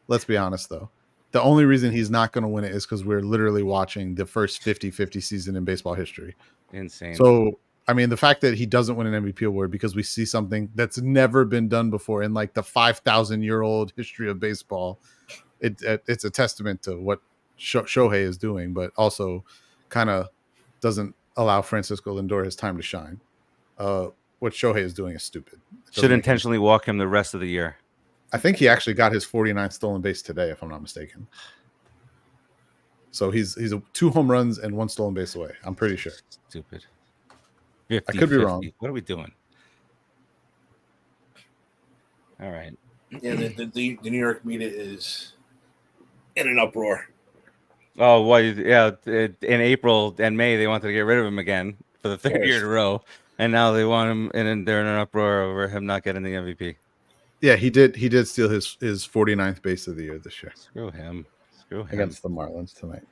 Speaker 3: Let's be honest, though. The only reason he's not going to win it is because we're literally watching the first 50-50 season in baseball history.
Speaker 1: Insane.
Speaker 3: So, I mean, the fact that he doesn't win an MVP award because we see something that's never been done before in like the 5,000-year-old history of baseball, it's a testament to what Shohei is doing, but also kind of doesn't allow Francisco Lindor his time to shine. What Shohei is doing is stupid.
Speaker 1: Should intentionally walk him the rest of the year.
Speaker 3: I think he actually got his 49th stolen base today, if I'm not mistaken. So he's 2 home runs and 1 stolen base away. I'm pretty sure.
Speaker 1: Stupid.
Speaker 3: 50, I could be wrong.
Speaker 1: What are we doing? All right.
Speaker 2: Yeah, the New York media is in an uproar.
Speaker 1: Oh, well, yeah. In April and May, they wanted to get rid of him again for the 3rd year in a row, and now they want him, and they're in an uproar over him not getting the MVP.
Speaker 3: Yeah, he did steal his 49th base of the year this year.
Speaker 1: Screw him.
Speaker 3: Against the Marlins tonight.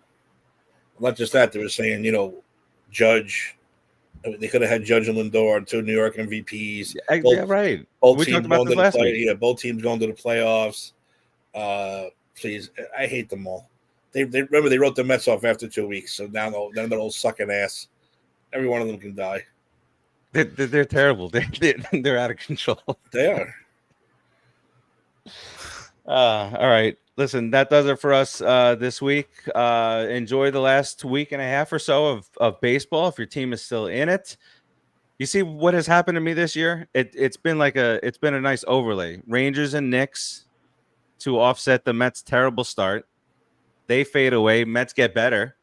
Speaker 2: Not just that, they were saying, Judge. They could have had Judge and Lindor, 2 New York MVPs.
Speaker 1: Yeah, right.
Speaker 2: We talked about this last week. Yeah, both teams going to the playoffs. Please, I hate them all. They remember they wrote the Mets off after 2 weeks, so now they're all sucking ass. Every one of them can die.
Speaker 1: They're terrible. They're out of control.
Speaker 2: They are.
Speaker 1: All right. Listen, that does it for us this week. Enjoy the last week and a half or so of baseball if your team is still in it. You see what has happened to me this year? It's been a nice overlay. Rangers and Knicks to offset the Mets' terrible start. They fade away. Mets get better.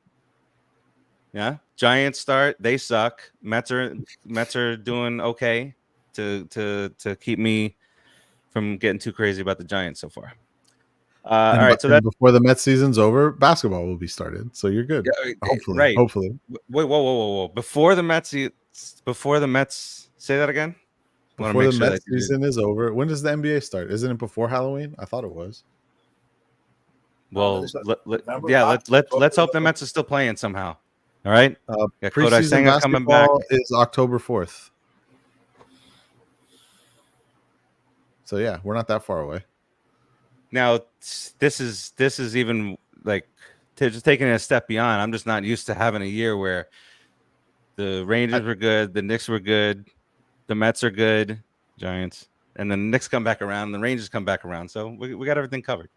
Speaker 1: Yeah. Giants start. They suck. Mets are doing okay to keep me from getting too crazy about the Giants so far. All right. So that
Speaker 3: before the Mets season's over, basketball will be started. So you're good. Hopefully.
Speaker 1: Right.
Speaker 3: Hopefully.
Speaker 1: Wait, whoa. Before the Mets, say that again.
Speaker 3: Before the Mets season is over, when does the NBA start? Isn't it before Halloween? I thought it was.
Speaker 1: Well, let's hope the Mets are still playing somehow. All right.
Speaker 3: Preseason basketball is October 4th. So yeah, we're not that far away.
Speaker 1: Now this is even like just taking it a step beyond. I'm just not used to having a year where the Rangers were good, the Knicks were good, the Mets are good, Giants, and then the Knicks come back around, and the Rangers come back around. So we got everything covered.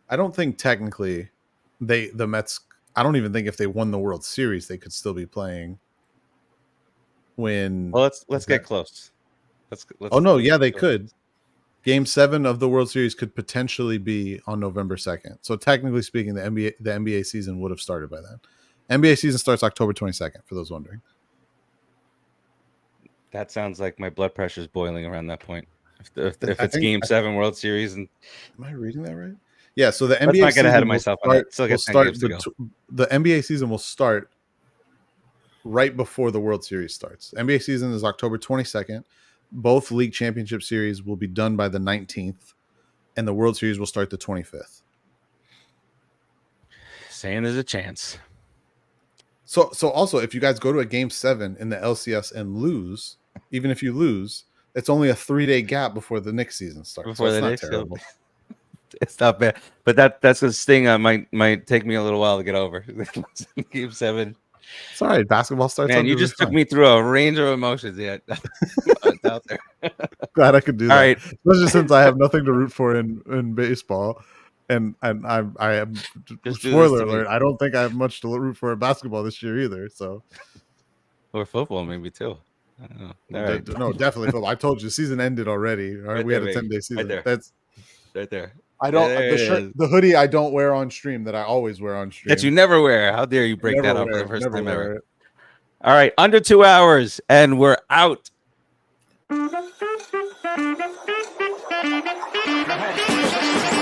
Speaker 3: I don't think technically the Mets. I don't even think if they won the World Series they could still be playing.
Speaker 1: Well, let's get close.
Speaker 3: They could. Game 7 of the World Series could potentially be on November 2nd. So technically speaking, the NBA season would have started by then. NBA season starts October 22nd, for those wondering.
Speaker 1: That sounds like my blood pressure is boiling around that point. If it's Game 7 World Series, and
Speaker 3: am I reading that right? Yeah. So the NBA.
Speaker 1: Let's not get ahead of myself.
Speaker 3: The NBA season will start right before the World Series starts. NBA season is October 22nd. Both league championship series will be done by the 19th, and the World Series will start the 25th.
Speaker 1: Saying there's a chance.
Speaker 3: So also, if you guys go to a Game 7 in the LCS and lose, even if you lose, it's only a 3-day gap before the Knicks season starts.
Speaker 1: Before the Knicks, terrible. It's not bad, but that's a sting. Might take me a little while to get over. Game 7.
Speaker 3: It's all right. Basketball starts.
Speaker 1: Man, you just took me through a range of emotions. Yeah, it's out there.
Speaker 3: Glad I could do that.
Speaker 1: All right,
Speaker 3: especially since I have nothing to root for in baseball, and I am spoiler alert. I don't think I have much to root for in basketball this year either. So,
Speaker 1: or football maybe too. I don't know. Right.
Speaker 3: No, definitely football. I told you, the season ended already. All right, we had a 10-day season.
Speaker 1: Right there.
Speaker 3: That's
Speaker 1: right there.
Speaker 3: I don't the hoodie I don't wear on stream that I always wear on stream.
Speaker 1: That you never wear. How dare you break that up for the first time ever? All right, under 2 hours, and we're out.
Speaker 4: Go ahead.